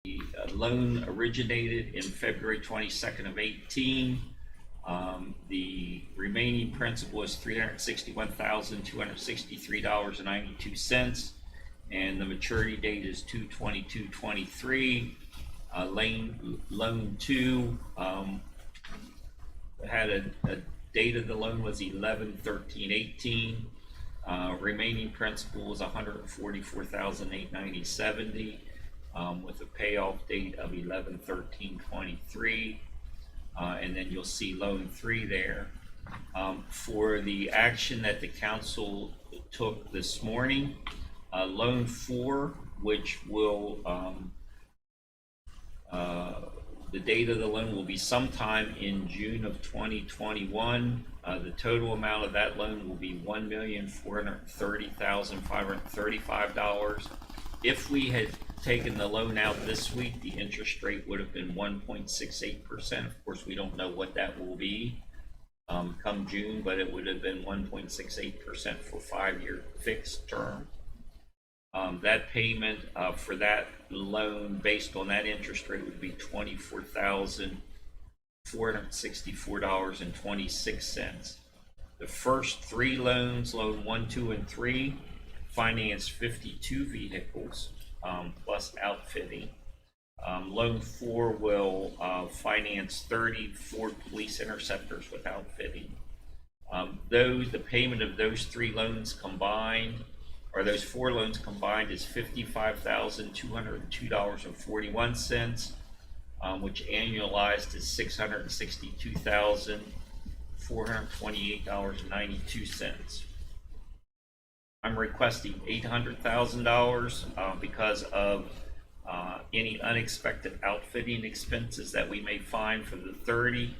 The loan originated in February 22nd of 18. The remaining principal is $361,263.92, and the maturity date is 2/22/23. Loan 2 had a date of the loan was 11/13/18. Remaining principal was $144,890.70, with a payoff date of 11/13/23. And then you'll see loan 3 there. For the action that the council took this morning, loan 4, which will the date of the loan will be sometime in June of 2021. The total amount of that loan will be $1,430,535. If we had taken the loan out this week, the interest rate would have been 1.68%. Of course, we don't know what that will be come June, but it would have been 1.68% for 5-year fixed term. That payment for that loan based on that interest rate would be $24,464.26. The first 3 loans, loan 1, 2, and 3, finance 52 vehicles plus outfitting. Loan 4 will finance 30 Ford Police Interceptors with outfitting. The payment of those 3 loans combined, or those 4 loans combined, is $55,202.41, which annualized is $662,428.92. I'm requesting $800,000 because of any unexpected outfitting expenses that we may find for the 30,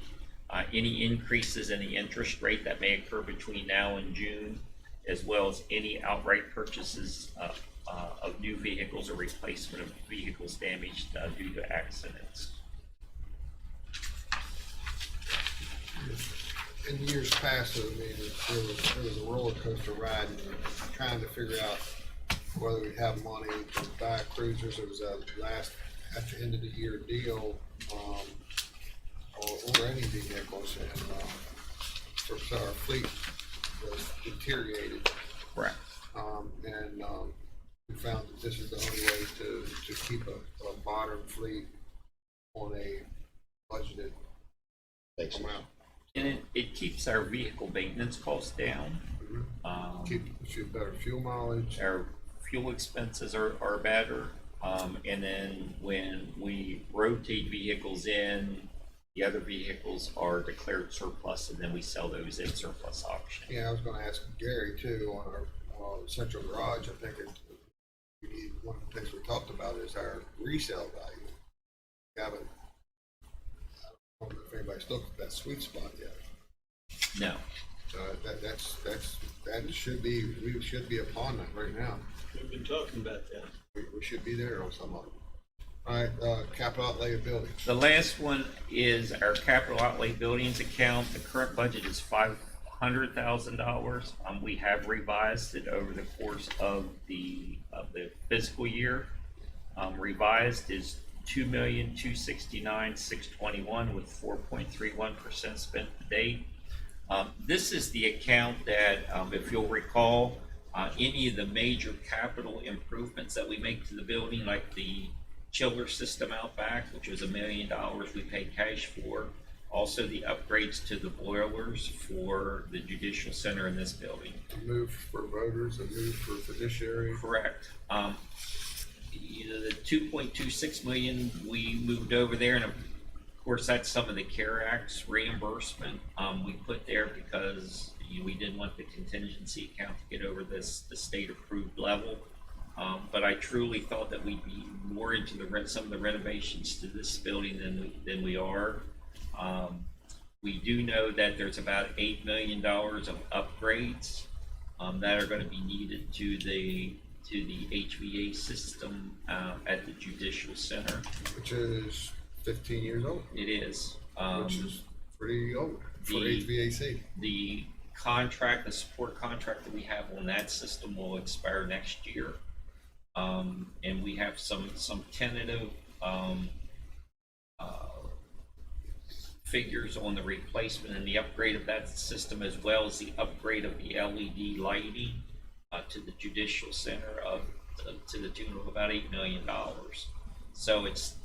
any increases in the interest rate that may occur between now and June, as well as any outright purchases of new vehicles or replacement of vehicles damaged due to accidents. In years past, I mean, there was a roller coaster ride trying to figure out whether we'd have money to buy cruisers. It was a last at the end of the year deal, or any vehicles, and so our fleet was deteriorated. Correct. We found that this is the only way to keep a modern fleet on a budgeted amount. And it keeps our vehicle maintenance costs down. Keep better fuel mileage. Our fuel expenses are better. And then when we rotate vehicles in, the other vehicles are declared surplus, and then we sell those in surplus auction. Yeah, I was going to ask Gary too on our central garage. I think one of the things we talked about is our resale value. We haven't. I don't know if anybody's looked at that sweet spot yet. No. That should be, we should be upon that right now. We've been talking about that. We should be there on some of them. All right, capital outlay of buildings. The last one is our capital outlay buildings account. The current budget is $500,000. We have revised it over the course of the fiscal year. Revised is $2,269,621 with 4.31% spent to date. This is the account that, if you'll recall, any of the major capital improvements that we make to the building, like the chiller system out back, which was $1 million we paid cash for. Also the upgrades to the boilers for the judicial center in this building. A move for voters, a move for fiduciary. Correct. The $2.26 million we moved over there, and of course that's some of the CARE Act's reimbursement we put there because we didn't want the contingency account to get over the state approved level. But I truly thought that we'd be more into some of the renovations to this building than we are. We do know that there's about $8 million of upgrades that are going to be needed to the HVA system at the judicial center, which is 15 years old. It is, which is pretty old for HVAC. The support contract that we have on that system will expire next year. And we have some tentative um, figures on the replacement and the upgrade of that system, as well as the upgrade of the LED lighting to the judicial center to the tune of about $8 million. So it's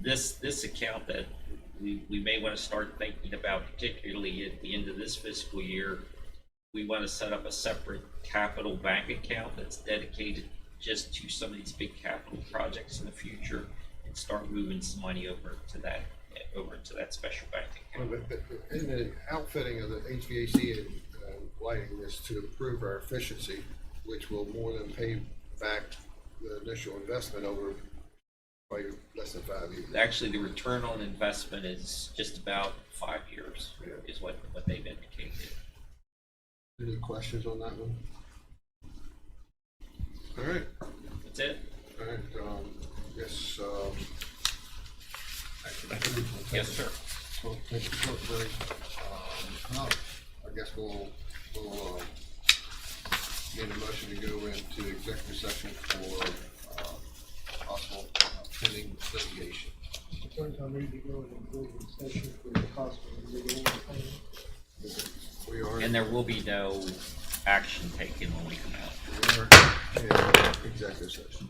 this account that we may want to start thinking about, particularly at the end of this fiscal year. We want to set up a separate capital bank account that's dedicated just to some of these big capital projects in the future, and start moving some money over to that special bank account. But in the outfitting of the HVAC and lighting is to improve our efficiency, which will more than pay back the initial investment over probably less than 5 years. Actually, the return on investment is just about 5 years, is what they've indicated. Any questions on that one? All right. That's it. All right. Yes. Yes, sir. We'll take a short break. I guess we'll need a motion to go into executive session for possible pending litigation. Sometimes I need to go into executive session for the possible legal claim. We are. And there will be no action taken when we come out. We are in executive session.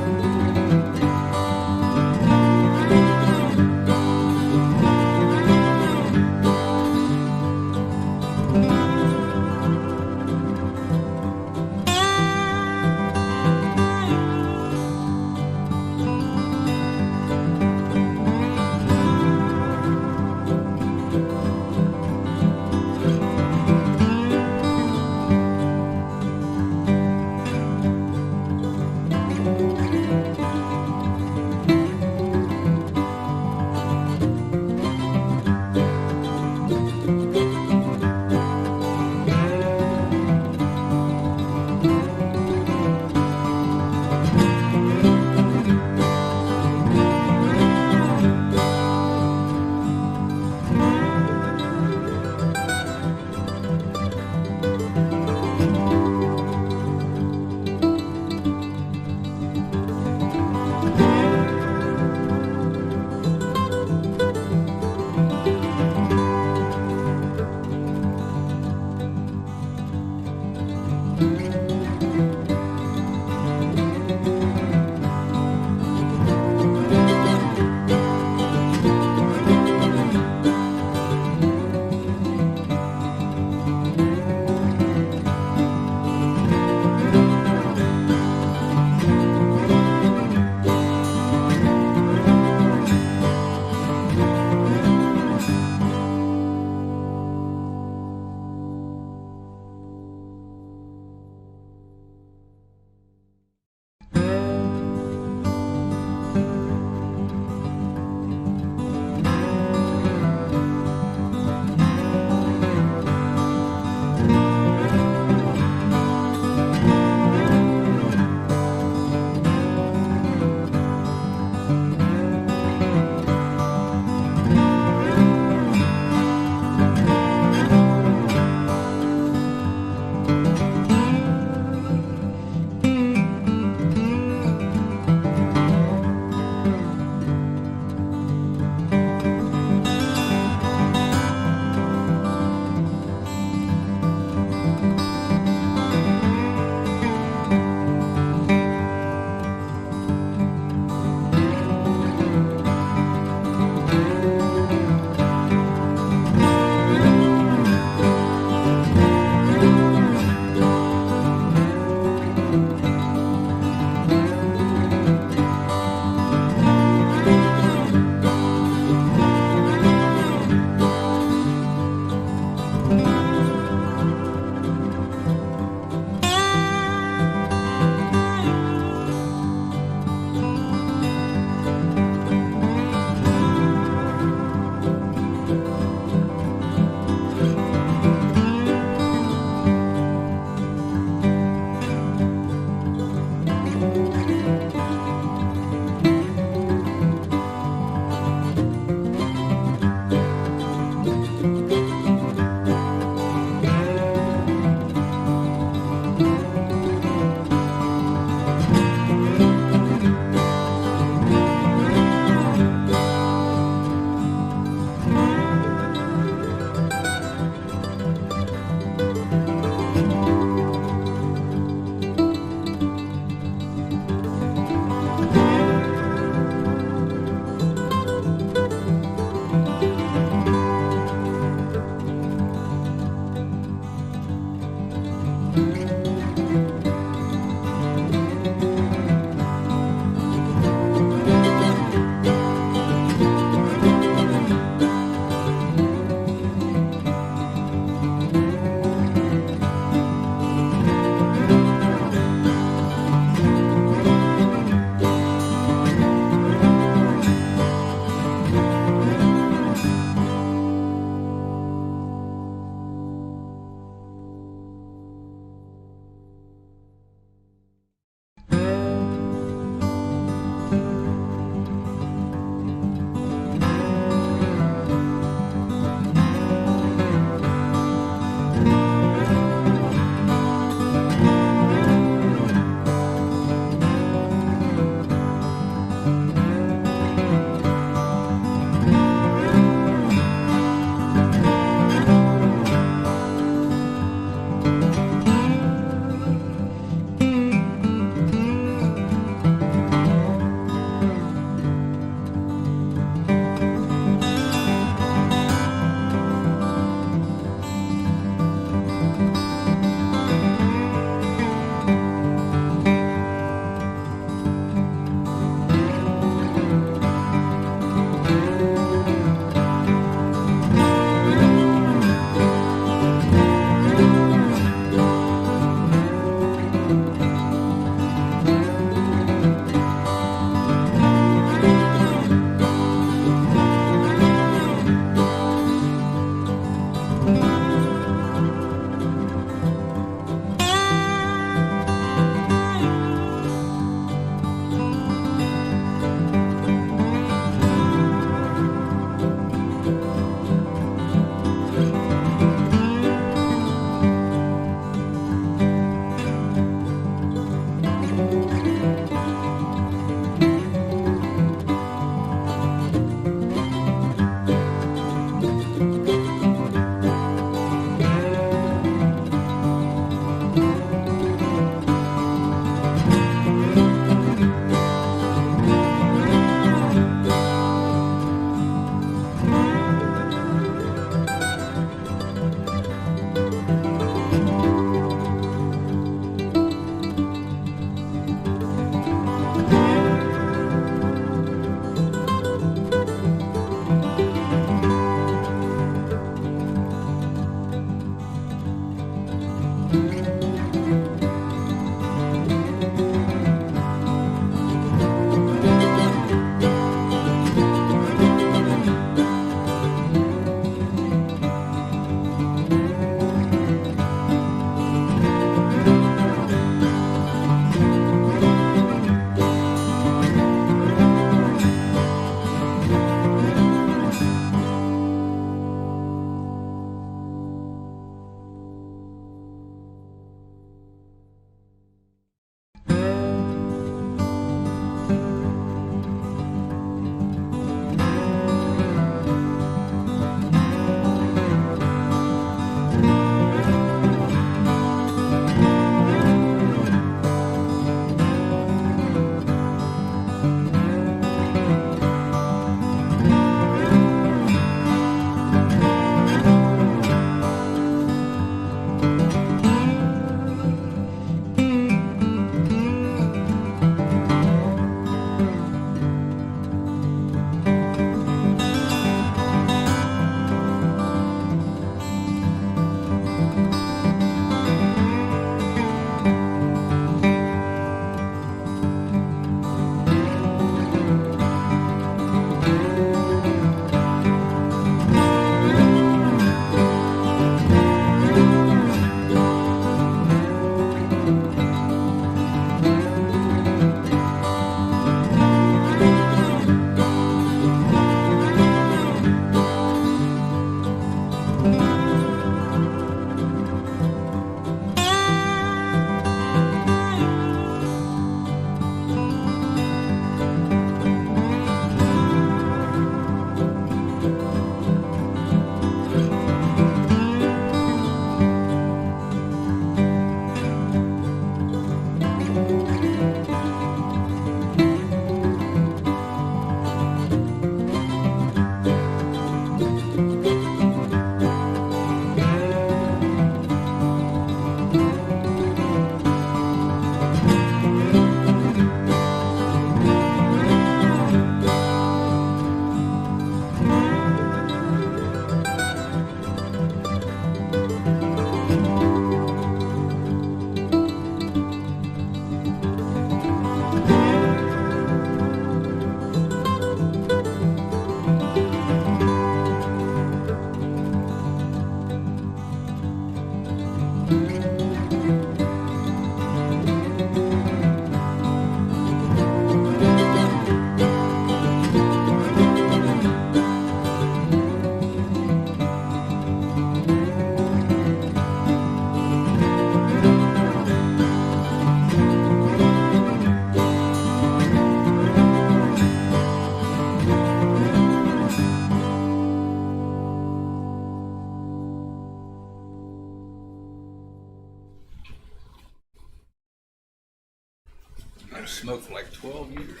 I've smoked for like 12 years.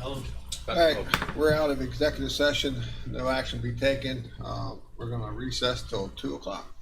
Oh, All right, we're out of executive session. No action be taken. We're gonna recess till 2 o'clock.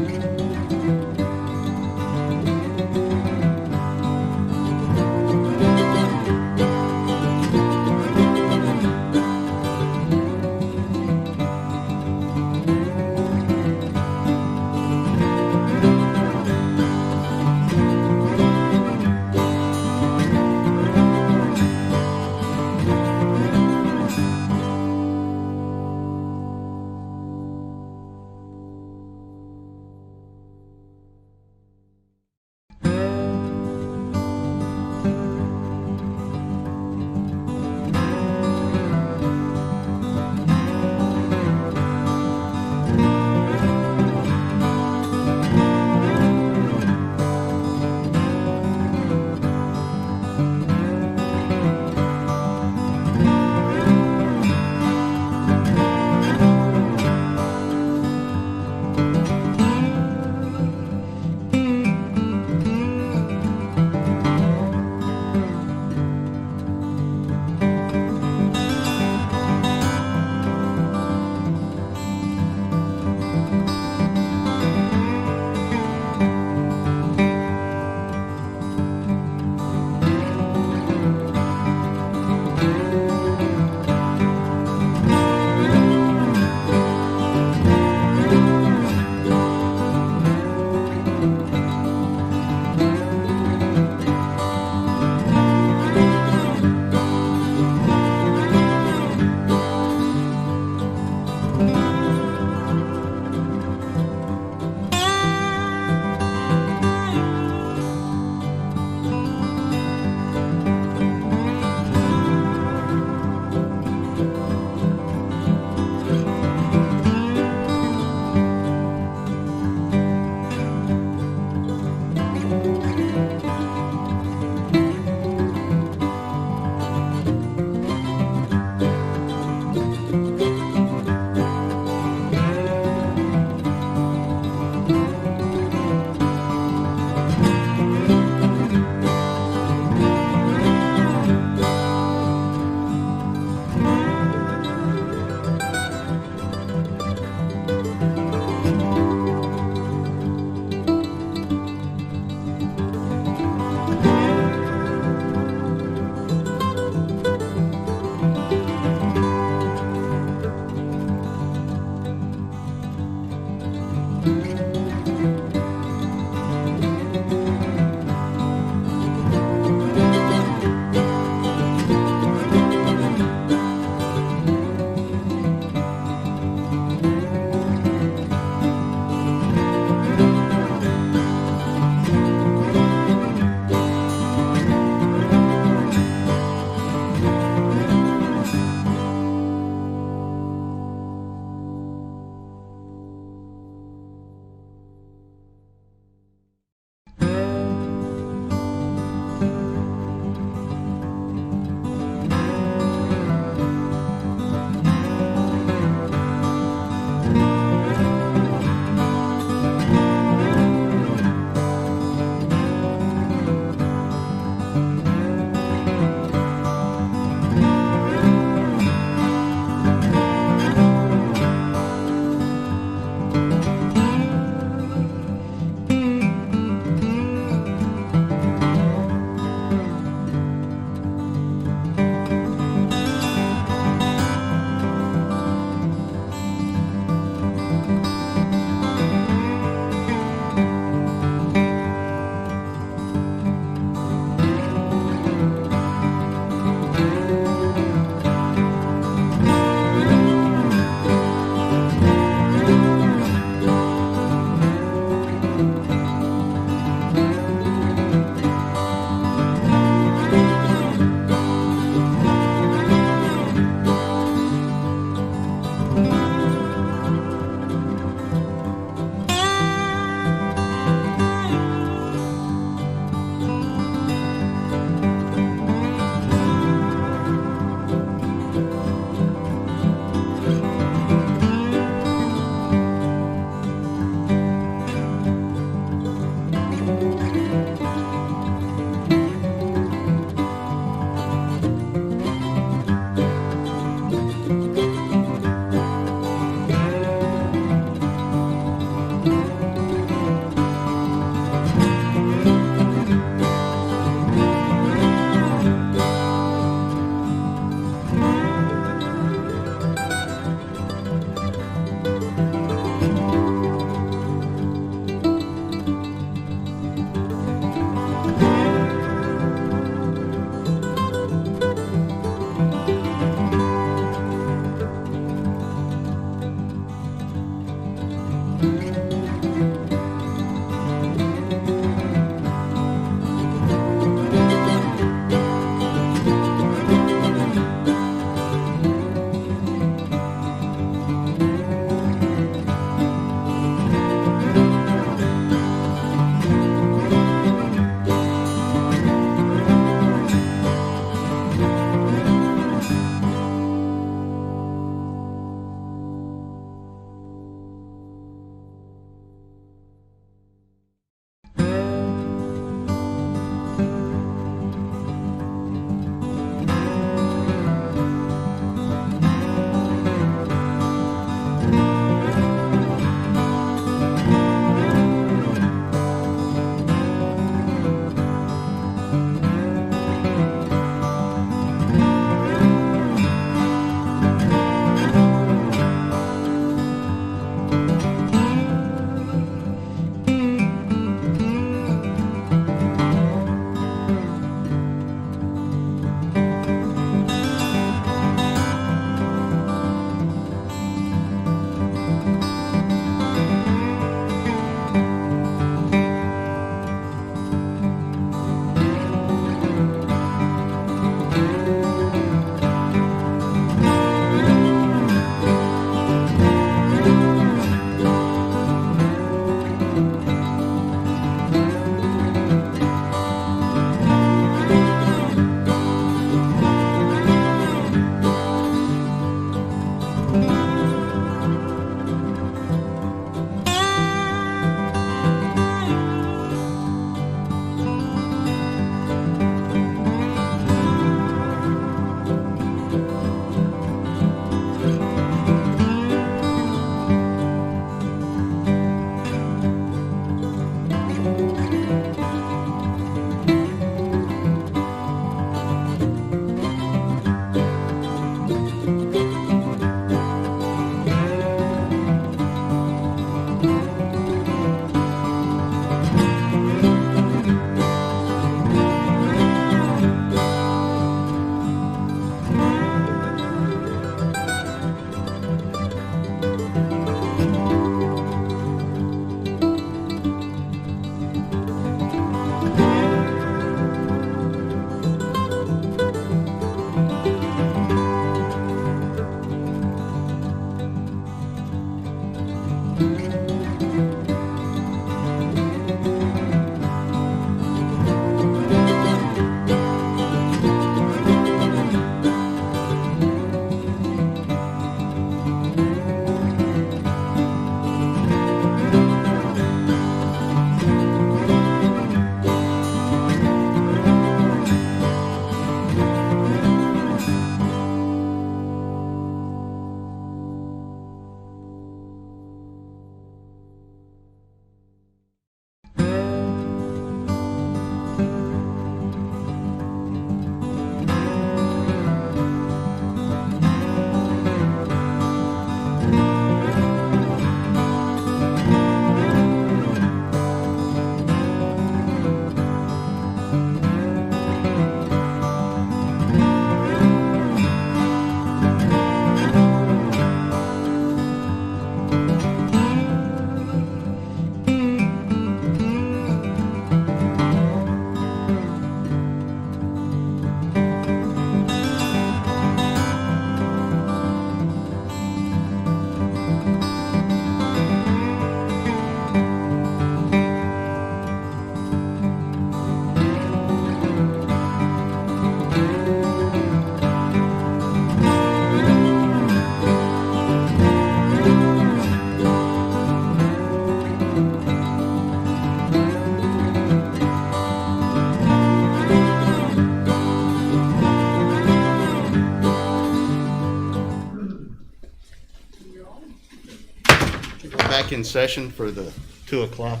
Back in session for the 2 o'clock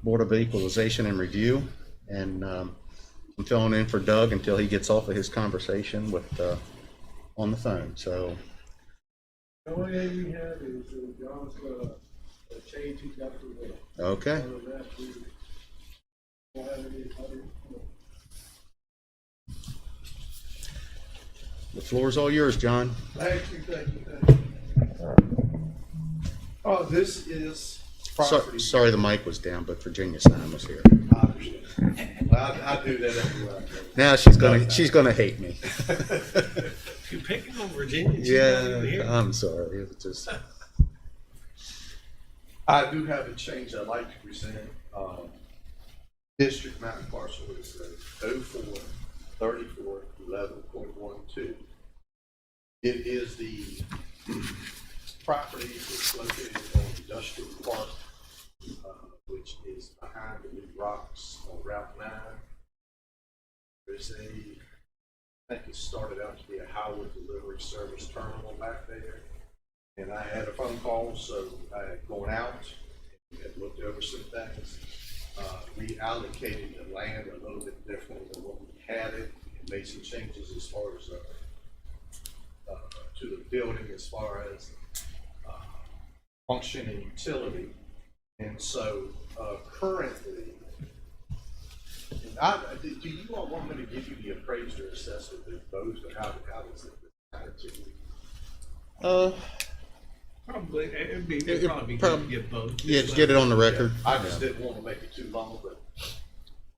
Board of Equalization and Review. And I'm filling in for Doug until he gets off of his conversation with on the phone. So The only thing we have is John's a change he's got to do. okay, Other than that, we don't have any other. the floor is all yours, John. Thank you. Oh, this is property. Sorry the mic was down, but Virginia Stein was here. I understand. Well, I do that everywhere I go. Now she's gonna hate me. You picking on Virginia? She's not even Yeah, here. I'm sorry. It was just I do have a change I'd like to present. District map parcel is 04-34-11.12. It is the property that's located on Industrial Park, which is behind the new rocks on Route 9. There's I think it started out to be a Howard Delivery Service terminal back there. And I had a phone call, so I had gone out and had looked over some things. Reallocated the land a little bit differently than what we had it, and made some changes as far as to the building, as far as function and utility. And so currently, do you all want me to give you the appraised or assessed of those, or how does it attitude? Probably, it'd It- probably be prob- good to get both. yeah, get it on the record. I just didn't want to make it too long, but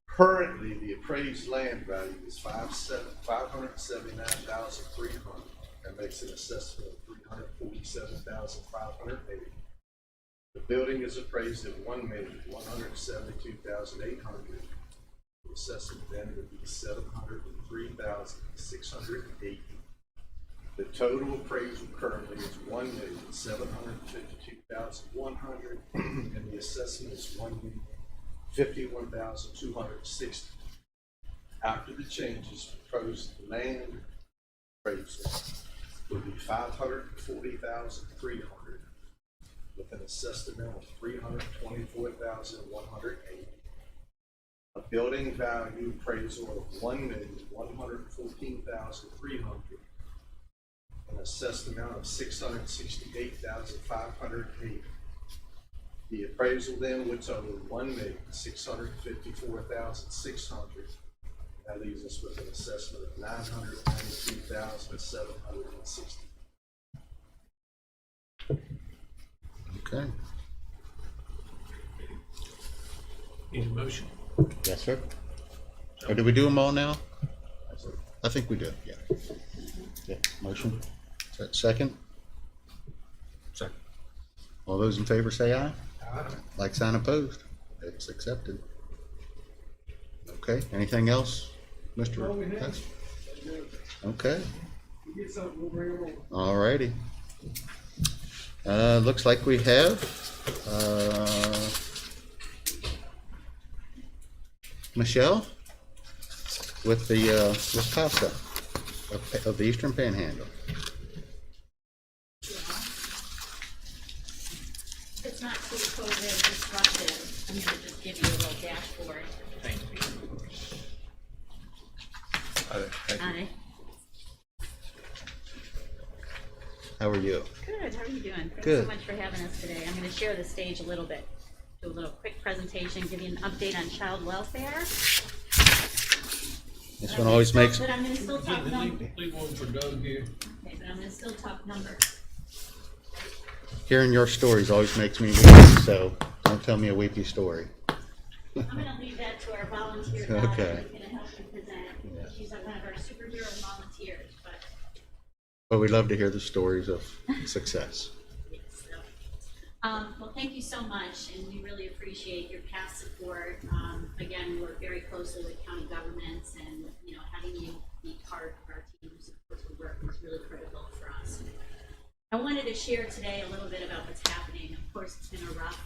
currently the appraised land value is $579,300. That makes an assessment of $347,580. The building is appraised at $1,172,800. The assessment then would be $703,680. The total appraisal currently is $1,752,100, and the assessment is $1,051,260. After the changes, proposed land appraisal would be $540,300, with an assessed amount of $324,180. A building value appraisal of $1,114,300. An assessed amount of $668,580. The appraisal then would total $1,654,600. That leaves us with an assessment of $992,760. Okay. Need a motion? Yes, sir. Or do we do them all now? I think we do. Yeah. Yeah. Motion. Second. Second. All those in favor say aye. Like sign opposed. It's accepted. Okay, anything else, Mr. All we have. Hess? Okay, You get something, we'll bring it over. all righty. Looks like we have, Michelle with the, with CASA of the Eastern Panhandle. It's not too COVID disruptive. I'm gonna just give you a little dashboard. Thank you. Hi. How are you? Good, how are you doing? Thanks Good. so much for having us today. I'm gonna share the stage a little bit. Do a little quick presentation, give you an update on child welfare. This one always makes, But I'm gonna still talk numbers. Leave one for Doug here. Okay, but I'm gonna still talk numbers. hearing your stories always makes me weepy, so don't tell me a weepy story. I'm gonna leave that to our volunteer Okay. daughter who's gonna help you present. She's one of our superhero volunteers, but But we love to hear the stories of success. yes, so. Well, thank you so much, and we really appreciate your past support. Again, we work very closely with county governments, and, you know, having you be part of our team who supports the work is really critical for us. I wanted to share today a little bit about what's happening. Of course, it's been a rough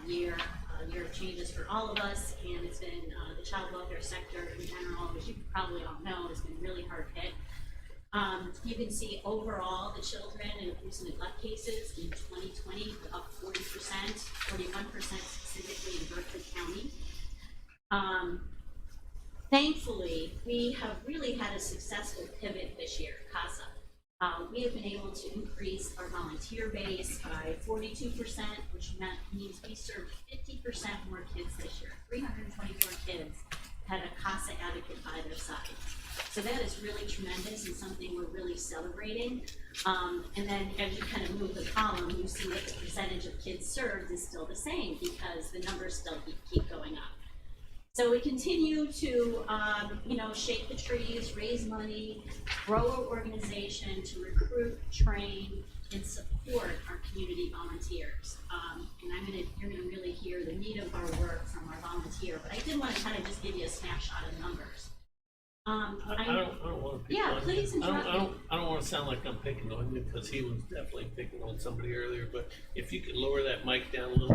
year of changes for all of us, and it's been the child welfare sector in general, which you probably all know, has been really hard hit. You can see overall the children and abuse and neglect cases in 2020 were up 40%, 41% specifically in Berkeley County. Thankfully, we have really had a successful pivot this year, CASA. We have been able to increase our volunteer base by 42%, which means we served 50% more kids this year. 324 kids had a CASA advocate by their side. So that is really tremendous and something we're really celebrating. And then as you kind of move the column, you see that the percentage of kids served is still the same because the numbers still keep going up. So we continue to, shake the trees, raise money, grow our organization to recruit, train, and support our community volunteers. And you're gonna really hear the meat of our work from our volunteer, but I did want to kind of just give you a snapshot of numbers. I don't want to pick Yeah, on please you. interrupt me. I don't want to sound like I'm picking on you because he was definitely picking on somebody earlier. But if you could lower that mic down a little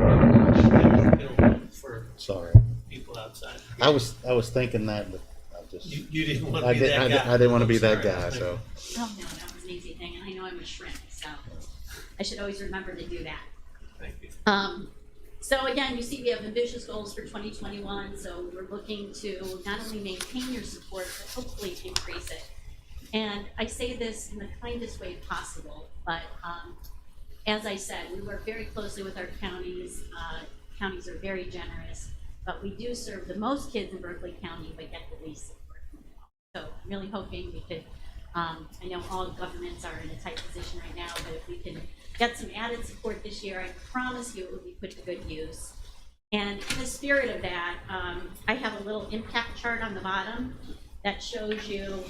bit, for Sorry. people outside. I was thinking that, but I just, You didn't want to I be didn't, that guy. I didn't want to be I'm that sorry. guy, so. Oh, no, that was an easy thing, and I know I'm a shrimp, so I should always remember to do that. Thank you. So again, you see we have ambitious goals for 2021, so we're looking to not only maintain your support, but hopefully increase it. And I say this in the kindest way possible, but as I said, we work very closely with our counties. Counties are very generous, but we do serve the most kids in Berkeley County, but get the least support from them all. So I'm really hoping we could, I know all governments are in a tight position right now, but if we can get some added support this year, I promise you it will be put to good use. And in the spirit of that, I have a little impact chart on the bottom that shows you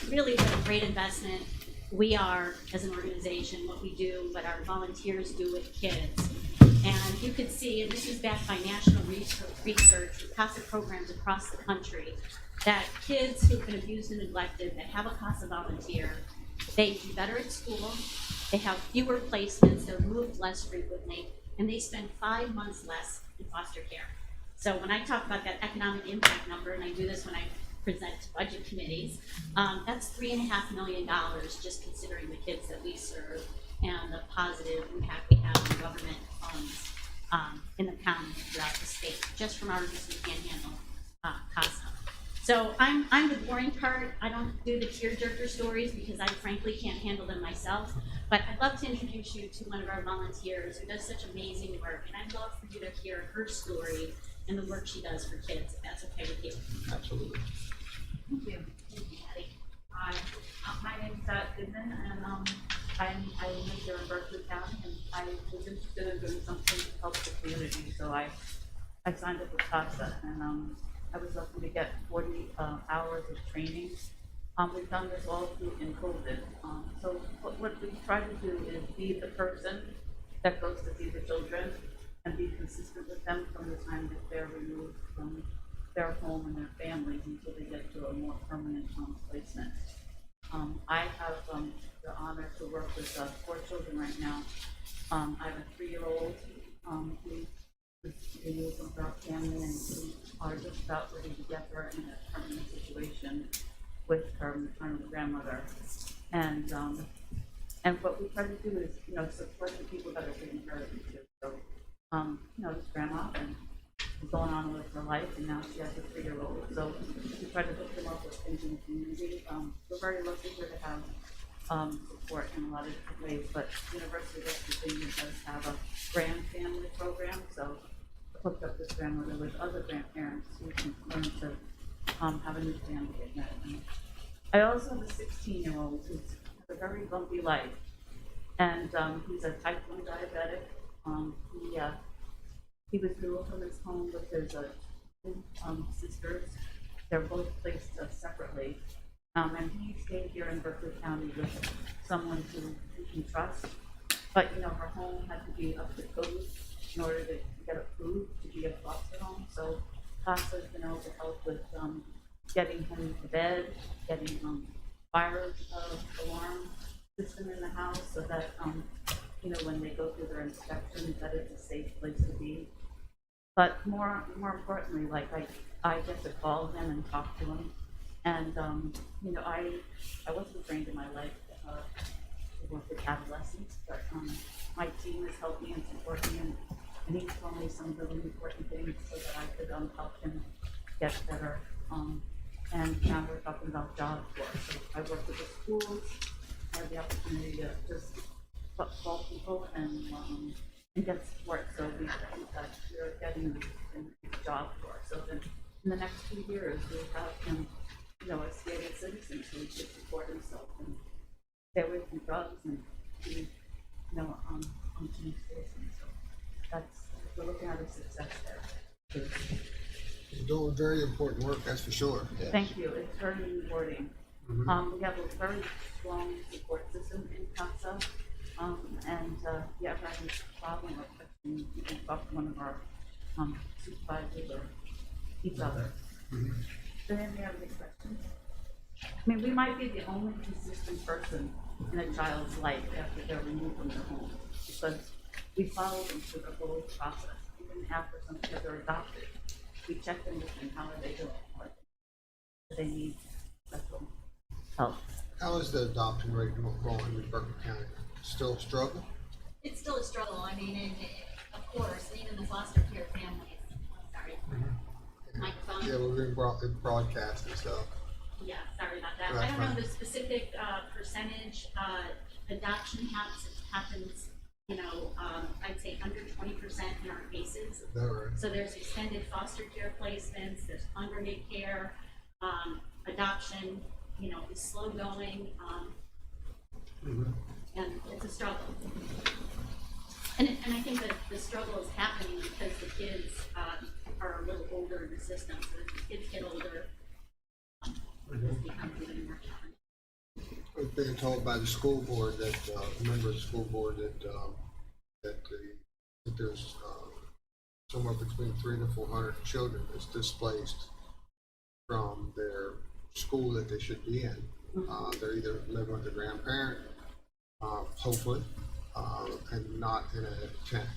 really what a great investment we are as an organization, what we do, what our volunteers do with kids. And you could see, and this is backed by national research, CASA programs across the country, that kids who've been abused and neglected that have a CASA volunteer, they do better at school, they have fewer placements, they're moved less frequently, and they spend 5 months less in foster care. So when I talk about that economic impact number, and I do this when I present to budget committees, that's $3.5 million just considering the kids that we serve and the positive impact we have on government funds in the county and throughout the state, just from our Eastern Panhandle CASA. So I'm the boring part. I don't do the tearjerker stories because I frankly can't handle them myself. But I'd love to introduce you to one of our volunteers who does such amazing work, and I'd love for you to hear her story and the work she does for kids, if that's okay with you. Absolutely. Thank you. Thank you, Patty. Hi, my name is Goodman, and I live here in Berkeley County, and I was interested in doing something to help the community, so I signed up with CASA, and I was lucky to get 40 hours of training. We've done this all through in COVID. So what we try to do is be the person that goes to see the children and be consistent with them from the time that they're removed from their home and their families until they get to a more permanent placement. I have the honor to work with 4 children right now. I have a 3-year-old who is removed from our family, and we are just about ready to get her in a permanent situation with her maternal grandmother. And what we try to do is, support the people that are taking care of them too. So, this grandma and is going on with her life, and now she has a 3-year-old. So we try to hook them up with things in the community. We're very lucky here to have support in a lot of different ways, but University of West Virginia does have a grand family program. So I hooked up this grandmother with other grandparents who can learn to have a new family again. And I also have a 16-year-old who's had a very bumpy life, and he's a type 1 diabetic. He was removed from his home with his two sisters. They're both placed separately, and he stayed here in Berkeley County with someone who he can trust. But her home had to be up to code in order to get approved to be a foster home. So CASA has been able to help with getting him to bed, getting fire alarm system in the house, so that when they go through their inspections, that it's a safe place to be. But more importantly, like I get to call him and talk to him, and I wasn't trained in my life to work with adolescents, but my team has helped me and supported me, and he's told me some really important things so that I could help him get better. And now we're talking about jobs for us. So I work with the schools. I have the opportunity to just call people and get support. So we're getting a job for us. So then in the next 2 years, we'll have him, a stable citizen so he can support himself and stay away from drugs and be, functioning citizen. So we're looking at a success there. You're doing very important work, that's for sure. Thank you. It's very rewarding. We have a very strong support system in CASA. And if you ever have a problem or question, you can talk to one of our supervisors or each other. Does anybody have any questions? I mean, we might be the only consistent person in a child's life after they're removed from their home, because we follow them through the whole process. Even after some kids are adopted, we check in with them. How are they doing? What do they need special help? How is the adoption rate going in Berkeley County? Still a struggle? It's still a struggle. I mean, and of course, even the foster care families. Sorry. Microphone. Yeah, we're being broadcasted, so. Yeah, sorry about that. That's I don't know fine. the specific percentage. Adoption happens, I'd say under 20% in our cases. Is that right? So there's extended foster care placements, there's congregate care, adoption, is slow going, and it's a struggle. And I think that the struggle is happening because the kids are a little older in the system. So as the kids get older, it becomes even more challenging. I was being told by the school board that, a member of the school board that there's somewhere between 300 to 400 children that's displaced from their school that they should be in. They're either living with a grandparent, hopefully, and not in a tent.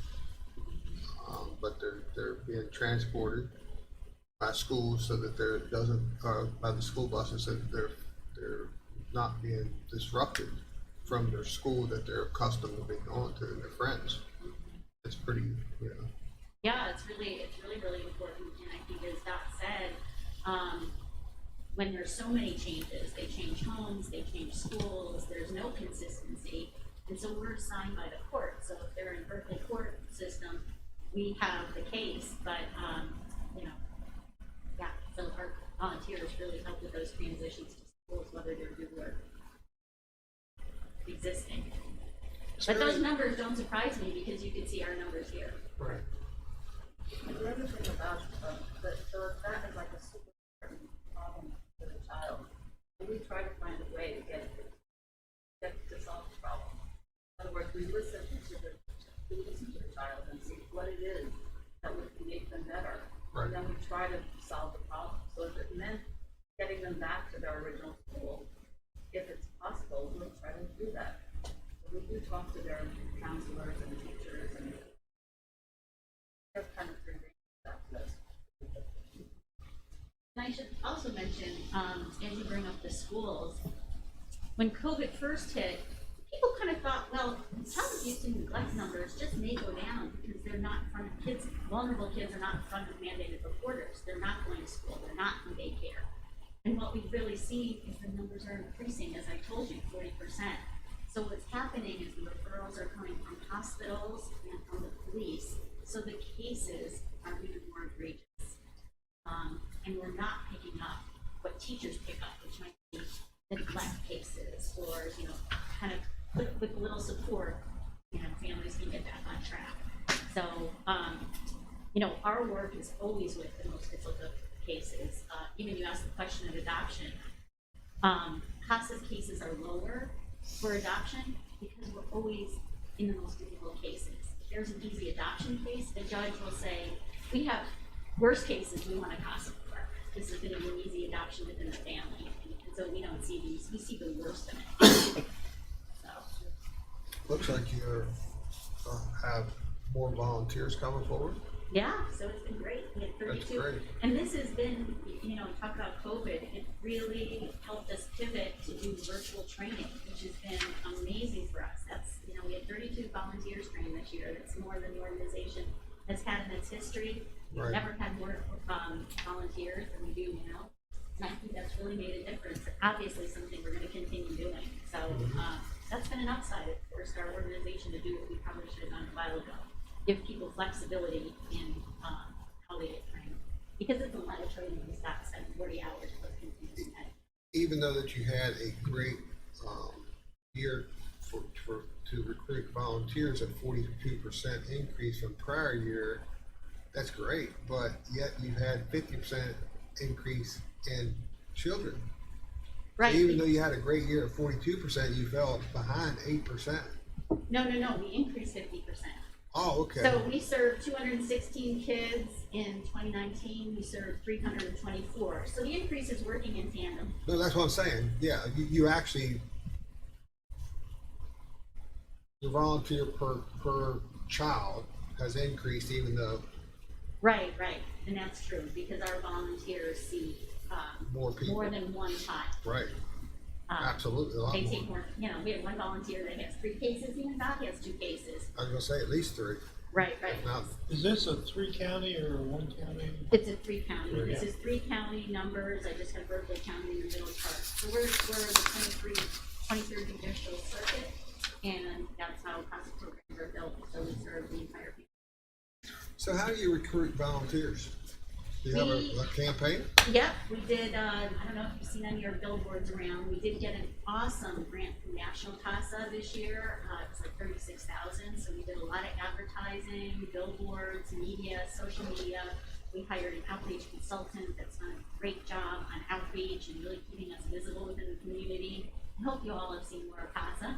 But they're being transported by schools so that there doesn't, by the school buses, so that they're not being disrupted from their school that they're accustomed to being going to and their friends. It's pretty, Yeah, it's really important. And I think, as Doc said, when there's so many changes, they change homes, they change schools, there's no consistency. And so we're assigned by the court. So if they're in Berkeley court system, we have the case, but, so our volunteers really help with those transitions to schools, whether they're new or existing. But those numbers don't surprise me because you can see our numbers here. right. The other thing about that is like a super important problem for the child. And we try to find a way to get to solve the problem. In other words, we listen to the what it is that would make them better. Right. And then we try to solve the problem. So if it meant getting them back to their original school, if it's possible, we'll try to do that. So we do talk to their counselors and teachers and they're kind of thinking about this. And I should also mention, as you bring up the schools, when COVID first hit, people kind of thought, well, child abuse and neglect numbers just may go down because they're not in front of kids, vulnerable kids are not in front of mandated reporters. They're not going to school, they're not in daycare. And what we've really seen is the numbers are increasing, as I told you, 40%. So what's happening is the referrals are coming from hospitals and from the police, so the cases are even more egregious. And we're not picking up what teachers pick up, which might be neglect cases, or, you know, kind of with a little support, you know, families can get back on track. So, you know, our work is always with the most difficult cases. Even you asked the question of adoption. CASA's cases are lower for adoption because we're always in the most difficult cases. If there's an easy adoption case, the judge will say, we have worst cases we want to CASA for. This is going to be an easy adoption within the family. And so we don't see these, we see the worst of it. So. Looks like you have more volunteers coming forward. Yeah, so it's been great. We had 32. That's great. And this has been, you know, talk about COVID, it really helped us pivot to do virtual training, which has been amazing for us. That's, you know, we had 32 volunteers trained this year. That's more than the organization has had in its history. We've Right. never had more volunteers than we do now. And I think that's really made a difference. Obviously something we're going to continue doing. So that's been an upside. It forced our organization to do what we probably should have done a while ago. Give people flexibility in how they get trained. Because it's a lot of training, we stop spending 40 hours plus continuing that. Even though that you had a great year to recruit volunteers at 42% increase from prior year, that's great. But yet you had 50% increase in children. Right. So even though you had a great year at 42%, you fell behind 8%. No, we increased 50%. Oh, okay. So we served 216 kids in 2019. We served 324. So the increase is working in tandem. No, that's what I'm saying. Yeah, you actually, the volunteer per child has increased, even though Right, and that's true because our volunteers see more people. more than one child. Right. Absolutely, a lot They more. take more. You know, we have one volunteer that has 3 cases. Even Doc has 2 cases. I was gonna say at least 3. Right. Now, Is this a 3 county or a 1 county? It's a 3 county. This is 3 county numbers. I just have Berkeley County in the middle chart. So we're the 23rd judicial circuit, and that's how CASA programs are built. So we serve the entire people. so how do you recruit volunteers? Do you have a campaign? Yep, we did, I don't know if you've seen any of your billboards around, we did get an awesome grant from National CASA this year, it was like 36,000, so we did a lot of advertising, billboards, media, social media. We hired an outreach consultant that's done a great job on outreach and really keeping us visible within the community. I hope you all have seen more of CASA.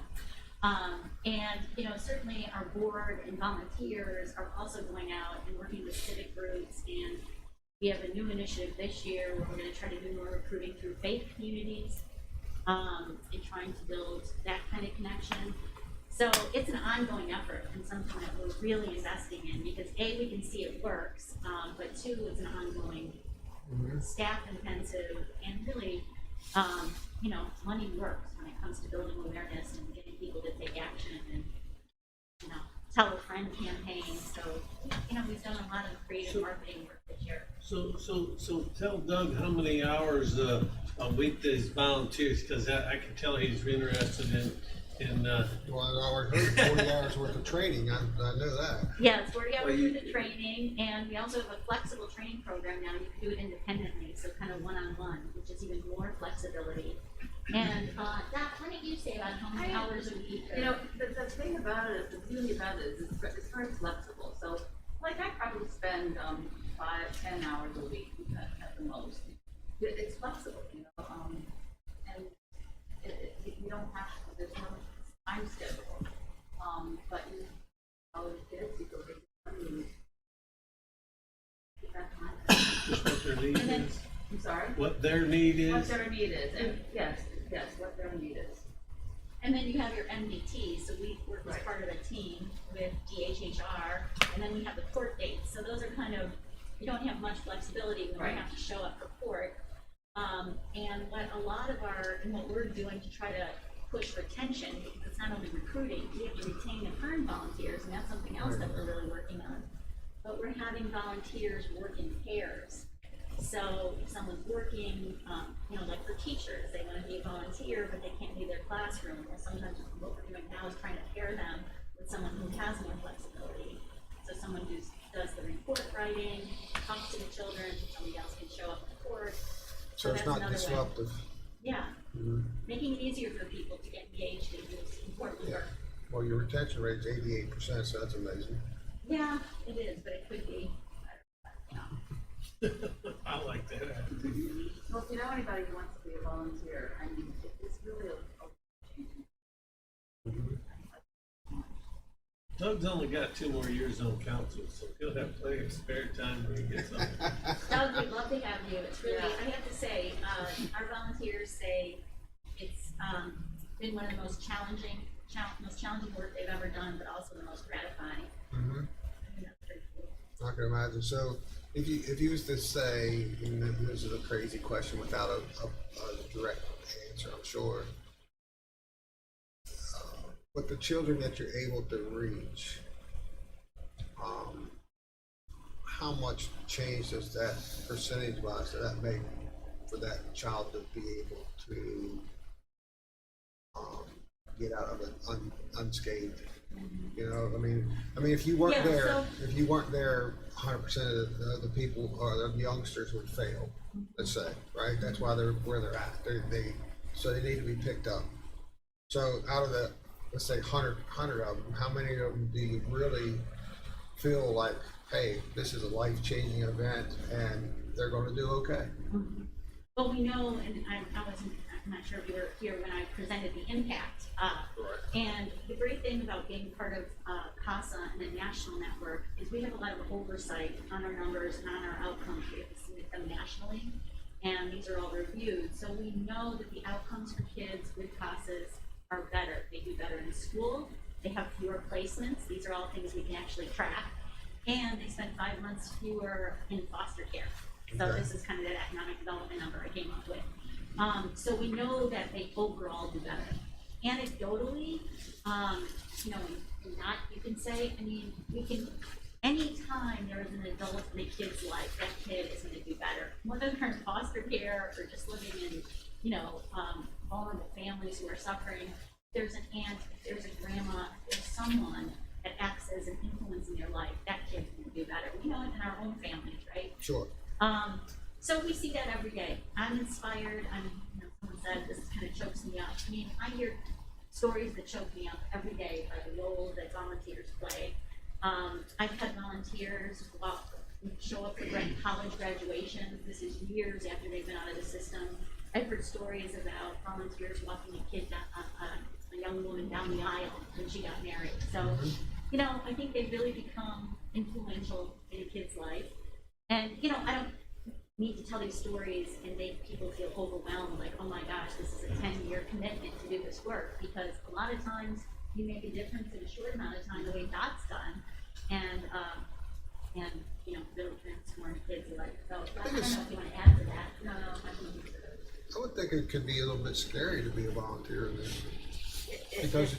And, you know, certainly our board and volunteers are also going out and working with civic groups, and we have a new initiative this year where we're going to try to do more recruiting through faith communities and trying to build that kind of connection. So it's an ongoing effort and something that we're really investing in because A, we can see it works, but 2, it's an ongoing staff intensive and really, you know, money works when it comes to building awareness and getting people to take action and, you know, tell a friend campaign. So, you know, we've done a lot of creative marketing work this year. So tell Doug how many hours a week these volunteers, because I can tell he's interested in. Well, I already heard 40 hours worth of training. I know that. Yeah, it's 40 hours worth of training, and we also have a flexible training program now. You can do it independently, so kind of one-on-one, which is even more flexibility. And Doc, why don't you say about how many hours a week? You know, the thing about it, the beauty about it is it's very flexible. So, like, I probably spend 5-10 hours a week at the most. It's flexible, you know, and you don't have to, there's no time schedule. But you know, the kids, you go get money, I'm sorry? What their need What is. their need is, and yes, what their need is. And then you have your MDT, so we work as Right. part of a team with DHHR, and then we have the court dates, so those are kind of, you don't have much flexibility when Right. we have to show up for court. And what a lot of and what we're doing to try to push retention, because it's not only recruiting, we have to retain and earn volunteers, and that's something else that we're really working on. But we're having volunteers work in pairs. So if someone's working, like for teachers, they want to be a volunteer, but they can't leave their classroom. Or sometimes what we're doing now is trying to pair them with someone who has more flexibility. So someone who does the report writing, talks to the children, somebody else can show up at court. So it's that's not another way. disruptive. Yeah, Mhm. making it easier for people to get engaged in this important Yeah. work. Well, your retention rate is 88%, so that's amazing. Yeah, it is, but it could be, I like that attitude. Well, if you know anybody who wants to be a volunteer, I mean, it's really a Doug's only got 2 more years on council, so he'll have plenty of spare time when he gets on. Doug, we'd love to have you. It's really, Yeah. I have to say, our volunteers say it's been one of the most challenging work they've ever done, but also the most gratifying. Mhm. I think that's pretty cool. I can imagine. So if you was to say, and this is a crazy question without a direct answer, I'm sure, but the children that you're able to reach, how much change does that percentage wise does that make for that child to be able to get out of it unscathed? You know, I mean, if you weren't Yeah, there, so- if you weren't there, 100% of the people or the youngsters would fail. Let's say, right? That's why they're where they're at. So they need to be picked up. So out of the, let's say 100 of them, how many of them do you really feel like, hey, this is a life-changing event and they're going to do okay? Well, we know, and I'm not sure if you were here when I presented the impact. And the great thing about being part of CASA and a national network is we have a lot of oversight on our numbers and on our outcomes. We have to submit them nationally, and these are all reviewed. So we know that the outcomes for kids with CASAs are better. They do better in school. They have fewer placements. These are all things we can actually track. And they spend 5 months fewer in foster care. So Okay. this is kind of that economic development number I came up with. So we know that they overall do better. Anecdotally, you can say, anytime there is an adult in a kid's life, that kid is going to do better. Whether they're in foster care or just living in, vulnerable families who are suffering, there's an aunt, there's a grandma, there's someone that acts as an influence in your life, that kid's going to do better. We know it in our own families, right? Sure. So we see that every day. I'm inspired. Someone said this kind of chokes me up. I hear stories that choke me up every day by the role that volunteers play. I've had volunteers show up for college graduations. This is years after they've been out of the system. I've heard stories about volunteers walking a kid down, a young woman down the aisle when she got married. So, I think they've really become influential in a kid's life. And, I don't need to tell these stories and make people feel overwhelmed, like, oh my gosh, this is a 10-year commitment to do this work, because a lot of times you make a difference in a short amount of time the way that's done, and really transform kids' life. So I don't know if you want to add to that. No, I would think it could be a little bit scary to be a volunteer in this. Because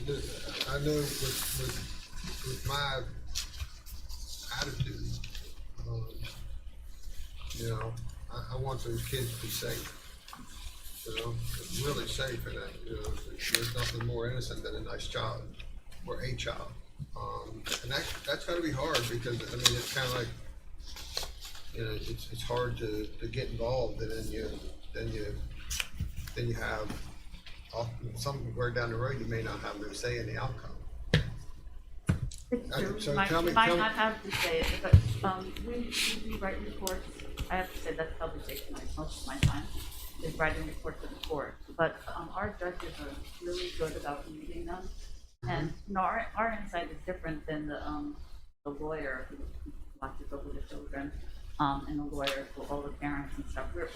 I know with my attitude, I want those kids to be safe. Really safe in that. There's nothing more innocent than a nice child or a child. And that's got to be hard because it's kind of like it's hard to get involved, and then you have somewhere down the road you may not have no say in the outcome. It's true. So You might, tell me- you might tell me- not have to say it, but we write reports. I have to say that's probably takes most of my time, is writing reports to the court. But our judges are really good about reading them, and our insight is different than the lawyer who watches over the children. and a lawyer for all the parents and stuff. We're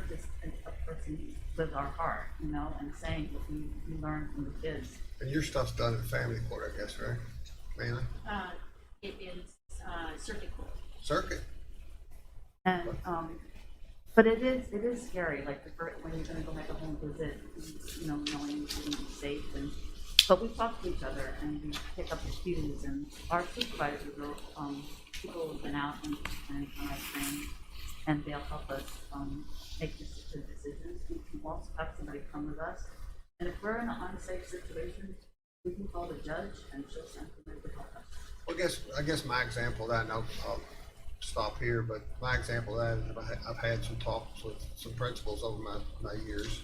just a person with our heart, you know, and saying what we learn from the kids. And your stuff's done in family court, I guess, right? Mainly? It is, circuit court. Circuit? And, but it is scary, like when you're gonna go make a home visit, you know, knowing you're gonna be safe but we talk to each other and we pick up the cues, and our supervisors are, people who've been out and I train, and they'll help us, make the decisions. We can also have somebody come with us, and if we're in an unsafe situation, we can call the judge and she'll send somebody to help us. Well, I guess my example of that, and I'll stop here, but my example of that is I've had some talks with some principals over my years,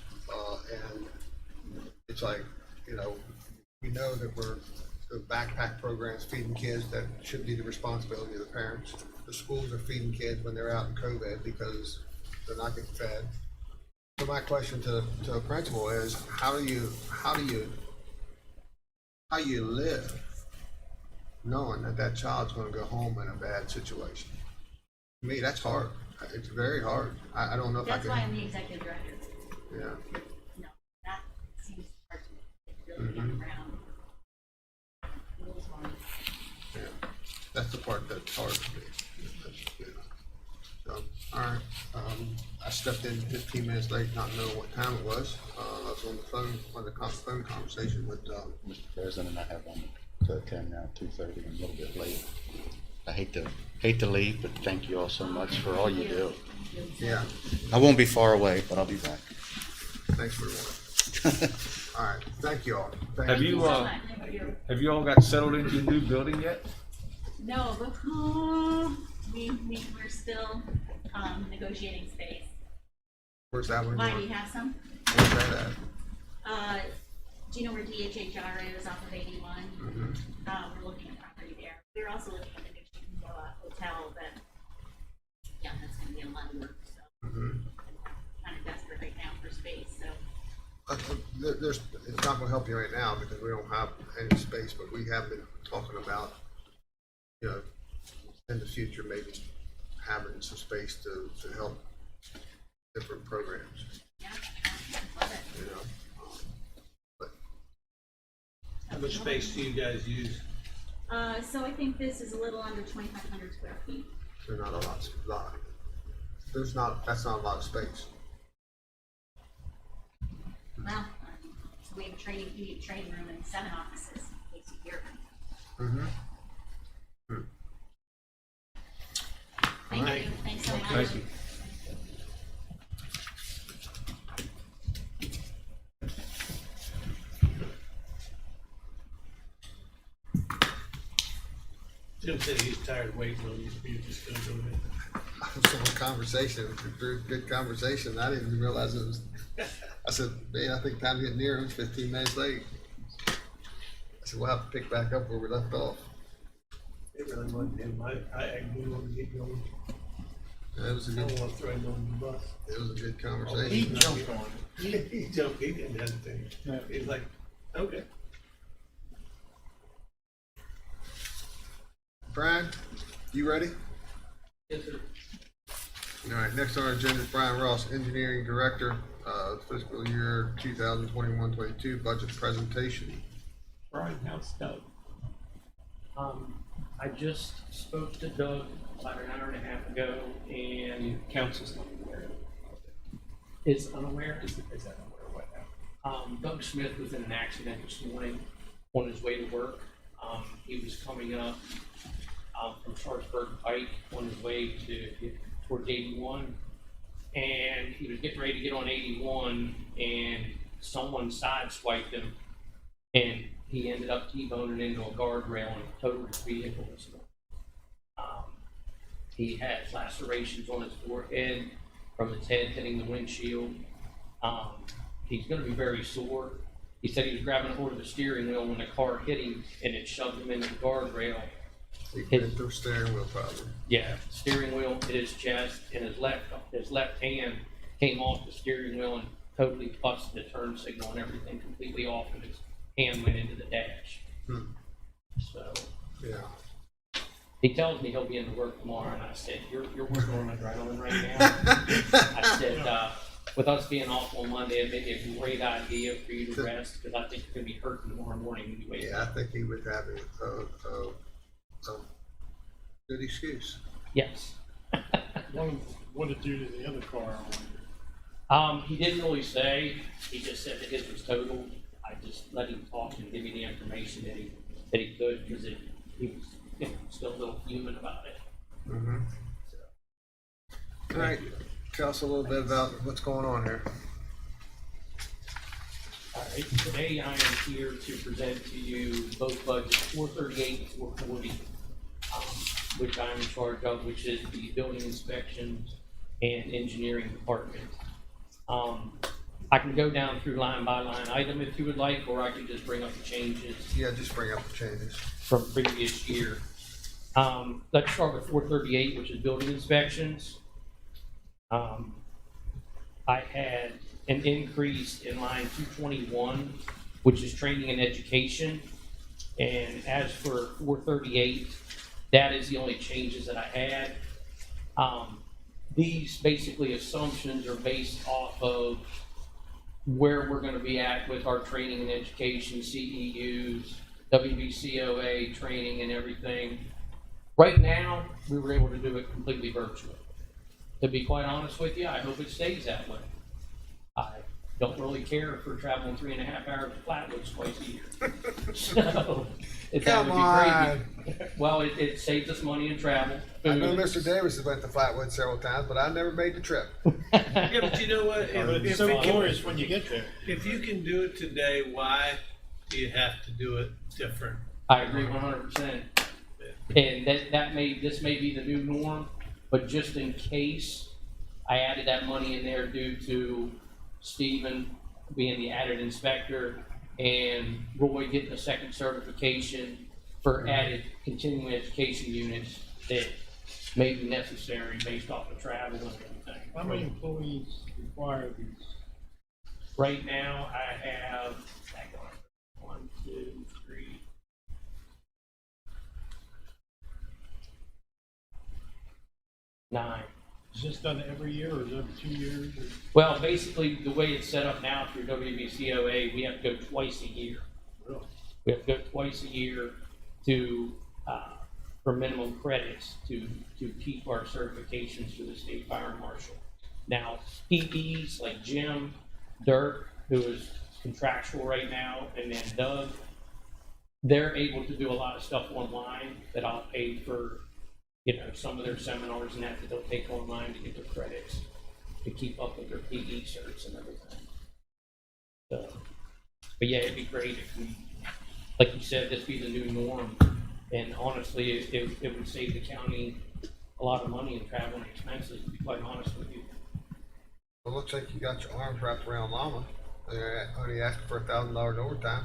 and it's like, you know, we know that the backpack programs feeding kids, that should be the responsibility of the parents. The schools are feeding kids when they're out in COVID because they're not getting fed. So my question to a principal is, how do you live knowing that child's going to go home in a bad situation? To me, that's hard. It's very hard. I don't know if That's I why can. I'm the executive director. Yeah. No, that seems hard to me. It's really getting around. Rules on. Yeah, that's the part that's hard for me. Yeah. So, all right, I stepped in 15 minutes late, not knowing what time it was. I was on the phone, phone conversation with, Mr. President, I have one to attend now, 2:30, I'm a little bit late. I hate to leave, but thank you all so much for all you do. yeah, I won't be far away, but I'll be back. thanks for the one. All right, thank you all. Thank Have Thank you, so much. Thank you. have you all got settled into your new building yet? No, but we're still negotiating space. Where's that one Why, do going? you have some? Where's that at? Do you know where DHHR is off of 81? Mhm. We're looking at property there. We're also looking at the new hotel, but yeah, that's gonna be a lot of work, so Mhm. kind of desperate right now for space, so. It's not gonna help you right now because we don't have any space, but we have been talking about, you know, in the future, maybe having some space to help different programs, Yeah, I love it. you know? But How much space do you guys use? So I think this is a little under 2,500 square feet. there's not a lot, that's not a lot of space. Well, so we have a unique training room and 7 offices, in case you hear. Mm-hmm. Thank you, thanks so much. Thank you. Jim said he's tired of waiting on you, so you're just gonna go in. So a conversation, good conversation. I didn't even realize it was, I said, man, I think time to get near. It was 15 minutes late. I said, we'll have to pick back up where we left off. It really wasn't him. I knew when to get going. Yeah, it was a I good, don't want to throw him on the bus. it was a good He conversation. jumped on it. He jumped, he didn't hesitate. No. He was like, okay. Brian, you ready? Yes, sir. All right, next on our agenda is Brian Ross, Engineering Director, fiscal year 2021-22 budget presentation. Brian, how's Doug? I just spoke to Doug about an hour and a half ago, and council's not aware. Is unaware? Is that unaware? What happened? Doug Smith was in an accident this morning on his way to work. He was coming up from Sharpsburg Pike on his way towards 81, and he was getting ready to get on 81, and someone sideswiped him, and he ended up T-boning into a guardrail and totaled his vehicle. He has lacerations on his forehead from his head hitting the windshield. He's going to be very sore. He said he was grabbing a hold of the steering wheel when the car hit him, and it shoved him into the guardrail. He went through steering wheel probably. Yeah, steering wheel hit his chest, and his left hand came off the steering wheel and totally busted the turn signal and everything completely off, and his hand went into the dash. Hmm. So Yeah. He tells me he'll be into work tomorrow, and I said, you're working on adrenaline right now. I said, with us being off on Monday, it may be a great idea for you to rest, because I think you're gonna be hurting tomorrow morning when you wake Yeah, I up. think he would have a good excuse. Yes. What did do to the other car? He didn't really say, he just said that his was totaled. I just let him talk and give me the information that he could, because he was, you know, still a little human about it. Mm-hmm. All right, tell us a little bit about what's going on here. All right, today I am here to present to you both budgets, 438 and 440, which I'm in charge of, which is the building inspections and engineering department. I can go down through line by line item if you would like, or I can just bring up the changes Yeah, just bring up the changes. from previous year. Let's start with 438, which is building inspections. I had an increase in line 221, which is training and education. And as for 438, that is the only changes that I had. These basically assumptions are based off of where we're gonna be at with our training and education, CEUs, WBCOA training and everything. Right now, we were able to do it completely virtual. To be quite honest with you, I hope it stays that way. I don't really care if we're traveling 3.5 hours to Flatwoods twice a year. So, if that Come would be great. Well, it saves us money in travel. I know food. Mr. Davis has went to Flatwood several times, but I never made the trip. Yeah, but you know what? But it's If so it can- glorious when you get there. if you can do it today, why do you have to do it different? I agree 100%. And this may be the new norm, but just in case, I added that money in there due to Stephen being the added inspector and Roy getting a second certification for added continuing education units that may be necessary based off of travel and everything. How many employees require these? Right now, I have, hang on, 1, 2, 3. Nine. Is this done every year or is it every 2 years? or- Well, basically, the way it's set up now through WBCOA, we have to go twice a year. Really? We have to go twice a year to, for minimum credits to keep our certifications through the state fire marshal. Now, PEs like Jim, Dirk, who is contractual right now, and then Doug, they're able to do a lot of stuff online that I'll pay for, you know, some of their seminars and that they'll take online to get their credits, to keep up with their PE certs and everything. So, but yeah, it'd be great if we, like you said, this be the new norm. And honestly, it would save the county a lot of money in travel and expenses, to be quite honest with you. It looks like you got your arms wrapped around Llama. They're only asking for $1,000 overtime.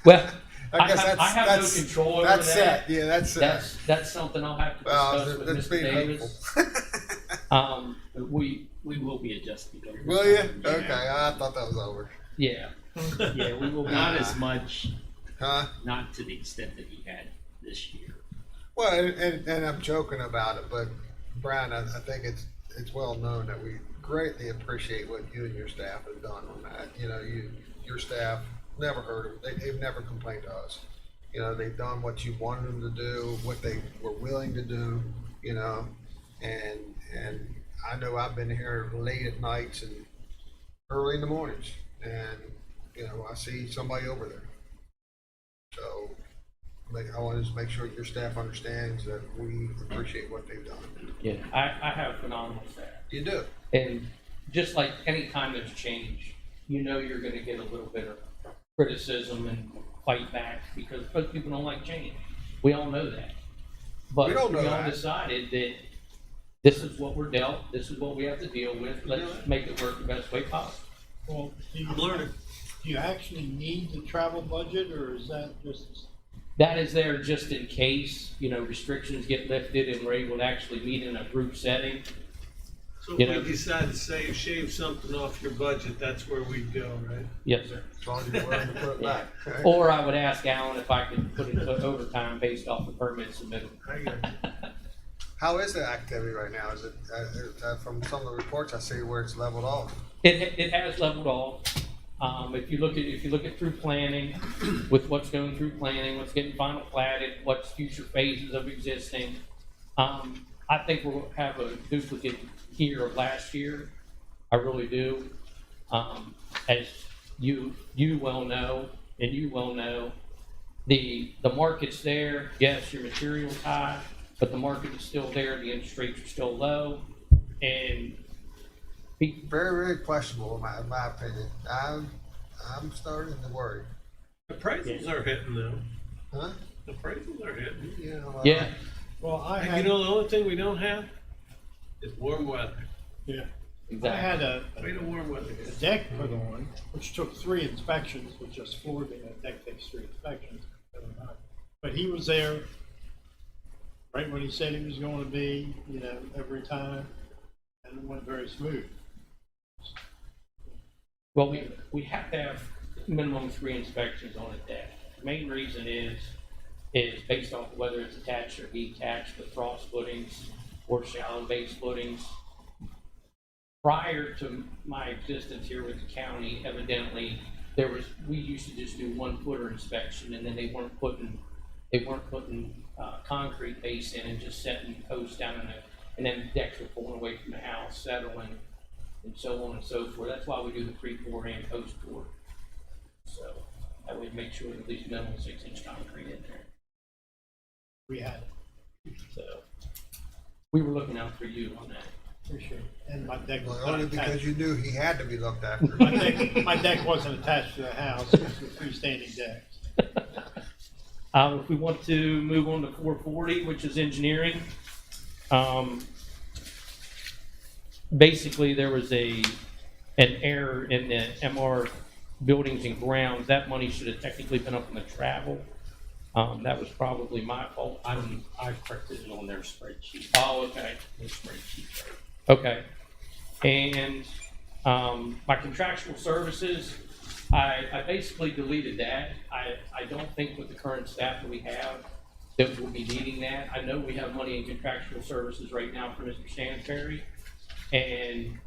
Well, I guess I have no that's control over that's that. set. Yeah, that's set. That's something I'll have to Well, discuss with that's Mr. being Davis. hopeful. We will be adjusting. over Will you? time. Okay, I thought that was over. Yeah, yeah, we will be. Not as much, Huh? not to the extent that he had this year. Well, and I'm joking about it, but Brian, I think it's well known that we greatly appreciate what you and your staff have done on that. You know, your staff never heard of they've never complained to us. You know, they've done what you wanted them to do, what they were willing to do. You know, and I know I've been here late at nights and early in the mornings, and you know I see somebody over there. So I want to make sure your staff understands that we appreciate what they've done. Yeah, I have phenomenal staff. You do. And just like any time there's change, you know you're going to get a little bit of criticism and fight back because most people don't like change. We all know that. But We don't know we all that. decided that this is what we're dealt, this is what we have to deal with. Let's make it work the best way possible. Well, do I'm learning. you actually need the travel budget or is that just? That is there just in case, you know, restrictions get lifted and we're able to actually meet in a group setting. So You if know- we decide to say, shave something off your budget, that's where we'd go, right? Yes, sir. As long as you're willing to put it back. Okay. Or I would ask Alan if I could put it to overtime based off the permit submitted. I got you. How is the activity right now? Is it, from some of the reports I see where it's leveled off? It has leveled off. If you look at through planning, with what's going through planning, what's getting final platted, what's future phases of existing, I think we'll have a duplicate here of last year. I really do. As you well know, and you well know, the market's there. Yes, your material's high, but the market is still there. The interest rates are still low, and Very, very questionable in my opinion. I'm starting to worry. Appraisals are hitting though. Huh? Appraisals are hitting. Yeah. Well, yeah, Well, I And had, you know, the only thing we don't have is warm weather. yeah, I exactly. had a We don't warm weather. a deck put on, which took 3 inspections, which just floored me. That deck takes 3 inspections. But he was there right when he said he was going to be, you know, every time, and it went very smooth. Well, we have to have minimum 3 inspections on a deck. The main reason is based off whether it's attached or detached with frost footings or shallow base footings. Prior to my existence here with the county, evidently, we used to just do 1-footer inspection, and then they weren't putting concrete base in and just setting posts down and then decks were pulling away from the house, settling, and so on and so forth. That's why we do the pre-pour and post-pour. So that would make sure at least minimum 6-inch concrete in there. We had it, So we were looking out for you on that. for sure. And my deck was Well, not only because attached. you knew he had to be looked after. My deck wasn't attached to the house. It was a freestanding deck. If we want to move on to 440, which is engineering, basically there was an error in the MR buildings and grounds. That money should have technically been up in the travel. That was probably my fault. I corrected it on their spreadsheet. Oh, okay. Their spreadsheet, right? Okay. And my contractual services, I basically deleted that. I don't think with the current staff that we have that we'll be needing that. I know we have money in contractual services right now for Mr. Stansberry. And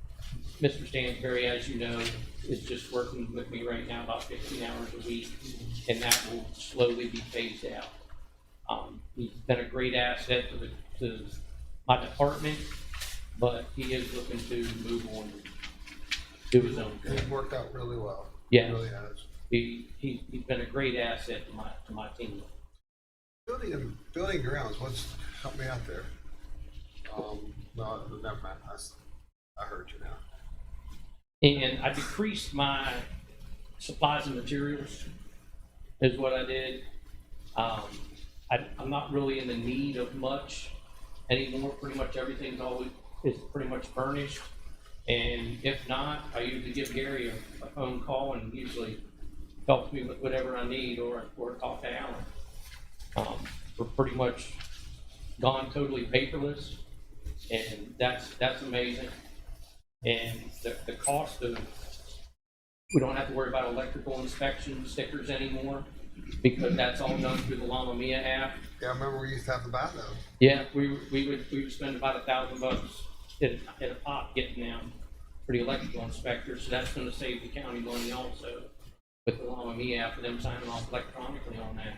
Mr. Stansberry, as you know, is just working with me right now about 15 hours a week, and that will slowly be phased out. He's been a great asset to my department, but he is looking to move on, do his own thing. It worked out really well. Yes. It really has. He's been a great asset to my team. Building grounds, help me out there. No, never mind. I heard you now. And I decreased my supplies and materials, is what I did. I'm not really in the need of much anymore. Pretty much everything's is pretty much furnished. And if not, I usually give Gary a phone call and usually helps me with whatever I need or talk to Alan. We're pretty much gone totally paperless, and that's amazing. And the cost of, we don't have to worry about electrical inspection stickers anymore because that's all done through the Llama Mia app. Yeah, I remember we used to have to buy those. Yeah, we would spend about $1,000 at a pop getting them for the electrical inspector, so that's gonna save the county money also with the Llama Mia app for them signing off electronically on that.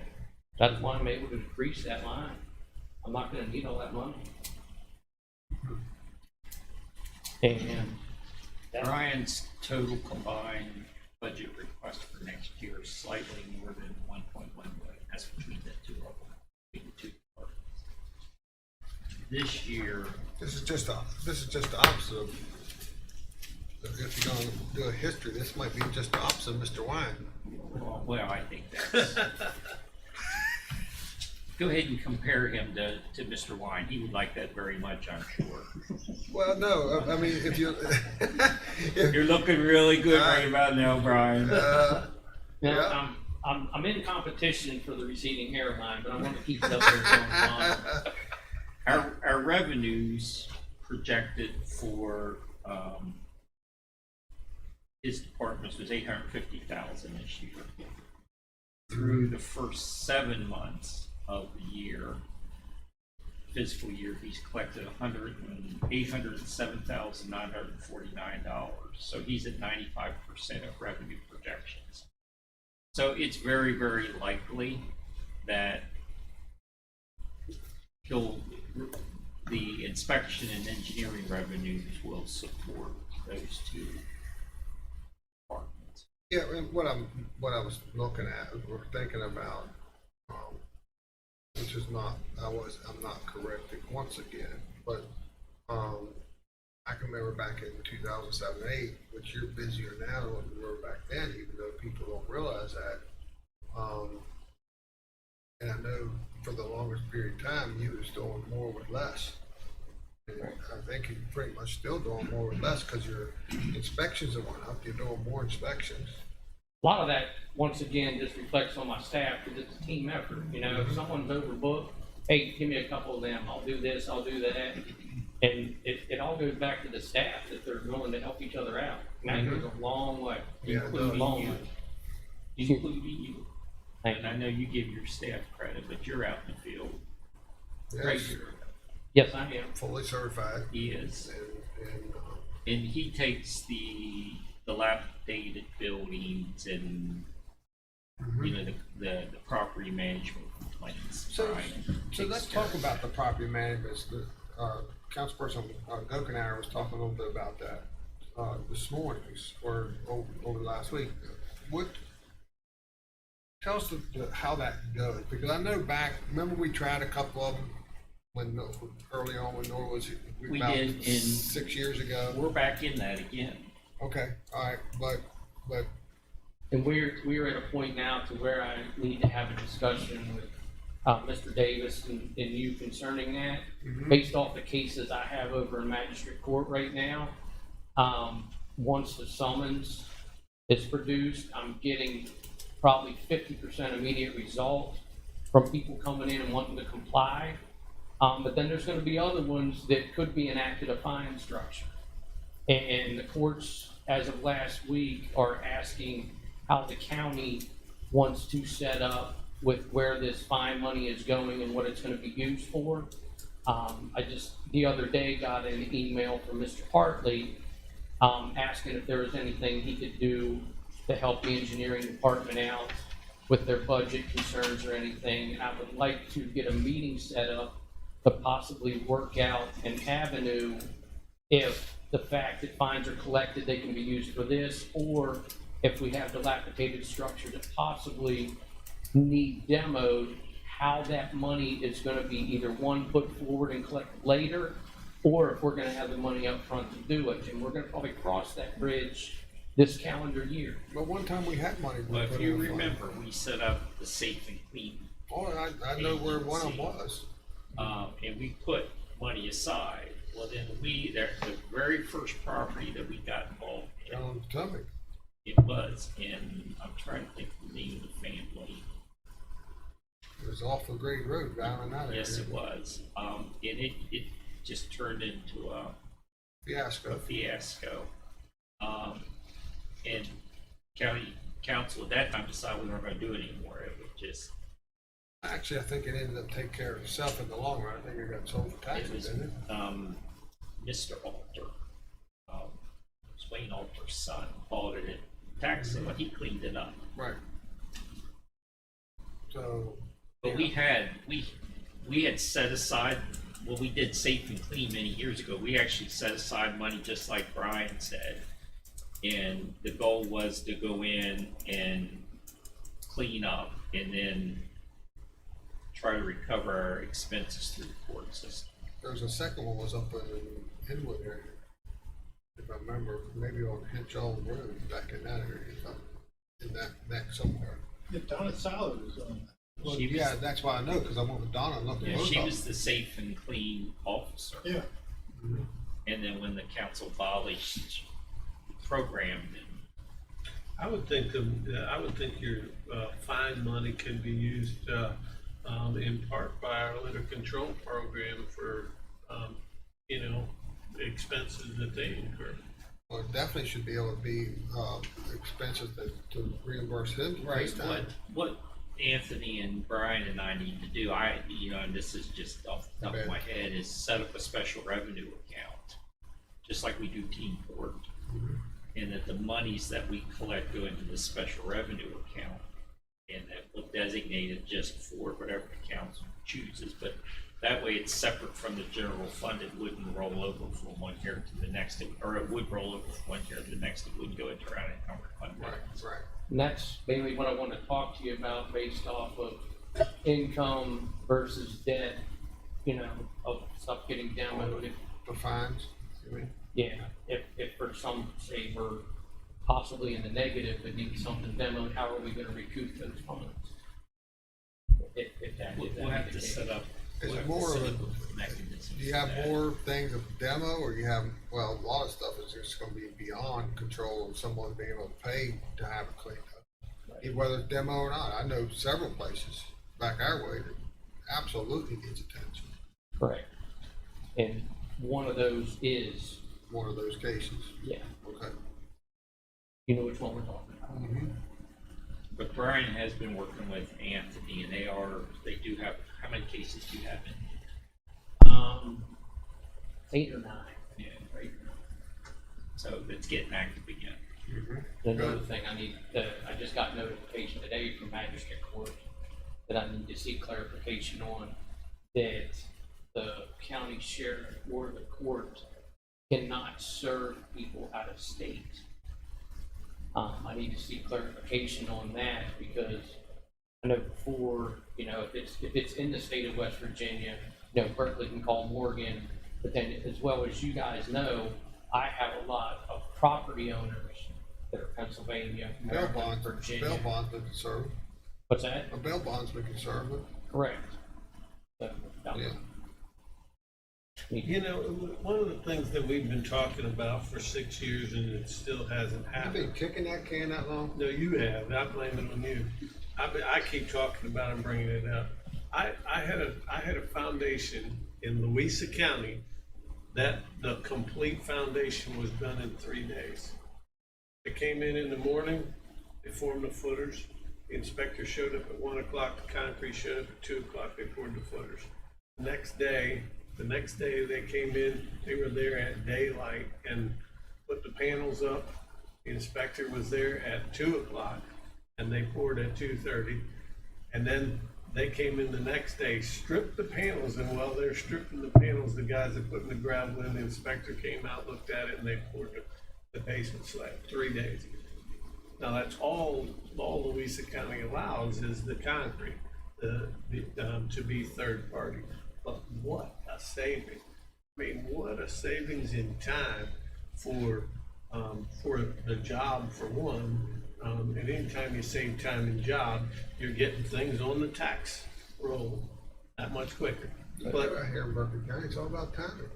That's why I'm able to decrease that line. I'm not gonna need all that money. And Brian's total combined budget request for next year is slightly more than 1.1 million. That's between the two of them, between the two departments. This year, This is just the opposite of, if you're gonna do a history, this might be just the opposite of Mr. Wine. well, I think that's. Go ahead and compare him to Mr. Wine. He would like that very much, I'm sure. Well, no, I mean, if you, You're looking really good right about now, Brian. now, yeah. I'm in competition for the receding hairline, but I want to keep it up there. Our revenues projected for, his department was 850,000 this year. Through the first 7 months of the year, fiscal year, he's collected $807,949. So he's at 95% of revenue projections. So it's very, very likely that the inspection and engineering revenues will support those two departments. Yeah, and what I was looking at, or thinking about, which is not, I'm not correcting once again, but, I can remember back in 2007, 8, which you're busier now than what you were back then, even though people don't realize that. And I know for the longest period of time, you was doing more with less. And I think you're pretty much still doing more with less because your inspections have went up, you're doing more inspections. A lot of that, once again, just reflects on my staff because it's a team effort. You know, if someone's overbooked, hey, give me a couple of them. I'll do this, I'll do that. And it all goes back to the staff that they're willing to help each other out. And that goes a long way. Yeah, it does. A long way. Including you. And I know you give your staff credit, but you're out in the field. Yes, Regular. Yes, I am. fully certified. He is. And And he takes the dilapidated buildings and, you know, the property management complaints. So, Brian so takes let's care talk of. about the property management. The, Councilperson Gokenhour was talking a little bit about that, this morning, or over the last week. Tell us how that goes, because I know remember we tried a couple of them when, early on when Nora was, We about did in- 6 years ago. We're back in that again. Okay, all right, but, And we're at a point now to where I need to have a discussion with Mr. Davis and you concerning that. Based off the cases I have over in magistrate court right now, once the summons is produced, I'm getting probably 50% immediate result from people coming in and wanting to comply. But then there's going to be other ones that could be enacted a fine structure. And the courts, as of last week, are asking how the county wants to set up with where this fine money is going and what it's going to be used for. I just, the other day, got an email from Mr. Hartley asking if there was anything he could do to help the engineering department out with their budget concerns or anything. And I would like to get a meeting set up to possibly work out an avenue if the fact that fines are collected, they can be used for this, or if we have dilapidated structure that possibly need demoed, how that money is going to be either one, put forward and collected later, or if we're going to have the money up front to do it. And we're going to probably cross that bridge this calendar year. but one time we had money. Well, if put you in the fund. remember, we set up the Safe and Clean, Oh, I know where one of them was. and we put money aside. Well, then the very first property that we got involved in, Down on Potomac. it was, and I'm trying to think of the name of the family. It was off of Great Road down in that area. Yes, it was. And it just turned into a Fiasco. fiasco. And county council at that time decided we weren't going to do it anymore. It was just, Actually, I think it ended up taking care of itself in the long run. I think it got sold for it taxes, was didn't it? Mr. Alter, Wayne Alter's son, bought it at tax sale, and he cleaned it up. Right. So, But we had set aside, well, we did Safe and Clean many years ago. We actually set aside money, just like Brian said. And the goal was to go in and clean up and then try to recover our expenses through the court system. there's a second one was up in Inwood area. If I remember, maybe on Hitchell Road, back in that area, in that neck somewhere. Yeah, Donna Seiler was on that. Well, She was- yeah, that's why I know, because I went with Donna and looked at Yeah, both she of was them. the Safe and Clean officer. Yeah. And then when the council abolished the program, then I would think your fine money can be used in part by our litter control program for, expenses that they incur. Well, it definitely should be able to be, expenses to reimburse him for his time. What Anthony and Brian and I need to do, and this is just off the top of my head, is set up a special revenue account, just like we do team court. And that the monies that we collect go into the special revenue account, and that we'll designate it just for whatever the council chooses, but that way it's separate from the general fund. It wouldn't roll over from one year to the next, or it would roll over from one year to the next. It wouldn't go into our unencumbered fund balance. Right. And that's mainly what I want to talk to you about based off of income versus debt, of stuff getting demoed. The fines, you mean? Yeah, if for some, say we're possibly in the negative, but need something demoed, how are we gonna recoup those funds? If that We'll have to set up. Is we'll it have to more set of up a, mechanism do you for have that. more things of demo, or you have, well, a lot of stuff is just gonna be beyond control of someone being able to pay to have it cleaned up? Whether it's demo or not, I know several places back our way that absolutely needs attention. Correct. And one of those is, One of those cases. yeah, Okay. you know which one we're talking about. But Brian has been working with Anthony, and they do have, how many cases do you have in? 8 or 9. Yeah, right. So it's getting active again. Another thing I just got notification today from Magistrate Court that I need to seek clarification on, that the county sheriff or the court cannot serve people out of state. I need to seek clarification on that because I know before, if it's in the state of West Virginia, Berkeley can call Morgan, but then as well as you guys know, I have a lot of property owners that are Pennsylvania, Bail Maryland, bonds, Virginia. bail bondsman can serve it. What's that? A bail bondsman can serve it. Correct. So, Yeah. One of the things that we've been talking about for 6 years and it still hasn't You've happened. been kicking that can that long? No, you have. I blame it on you. I keep talking about it and bringing it up. I had a foundation in Louisa County that the complete foundation was done in 3 days. They came in the morning, they formed the footers. The inspector showed up at 1 o'clock. The concrete showed up at 2 o'clock. They poured the footers. The next day they came in. They were there at daylight and put the panels up. The inspector was there at 2 o'clock, and they poured at 2:30. And then they came in the next day, stripped the panels, and while they're stripping the panels, the guys that put in the gravel in, the inspector came out, looked at it, and they poured the basement slab. 3 days. Now that's all Louisa County allows is the concrete, to be third party. But what a saving! I mean, what a savings in time for the job for one. And anytime you save time and job, you're getting things on the tax roll that much quicker. But Right here in Berkeley County, it's all about timing.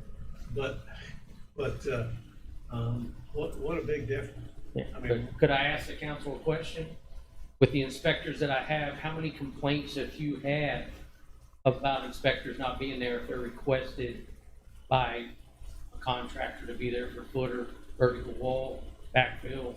what a big difference. yeah. I mean- Could I ask the council a question? With the inspectors that I have, how many complaints have you had about inspectors not being there if they're requested by a contractor to be there for footer, vertical wall, backfill?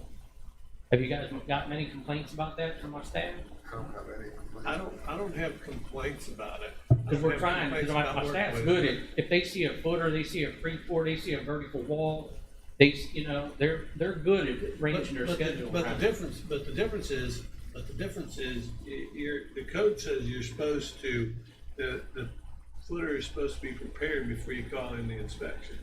Have you guys got many complaints about that from my staff? I don't have any complaints. I don't have complaints about it. Because we're trying, because my staff's good. If they see a footer, they see a free pour, they see a vertical wall, they're good at arranging their schedule. But around the it. difference is, the code says you're supposed to, the footer is supposed to be prepared before you call in the inspection.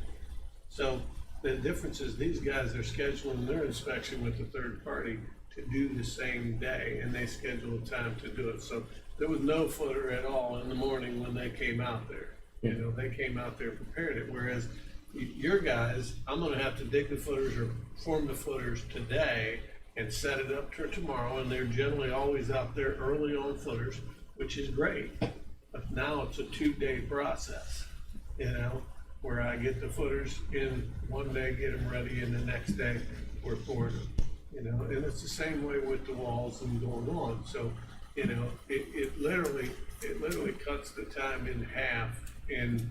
So the difference is these guys are scheduling their inspection with the third party to do the same day, and they schedule a time to do it. So there was no footer at all in the morning when they came out there. They came out there, prepared it, whereas your guys, I'm gonna have to dig the footers or form the footers today and set it up for tomorrow, and they're generally always out there early on footers, which is great. But now it's a 2-day process, where I get the footers in one day, get them ready, and the next day we're pouring them. And it's the same way with the walls and going on. So, it literally cuts the time in half in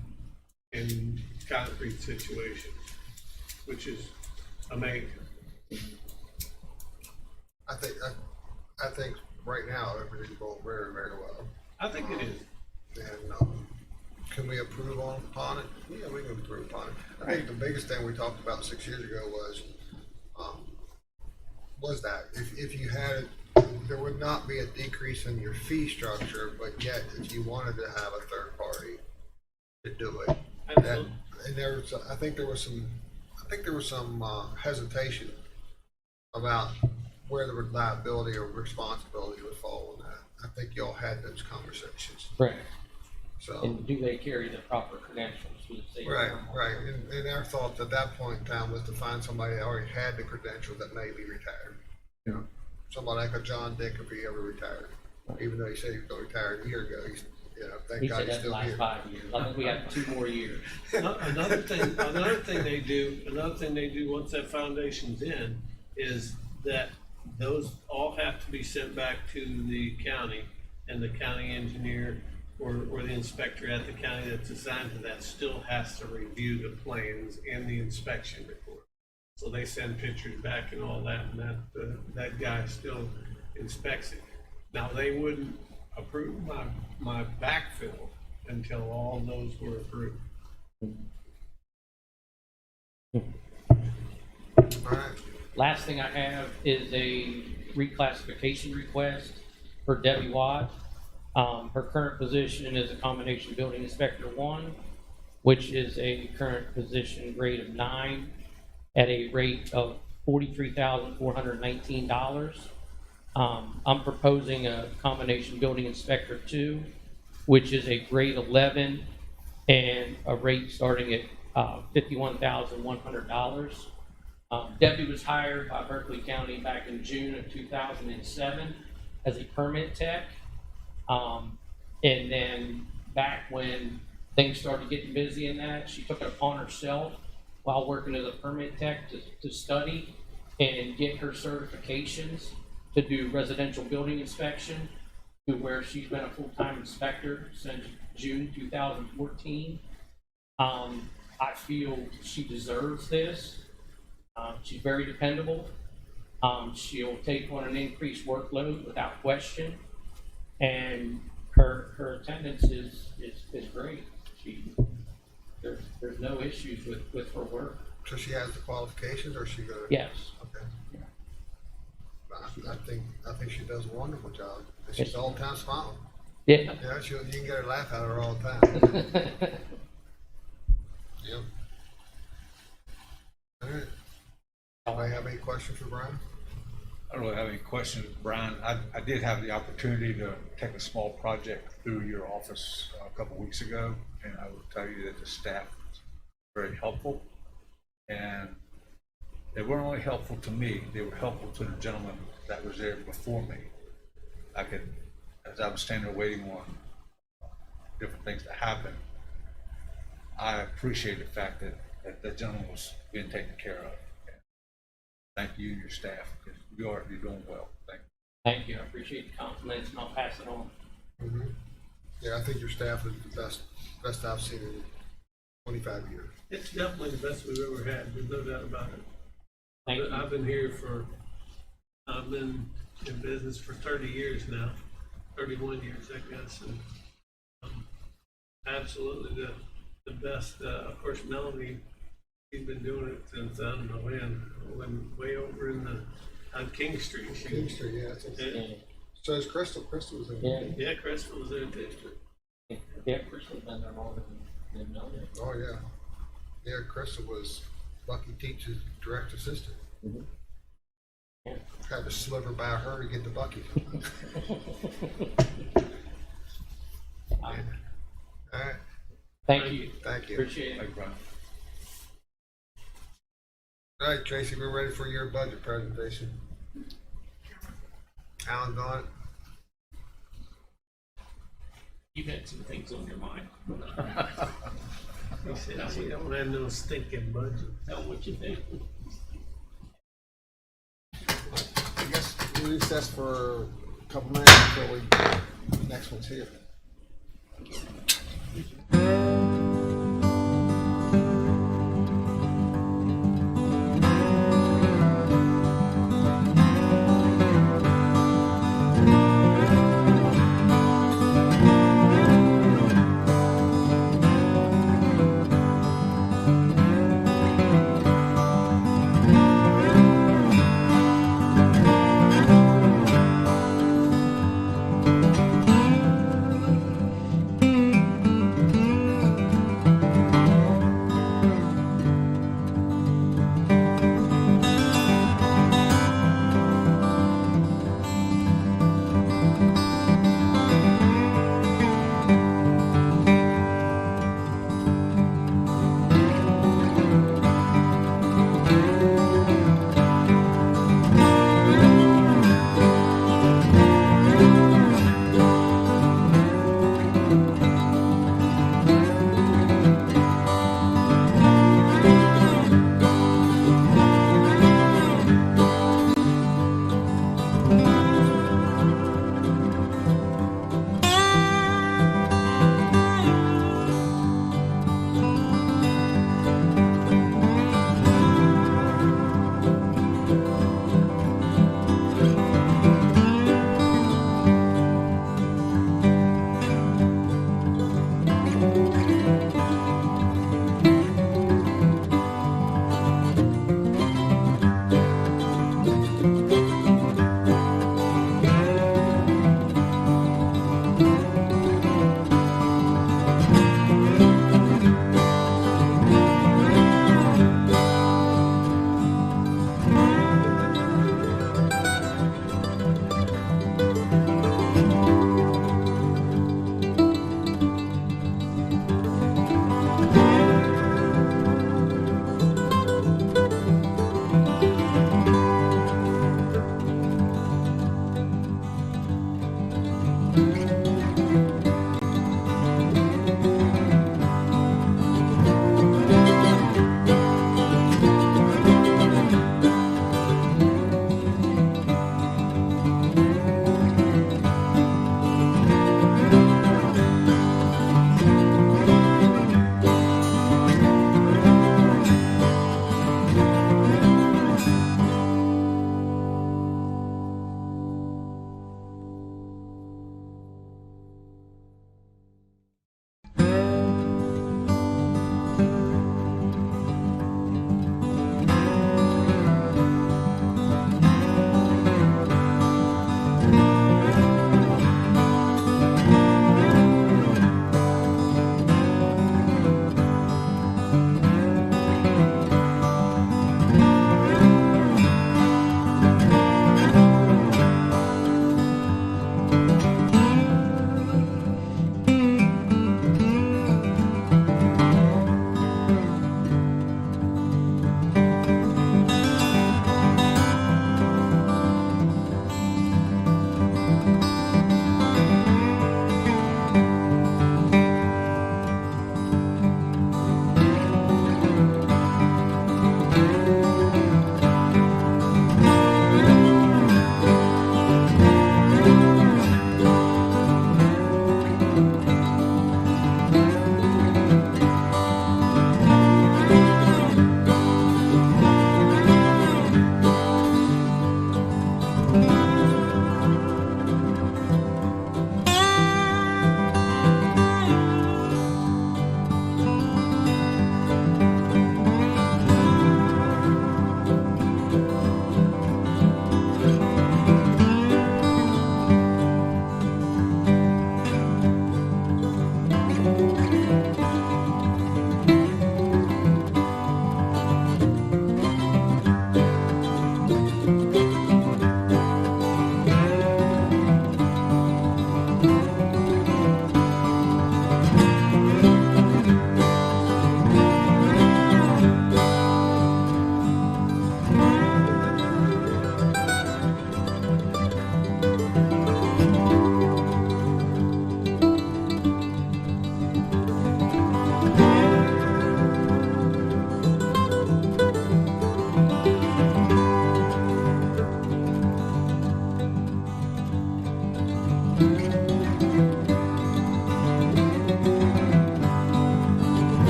concrete situations. which is amazing. I think right now everything's going very, very well. I think it is. And, can we improve upon it? Yeah, we can improve upon it. I think the biggest thing we talked about 6 years ago was that if you had, there would not be a decrease in your fee structure, but yet if you wanted to have a third party to do it, Absolutely. and I think there was some hesitation about where the liability or responsibility would fall on that. I think y'all had those conversations. Right. So. And do they carry the proper credentials for the state? Right, right. And our thought at that point in time was to find somebody that already had the credentials that may be retired. You know, somebody like a John Dick if he ever retired. Even though he said he was going to retire a year ago, he's, thank He God said he's that still last here. 5 years. I think we have 2 more years. Another thing they do once that foundation's in is that those all have to be sent back to the county, and the county engineer or the inspector at the county that's assigned to that still has to review the plans and the inspection report. So they send pictures back and all that, and that guy still inspects it. Now, they wouldn't approve my backfill until all those were approved. All right. Last thing I have is a reclassification request for Debbie Watt. Her current position is a combination building inspector 1, which is a current position grade of 9 at a rate of $43,419. I'm proposing a combination building inspector 2, which is a grade 11 and a rate starting at $51,100. Debbie was hired by Berkeley County back in June of 2007 as a permit tech. And then back when things started getting busy in that, she took it upon herself while working as a permit tech to study and get her certifications to do residential building inspection, to where she's been a full-time inspector since June 2014. I feel she deserves this. She's very dependable. She'll take on an increased workload without question, and her attendance is great. There's no issues with her work. So she has the qualifications, or is she going to? Yes. Okay. I think she does a wonderful job. She's all the time smiling. Yeah. You can get her laugh out of her all the time. Yep. All right. Anybody have any questions for Brian? I don't really have any questions, Brian. I did have the opportunity to take a small project through your office a couple weeks ago, and I will tell you that the staff was very helpful. And they weren't only helpful to me, they were helpful to the gentleman that was there before me. As I was standing there waiting on different things to happen, I appreciate the fact that that gentleman was being taken care of. Thank you and your staff, because you're doing well. Thank you. Thank you. I appreciate the compliments, and I'll pass it on. Mm-hmm. Yeah, I think your staff is the best I've seen in 25 years. It's definitely the best we've ever had. There's no doubt about it. Thank you. I've been in business for 30 years now, 31 years, I guess, and absolutely the best. Of course, Melanie, she's been doing it since I don't know when way over on King Street. King Street, yeah. Yeah. So is Crystal. Crystal was in. Yeah. Yeah, Crystal was there too. Yeah, Crystal's been there longer than Melanie. Oh yeah. Yeah, Crystal was Bucky Teach's direct assistant. Mm-hmm. Yeah. Had to sliver by her to get to Bucky. All right. Thank you. Thank you. Appreciate it. Thank you, Brian. All right, Tracy, we're ready for your budget presentation. Alan, got it? You've had some things on your mind. He said she don't have no stinking budget. Tell what you think. I guess we'll recess for a couple minutes until next one's here.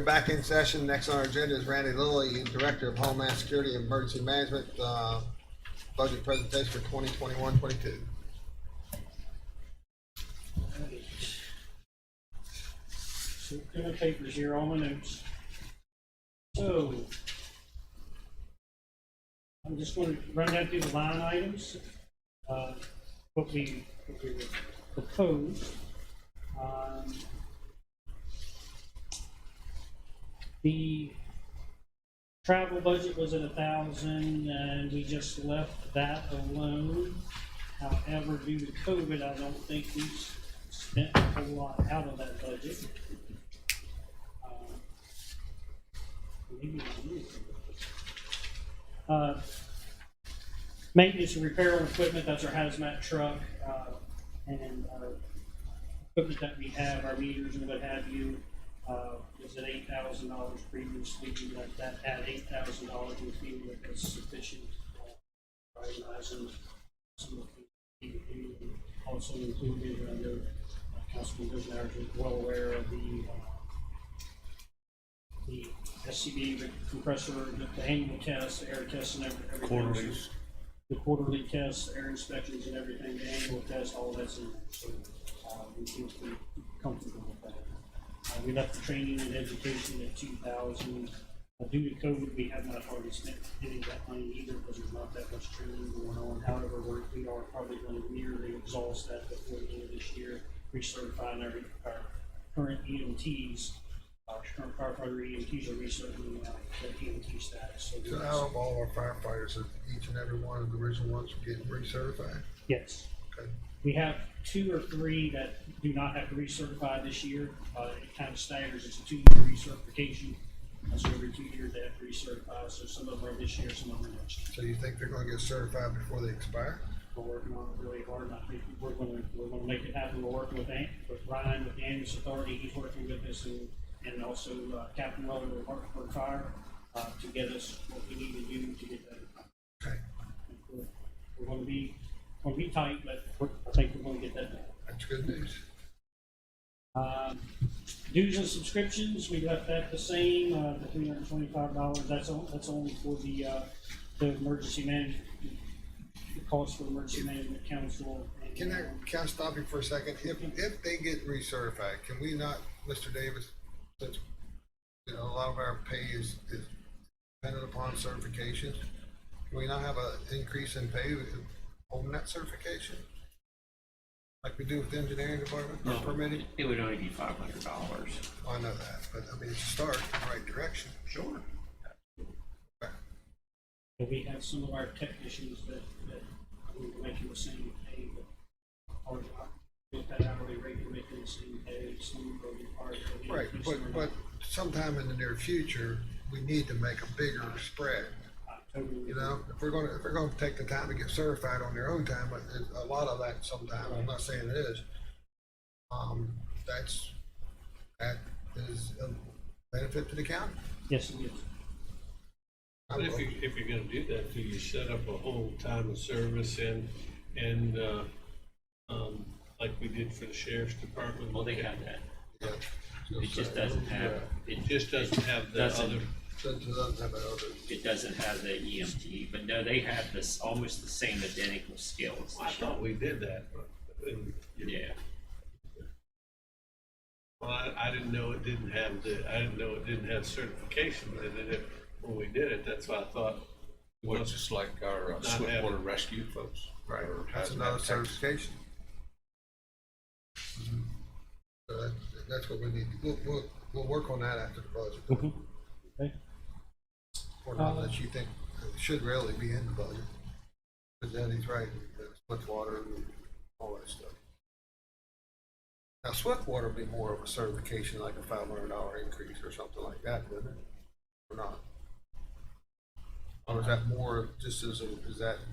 back in session. Next on our agenda is Randy Lilly, Director of Homeland Security and Emergency Management, budget presentation for 2021-22. So, got my papers here, all my notes. So, I'm just going to run down through the line items, what we proposed. The travel budget was at 1,000, and we just left that alone. However, due to COVID, I don't think we've spent a whole lot out of that budget. Maybe we did. Maintenance and repair on equipment, that's our hazmat truck, and equipment that we have, our meters and what have you, was at $8,000 previously. That at $8,000 we feel that is sufficient, recognizing some of the also included under Councilman Bismarck is well aware of the SCB, the compressor, the annual tests, the air tests and everything. Quarterlies. The quarterly tests, air inspections and everything, the annual tests, all that's in there. So we feel pretty comfortable with that. We left the training and education at 2,000. Due to COVID, we have not hardly spent any of that money either because there's not that much training going on. However, we are probably going to nearly exhaust that before the end of this year, recertifying our current EMTs. Our current firefighter EMTs are recertifying their EMT status. So out of all our firefighters, each and every one of the original ones are getting recertified? Yes. Okay. We have 2 or 3 that do not have to recertify this year. It kind of staggers. It's a 2-year recertification. So every 2 years they have to recertify. So some of them are this year, some of them are next year. So you think they're gonna get certified before they expire? We're working on it really hard. I think we're gonna make it happen. We're working with Ryan with the ambulance authority. He's working with us and also Captain Weller with Hartford Fire to get us what we need to do to get that. Okay, We're gonna be tight, but I think we're gonna get that done. that's good news. Dues and subscriptions, we left that the same, the $325. That's only for the emergency management, the cost for emergency management council. Can I stop you for a second? If they get recertified, can we not, Mr. Davis, since, you know, a lot of our pay is dependent upon certifications, can we not have an increase in pay on that certification? Like we do with the engineering department, or permitting? It would only be $500. Well, I know that, but I mean, it's a start in the right direction. Sure. But we have some of our technicians that we're making the same pay, but with that hourly rate, we're making the same pay, some are required. Right, but sometime in the near future, we need to make a bigger spread. You know, if we're gonna take the time to get certified on their own time, but a lot of that sometimes, I'm not saying it is, that is a benefit to the county. Yes, it is. But if you're gonna do that, do you set up a whole time of service and like we did for the sheriff's department? Well, they have that. Yeah. It just doesn't have. It just doesn't have the doesn't- other. Doesn't have that other. It doesn't have the EMT, but no, they have this almost the same identical skills. I thought we did that, but. Yeah. Well, I didn't know it didn't have certification in it when we did it. That's why I thought. Well, it's just like our Not Swiftwater having- rescue folks. Right, or that's hazmat another techs. certification. So that's what we need, we'll work on that after the budget. Okay. Or not that you think it should really be in the budget. But then he's right, Swiftwater and all that stuff. Now Swiftwater would be more of a certification, like a $500 increase or something like that, wouldn't it? Or not? Or is that more just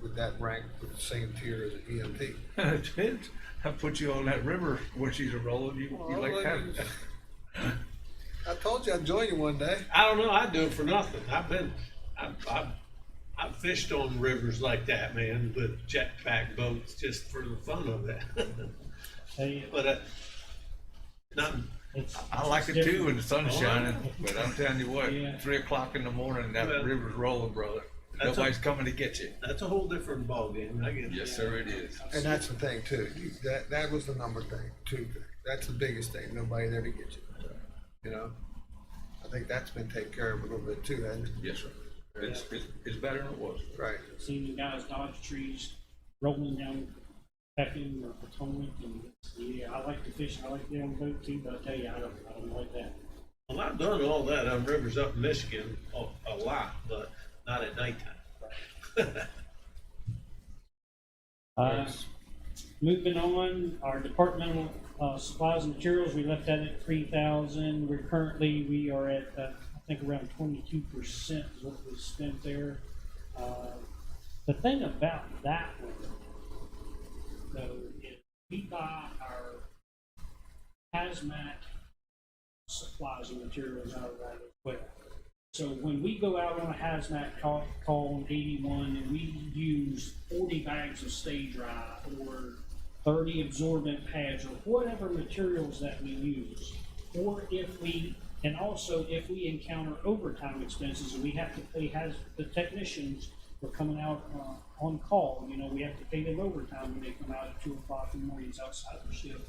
would that rank with the same tier as an EMT? It depends. I put you on that river when she's a rolling. You like that? I told you I'd join you one day. I don't know. I'd do it for nothing. I've fished on rivers like that, man, with jetpack boats just for the fun of it. Hey, But I like it too when the sun's shining, but I'm telling you what, Yeah. 3 o'clock in the morning, that Well, river's rolling, brother. that's Nobody's coming to get you. That's a whole different ballgame, I get it. Yes, sir, it is. And that's the thing too, that was the number thing, two thing, that's the biggest thing, nobody there to get you, you know? I think that's been taken care of a little bit too, hasn't it? Yes, sir. It's better than it was. Right, Seeing the guys dodge trees, rolling down Peckham or Potomac, and yeah, I like to fish, I like to get on the boat too, but I tell you, I don't like that. Well, I've done all that on rivers up in Michigan, a lot, but not at nighttime. Moving on, our departmental supplies and materials, we left that at 3,000. We are at, I think around 22% is what we spent there. The thing about that one, though, is we buy our hazmat supplies and materials out of that as well. So when we go out on a hazmat call on 81 and we use 40 bags of stay dry or 30 absorbent pads or whatever materials that we use, or if we encounter overtime expenses and we have to pay the technicians for coming out on call, we have to pay them overtime when they come out at 2 o'clock in the mornings outside the shift.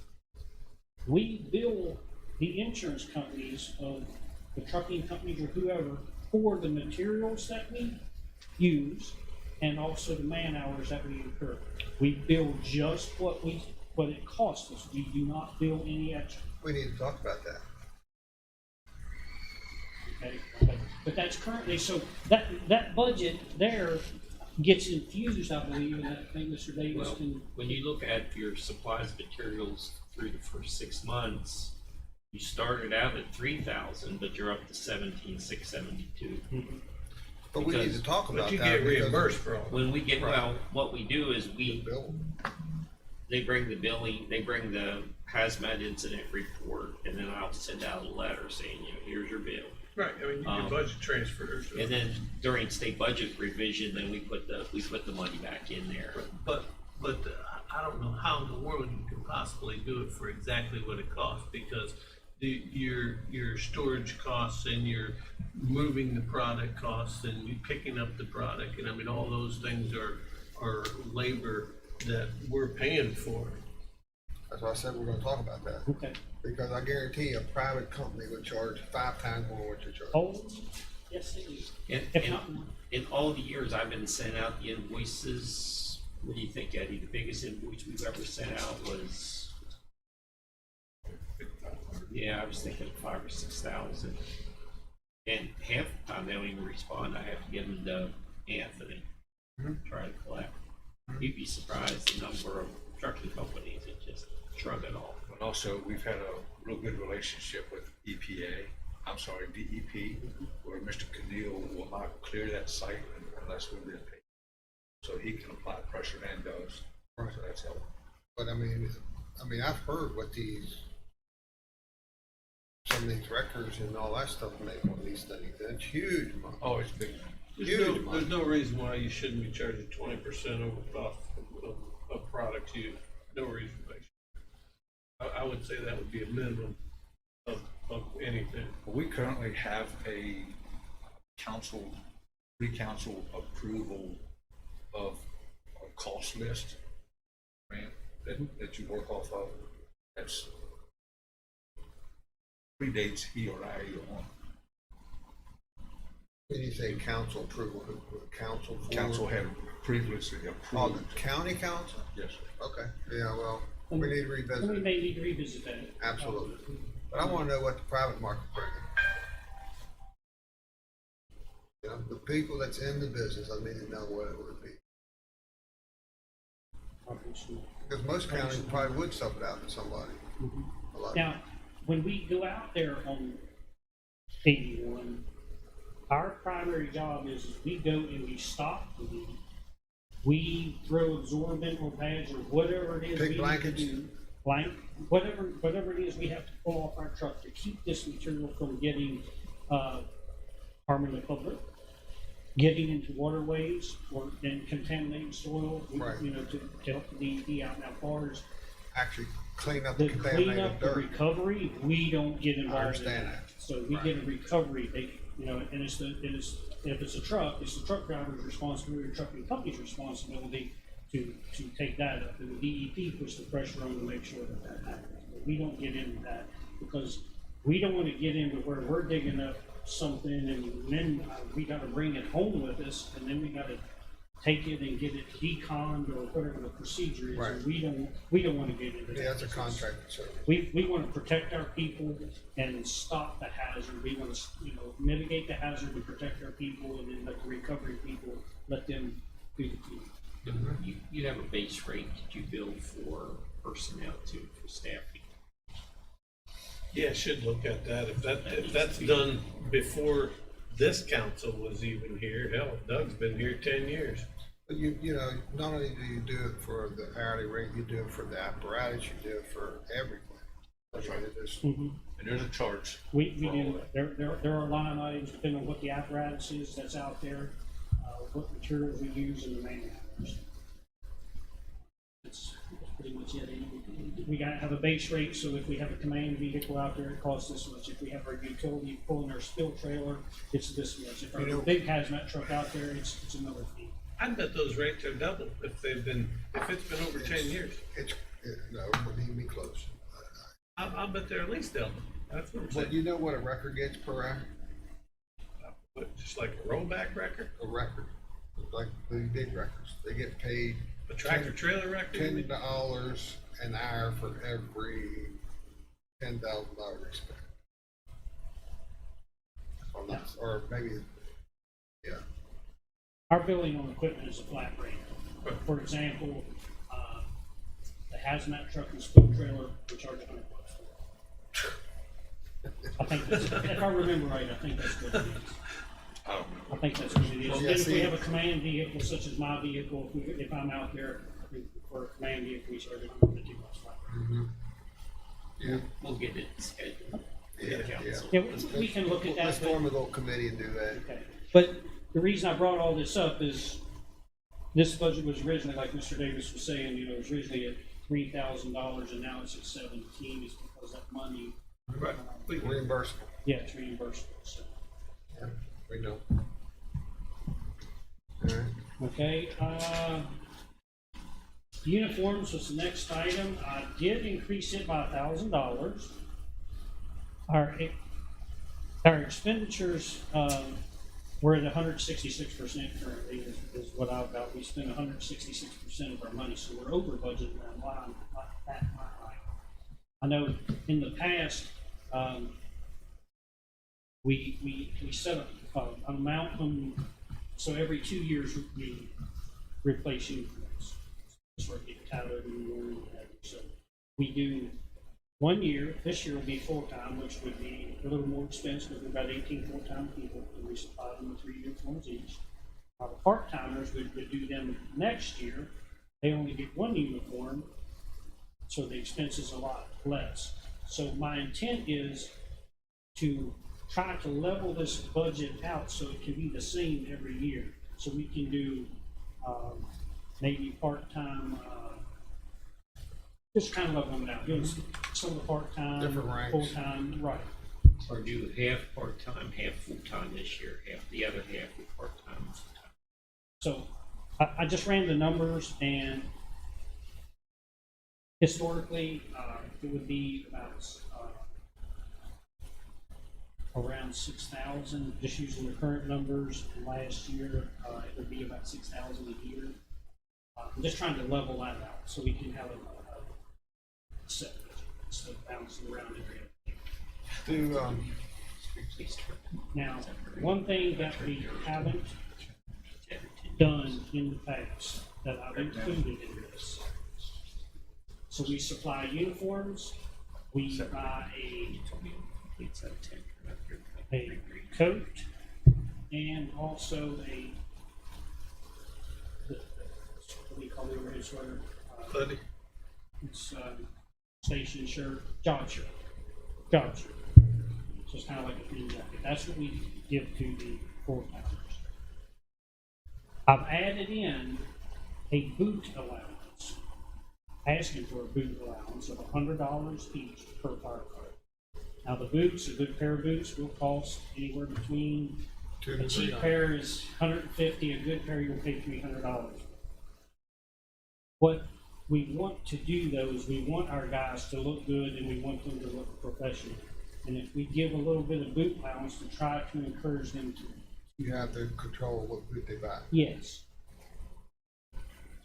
We bill the insurance companies of the trucking companies or whoever for the materials that we use and also the man hours that we incur. We bill just what it costs us. We do not bill any extra. we need to talk about that. Okay, but that's currently, so that budget there gets infused, I believe, and I think Mr. Davis Well, can. when you look at your supplies and materials through the first 6 months, you started out at 3,000, but you're up to 17,672. But we need to Because- talk about But you that. get because reimbursed for all. When we get, Right. well, what we do is the bill. they bring the billing, they bring the hazmat incident report, and then I'll send out a letter saying, here's your bill. Right, I mean, you get budget transfers. And then during state budget revision, then we put the money back in there. But I don't know how in the world you could possibly do it for exactly what it costs, because your storage costs and your moving the product costs and you picking up the product, and I mean, all those things are labor that we're paying for. That's why I said we're gonna talk about that, Okay. because I guarantee a private company would charge 5 times more what you charge. Oh, yes, it is. If not more. In all the years I've been sending out the invoices, what do you think, Eddie? The biggest invoice we've ever sent out was, yeah, I was thinking 5,000 or 6,000. And half the time they don't even respond. I have to give them to Anthony, try to collect. You'd be surprised the number of trucking companies that just shrug it off. But also, we've had a real good relationship with DEP, where Mr. Caneel will not clear that site unless we've been paid. So he can apply pressure and does. So that's helpful. But I mean, I've heard what some of these records and all that stuff make on these things, and it's huge money. Oh, it's big. There's no reason why you shouldn't be charging 20% over cost of product used. No reason why. I would say that would be a minimum of anything. We currently have a pre-council approval of a cost list, right, that you work off of. That's predates he or I either one. When you say council approval, council for? Council had previously Oh, approved. the county council? Yes, sir. Okay, yeah, well, we need to revisit We it, may need to revisit that. absolutely. But I wanna know what the private market brings. You know, the people that's in the business, I need to know what it would be. Because most counties probably would sub it out to somebody. A lot. Now, when we go out there on 81, our primary job is we go and we stop, we throw absorbent or pads or whatever it is. Big we blankets. need to do, whatever it is we have to pull off our truck to keep this material from getting harming the public, getting into waterways and contaminating soil, Right. to help the DEP out. Now, far as Actually clean up The the contaminated cleanup, the dirt. recovery, we don't get involved in understand that. that. So we get a recovery, they, you know, and if it's a truck, it's the truck driver's responsibility, or trucking company's responsibility to take that up. And the DEP puts the pressure on to make sure that that happens. But we don't get into that because we don't want to get into where we're digging up something and then we got to bring it home with us and then we got to take it and get it deconned or whatever the procedure is. Right. And we don't want to get into that. Yeah, that's a contracted service. We want to protect our people and stop the hazard. We want to, you know, mitigate the hazard and protect our people, and then let the recovery people, let them do the cleanup. You have a base rate that you bill for personnel too, for staffing. Yeah, should look at that. If that's done before this council was even here, hell, Doug's been here 10 years. But you know, not only do you do it for the hourly rate, you do it for the apparatus, you do it for everything. That's right. It is- Mm-hmm. And there's a charge. We do, there are line items depending on what the apparatus is that's out there, what materials we use and the man hours. That's pretty much it. We gotta have a base rate, so if we have a command vehicle out there, it costs this much. If we have our utility pulling our spill trailer, it's this much. If our big hazmat truck out there, it's another fee. I bet those rates are double if it's been over 10 years. No, it wouldn't even be close. I'll bet they're at least double. That's what I'm But saying. you know what a record gets per hour? What, just like a rollback record, A record, like the big records, they get paid a tractor trailer record. you mean? $10 an hour for every $10,000 spent. Or maybe, yeah. Our billing on equipment is a flat rate. For example, the hazmat truck and spill trailer, we charge $100 for. I think that's, if I remember right, I think that's what it is. I think that's what it is. Well, And yeah, then if we see- have a command vehicle such as my vehicle, if I'm out there for a command vehicle, we charge $150 flat rate. Yeah, We'll get it scheduled. yeah, yeah. Yeah, we can look at that. Let's but- form a little committee and do that. Okay, but the reason I brought all this up is this budget was originally, like Mr. Davis was saying, you know, it was originally at $3,000 and now it's at 17, is because that money, Right. Reimbursable, yeah, it's reimbursable, so. yeah, we know. All right. Okay, uniforms was the next item. I did increase it by $1,000. Our expenditures, we're at 166% currently is what I've got. We spend 166% of our money, so we're over budget around line, like that line item. I know in the past, we set up an amount, so every 2 years we replace uniforms. Sort of get tired of them, so we do 1 year. This year will be full-time, which would be a little more expensive because we've got 18 full-time people, and we supply them with 3 uniforms each. The part-timers, we would do them next year. They only get 1 uniform, so the expense is a lot less. So my intent is to try to level this budget out so it can be the same every year. So we can do maybe part-time, just kind of leveling it out, doing some of the part-time, Different ranks. full-time, right. Or do half part-time, half full-time this year, half the other half with part-time and full-time. So I just ran the numbers, and historically, it would be about around 6,000, just using the current numbers. Last year, it would be about 6,000 a year. I'm just trying to level that out so we can have a set budget instead of bouncing around every other year. Do, Now, one thing that we haven't done in the past that I've included in this. So we supply uniforms, we buy a coat, and also what do you call the overhead sweater? Buddy, It's station shirt, job shirt. So it's kind of like a clean jacket. That's what we give to the full-timers. I've added in a boot allowance asking for a boot allowance of $100 each per firefighter. Now, the boots, a good pair of boots will cost anywhere between, $200 a to cheap $300. pair is $150, a good pair you'll pay $300. What we want to do though is we want our guys to look good and we want them to look professional. And if we give a little bit of boot allowance to try to encourage them to, You have to control what boot they buy. yes.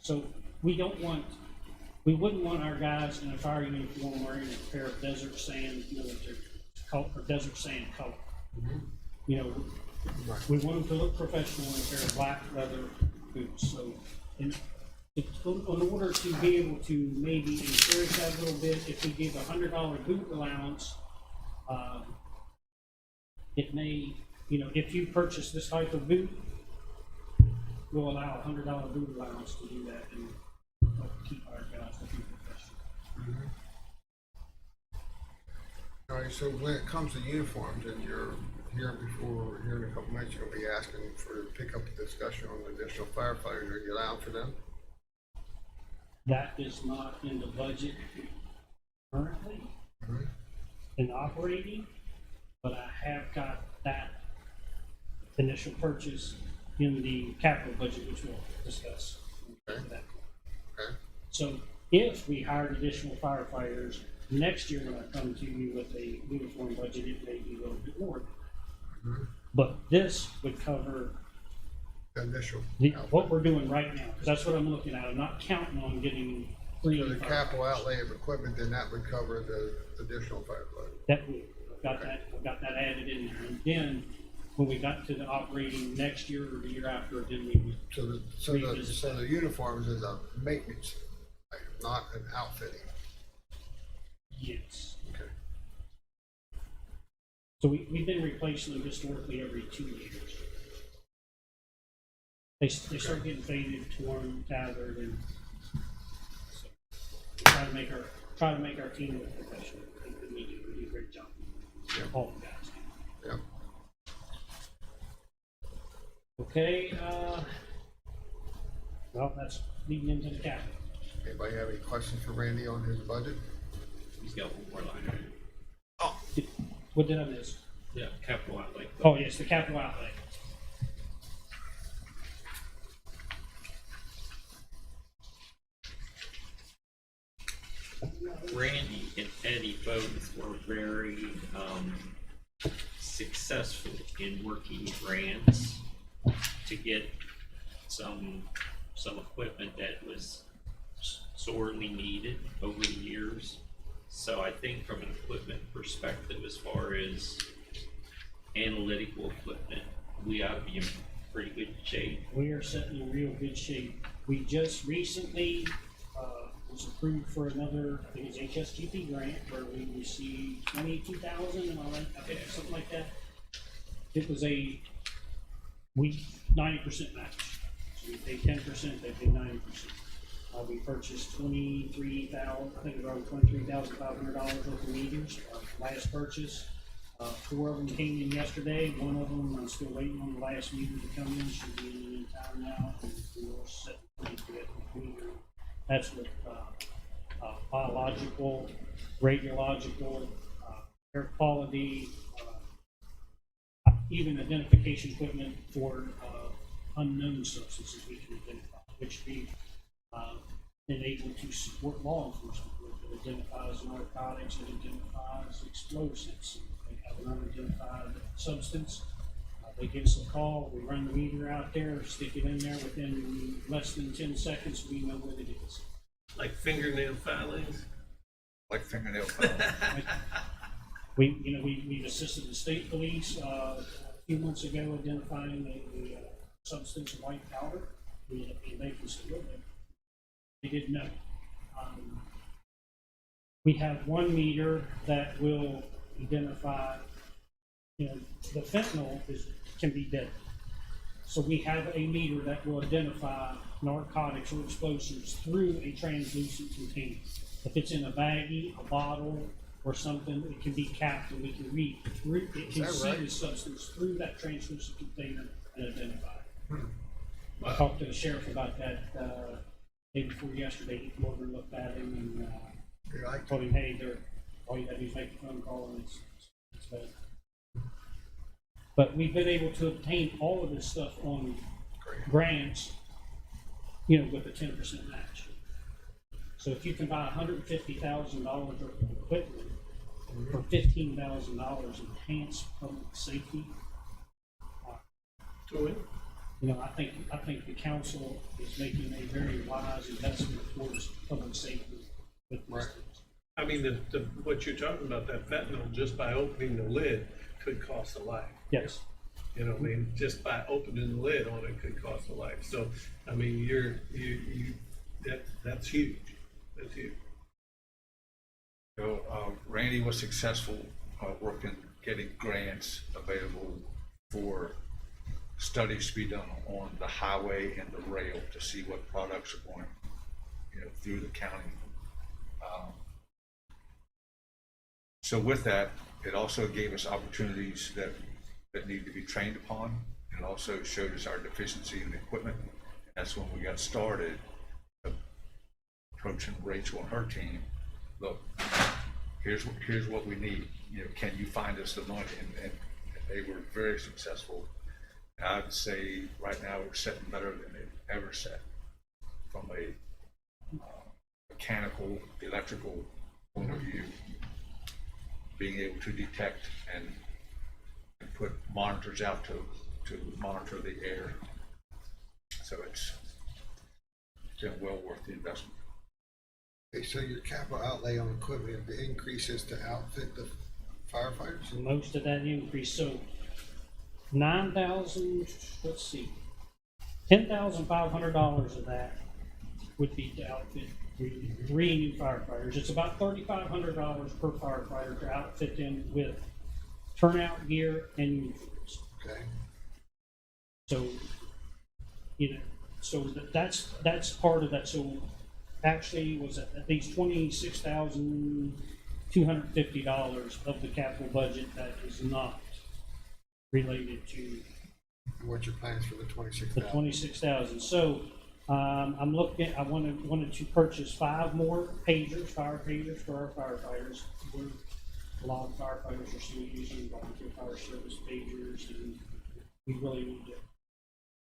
So we wouldn't want our guys in a fire uniform wearing a pair of desert sand military color, or desert sand color. You know, Right. we want them to look professional in a pair of black leather boots. So in order to be able to maybe encourage that a little bit, if we give $100 boot allowance, it may, you know, if you purchase this type of boot, we'll allow $100 boot allowance to do that and help keep our guys looking professional. All right, so when it comes to uniforms, and you're here before, here in a couple minutes, you're gonna be asking for, pick up the discussion on additional firefighters, are you allowed for them? That is not in the budget currently in operating, but I have got that initial purchase in the capital budget, which we'll discuss. Okay. Okay. So if we hired additional firefighters, next year when I come to you with a uniform budget, it may be a little bit more. But this would cover The initial. what we're doing right now, because that's what I'm looking at. I'm not counting on getting three. So the capital outlay of equipment, then that would cover the additional firefighters. That we, I've got that added in there. And then when we got to the operating next year or the year after, then we would, So the uniforms is a maintenance, item, not an outfitting. yes. Okay. So we've been replacing them historically every 2 years. They start getting faded, torn, tattered, and so try to make our team look professional. I think we do a great job. Yeah. All the guys. Yeah. Okay, well, that's leading into the capital. Anybody have any questions for Randy on his budget? He's got one more line item. What did I miss? Yeah, capital outlay. Oh, yes, the capital outlay. Randy and Eddie both were very successful in working grants to get some equipment that was sorely needed over the years. So I think from an equipment perspective, as far as analytical equipment, we ought to be in pretty good shape. We are sitting in real good shape. We just recently was approved for another, I think it's HSGP grant, where we received 22,000, and all that, I think something like that. It was a 90% match. So we paid 10%, they paid 90%. We purchased 23,000, I think around $23,500 worth of meters. Our last purchase, 4 of them came in yesterday. One of them, I'm still waiting on the last meter to come in. Should be in time now. And we're set to get the meter. That's with biological, radiological, air quality, even identification equipment for unknown substances we can identify, which we've been able to support law enforcement with. It identifies narcotics, it identifies explosives. They have an unidentified substance. They give us a call, we run the meter out there, stick it in there, within less than 10 seconds, we know what it is. Like fingernail filings? Like fingernail polish. We've assisted the state police a few months ago identifying a substance of white powder. And they considered it. They didn't know. We have one meter that will identify, the fentanyl can be deadly. So we have a meter that will identify narcotics or explosives through a translucent container. If it's in a baggie, a bottle, or something, it can be capped and we can read through, it can see the substance through that translucent container and identify it. I talked to the sheriff about that day before yesterday, Morgan looked at him and, You like told him, hey, all you gotta do is make a phone call and it's better. But we've been able to obtain all of this stuff on grants, with a 10% match. So if you can buy $150,000 worth of equipment for $15,000 enhanced public safety, To it. I think the council is making a very wise investment towards public safety with these Right. things. I mean, what you're talking about, that fentanyl, just by opening the lid, could cost a life. Yes. You know, I mean, just by opening the lid on it could cost a life. So, I mean, that's huge. That's huge. So, Randy was successful, working, getting grants available for studies to be done on the highway and the rail to see what products are going, through the county. So with that, it also gave us opportunities that need to be trained upon. It also showed us our deficiency in equipment. That's when we got started approaching Rachel and her team. Look, here's what we need. Can you find us the money? And they were very successful. I'd say right now we're setting better than they've ever set from a mechanical, electrical point of view. Being able to detect and put monitors out to monitor the air. So it's been well worth the investment. Okay, so your capital outlay on equipment, the increases to outfit the firefighters? Most of that increase, so 9,000, let's see, $10,500 of that would be to outfit three new firefighters. It's about $3,500 per firefighter to outfit them with turnout gear and uniforms. Okay, So, that's part of that. So actually was at least $26,250 of the capital budget that is not related to what's your plans for the 26,000? the 26,000. So I'm looking. I wanted to purchase 5 more fire pagers for our firefighters. A lot of firefighters are still using volunteer fire service pagers, and we really need to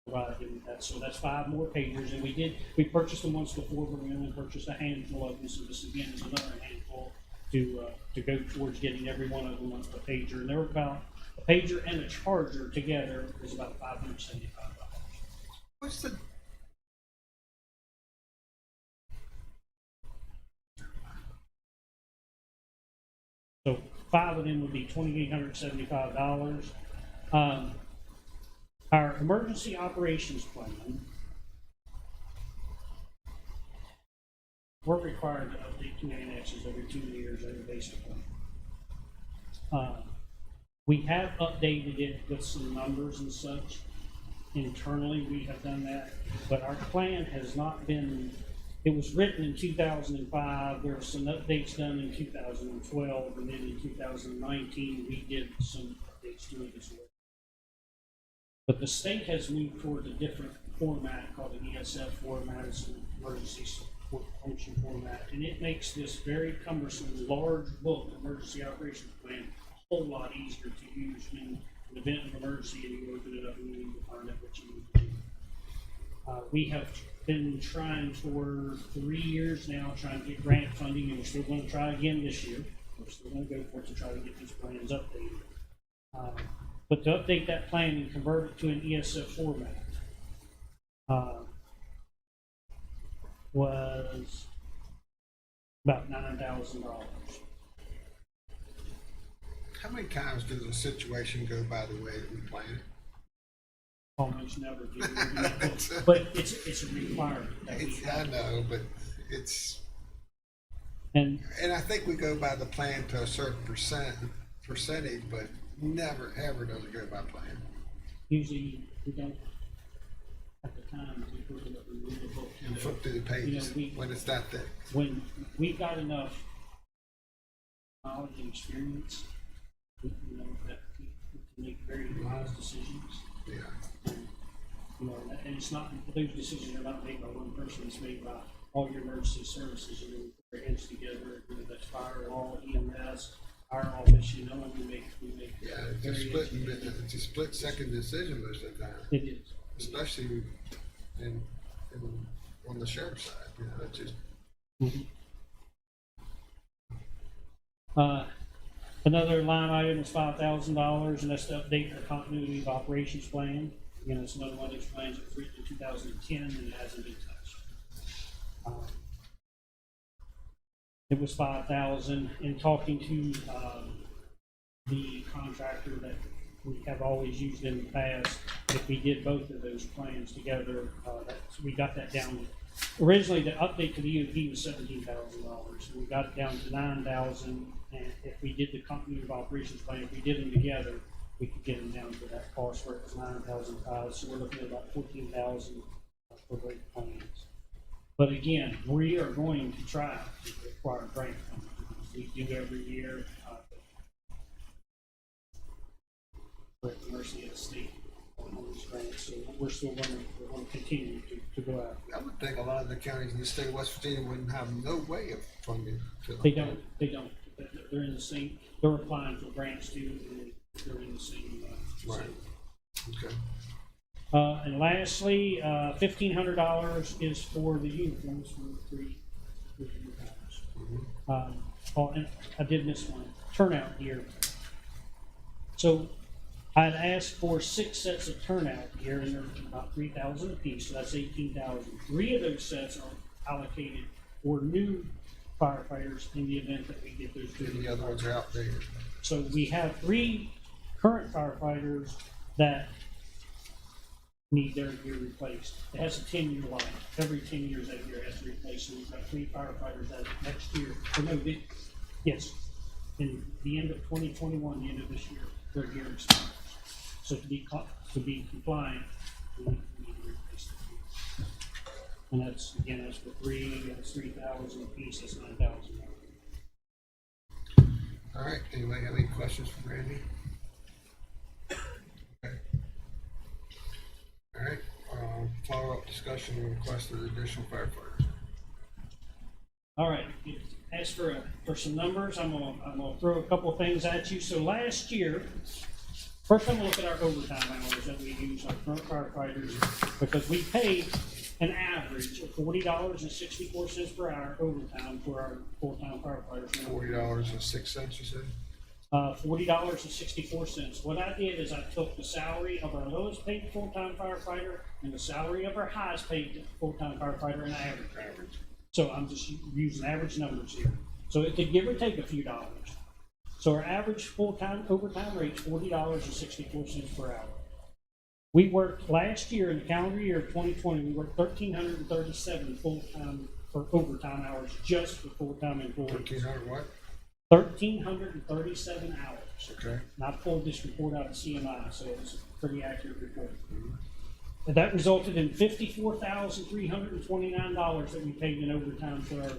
provide them with that. So that's 5 more pagers, and we purchased them once before, but we only purchased a handful of them. So this again is another handful to go towards getting every one of them a pager. And they're about a pager and a charger together is about $575. What's the, So 5 of them would be $2,875. Our emergency operations plan, we're required to update 2 annexes every 2 years basically. We have updated it with some numbers and such. Internally, we have done that, but our plan has not been. It was written in 2005, there were some updates done in 2012, and then in 2019, we did some updates to it as well. But the state has moved toward a different format called an ESF format, it's an emergency support function format, and it makes this very cumbersome, large book, emergency operations plan, a whole lot easier to use when an event of emergency and you open it up and you need to find out what you need to do. We have been trying for 3 years now, trying to get grant funding, and we're still going to try again this year. We're still going to go for it to try to get these plans updated. But to update that plan and convert it to an ESF format was about $9,000. how many times does a situation go by the way that we plan it? Almost never do. But it's a requirement. That we I have. know, but it's, And and I think we go by the plan to a certain percentage, but never ever does it go by plan. usually we don't, at the time, we put it up and read the book. And flip through the pages when it's that thick. When we've got enough knowledge and experience, that we can make very wise decisions. Yeah. And, and it's not, those decisions are not made by one person, it's made by all your emergency services, you know, we put our heads together, you know, that's fire, law, EMS, our office, you know, and we make. Yeah, it's a split second decision most of the time, It is. especially in, on the sheriff's side, you know, it's just, Another line item is $5,000, and that's to update our continuity of operations plan. Again, it's another one of those plans that was written in 2010 and it hasn't been touched. It was 5,000. In talking to the contractor that we have always used in the past, if we did both of those plans together, we got that down. Originally, the update to the EOP was $17,000. We got it down to 9,000, and if we did the company of operations plan, if we did them together, we could get them down to that cost where it was 9,005. So we're looking at about 14,000 for both plans. But again, we are going to try to acquire grant funding. We do every year. At the mercy of the state on these grants, so we're still going to continue to go out. I would think a lot of the counties in the state of West Virginia wouldn't have no way of funding. They don't. They're in the same, they're applying for grants too, and they're in the same. Right. Same. Okay. And lastly, $1,500 is for the uniforms for three uniforms. Oh, and I did miss one, turnout gear. So I'd asked for 6 sets of turnout gear, and they're about 3,000 apiece, so that's 18,000. 3 of those sets are allocated for new firefighters in the event that we get those 2. And the other ones are outdated. So we have 3 current firefighters that need their gear replaced. It has a 10-year life. Every 10 years that gear has to replace. So we've got 3 firefighters that next year, yes, in the end of 2021, the end of this year, their gear expires. So to be compliant, we need to replace the gear. And that's, again, that's for 3, that's 3,000 apiece, that's 9,000. All right, anybody have any questions for Randy? Okay. All right, follow-up discussion and request of additional firefighters. All right, as for some numbers, I'm gonna throw a couple of things at you. So last year, first I'm gonna look at our overtime hours that we use our current firefighters, because we pay an average of $40.64 per hour overtime for our full-time firefighters. $40.06, you said? $40.64. What I did is I took the salary of our lowest paid full-time firefighter and the salary of our highest paid full-time firefighter and average. So I'm just using average numbers here. So it could give or take a few dollars. So our average full-time overtime rate is $40.64 per hour. We worked last year, in the calendar year of 2020, we worked 1,337 full-time or overtime hours just for full-time employees. 1,300 what? 1,337 hours. Okay. And I pulled this report out of CMI, so it's a pretty accurate report. And that resulted in $54,329 that we paid in overtime for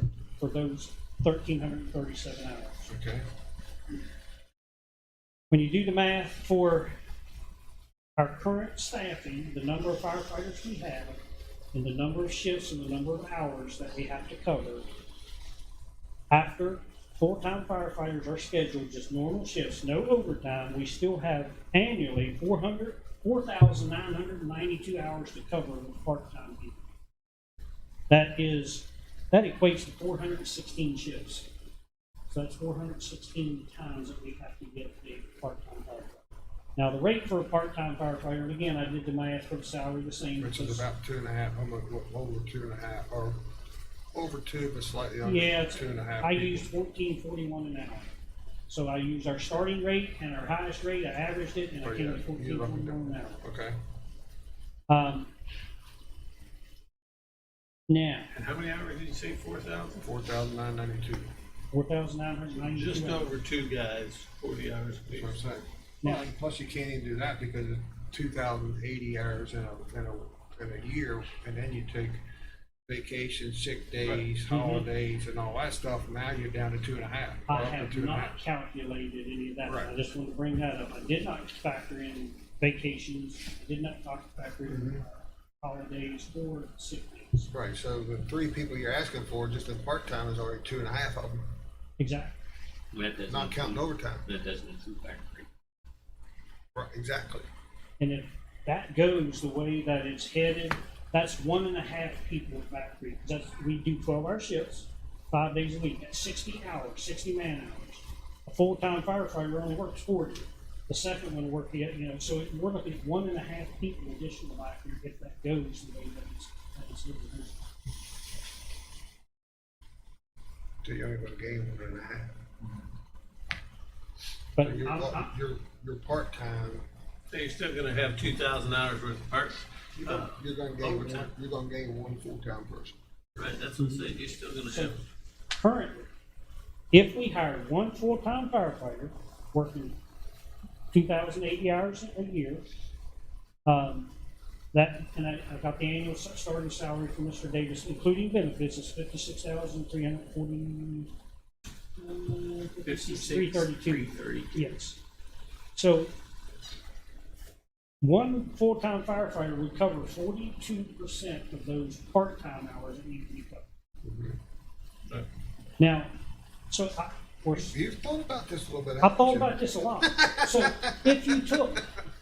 those 1,337 hours. Okay. When you do the math for our current staffing, the number of firefighters we have, and the number of shifts and the number of hours that we have to cover, after full-time firefighters are scheduled just normal shifts, no overtime, we still have annually 4,992 hours to cover with part-time people. That equates to 416 shifts. So that's 416 times that we have to get a part-time firefighter. Now, the rate for a part-time firefighter, and again, I did the math for the salary the same. Which is about 2.5, almost over 2.5, or over 2, but slightly under 2.5. I used $14.41 an hour. So I used our starting rate and our highest rate, I averaged it, and I came to $14.41 an hour. Okay. Now, And how many hours did you say, 4,000? 4,992. 4,992 Just hours. over 2 guys, 40 hours a That's week. what I'm saying. Now- Well, plus you can't even do that because it's 2,080 hours in a year, and then you take vacation, sick days, holidays, and all that stuff. Now you're down to 2.5. I or up to have 2.5. not calculated any of that. Right. I just want to bring that up. I did not factor in vacations. I did not factor in holidays, or sick days. Right, so the 3 people you're asking for, just in part-time, is already 2.5 of them, Exactly. That doesn't not counting include- overtime. That doesn't include factory. Right, exactly. And if that goes the way that it's headed, that's 1.5 people at Back Creek. We do 12-hour shifts, 5 days a week, that's 60 hours, 60 man hours. A full-time firefighter only works 40. The second one work, so we're looking at 1.5 people additional Back Creek if that goes the way that it's headed. So you're only gonna gain 1.5. But So your part-time, So you're still gonna have 2,000 hours worth of parts. you're gonna gain one full-time person. Right, that's what I'm saying, you're still gonna have. currently, if we hired one full-time firefighter working 2,080 hours a year, and I got the annual starting salary from Mr. Davis, including benefits, is $56,340. 332. 332. Yes. So, one full-time firefighter would cover 42% of those part-time hours that need to be covered. Right. Now, so You've thought about this a little bit. I haven't thought you? about this a lot. So if you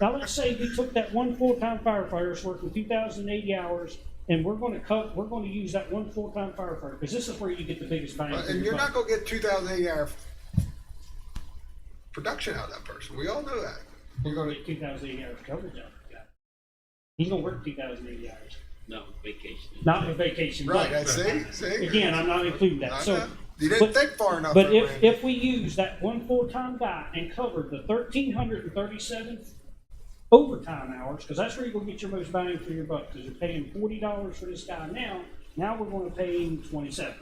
now let's say we took that one full-time firefighter that's working 2,080 hours, and we're going to use that one full-time firefighter, because this is where you get the biggest bang for And your you're buck. not gonna get 2,080 hour production out of that person. We all know that. We're going to get 2,080 hours coverage out of the guy. He's going to work 2,080 hours. No, vacation. Not with vacation. Right, but- see? Again, I'm not including that. I So, know. You didn't but- think far enough. but there, if Randy. we use that one full-time guy and covered the 1,337 overtime hours, because that's where you're going to get your most bang for your buck, because you're paying $40 for this guy now. Now we're going to pay him 27.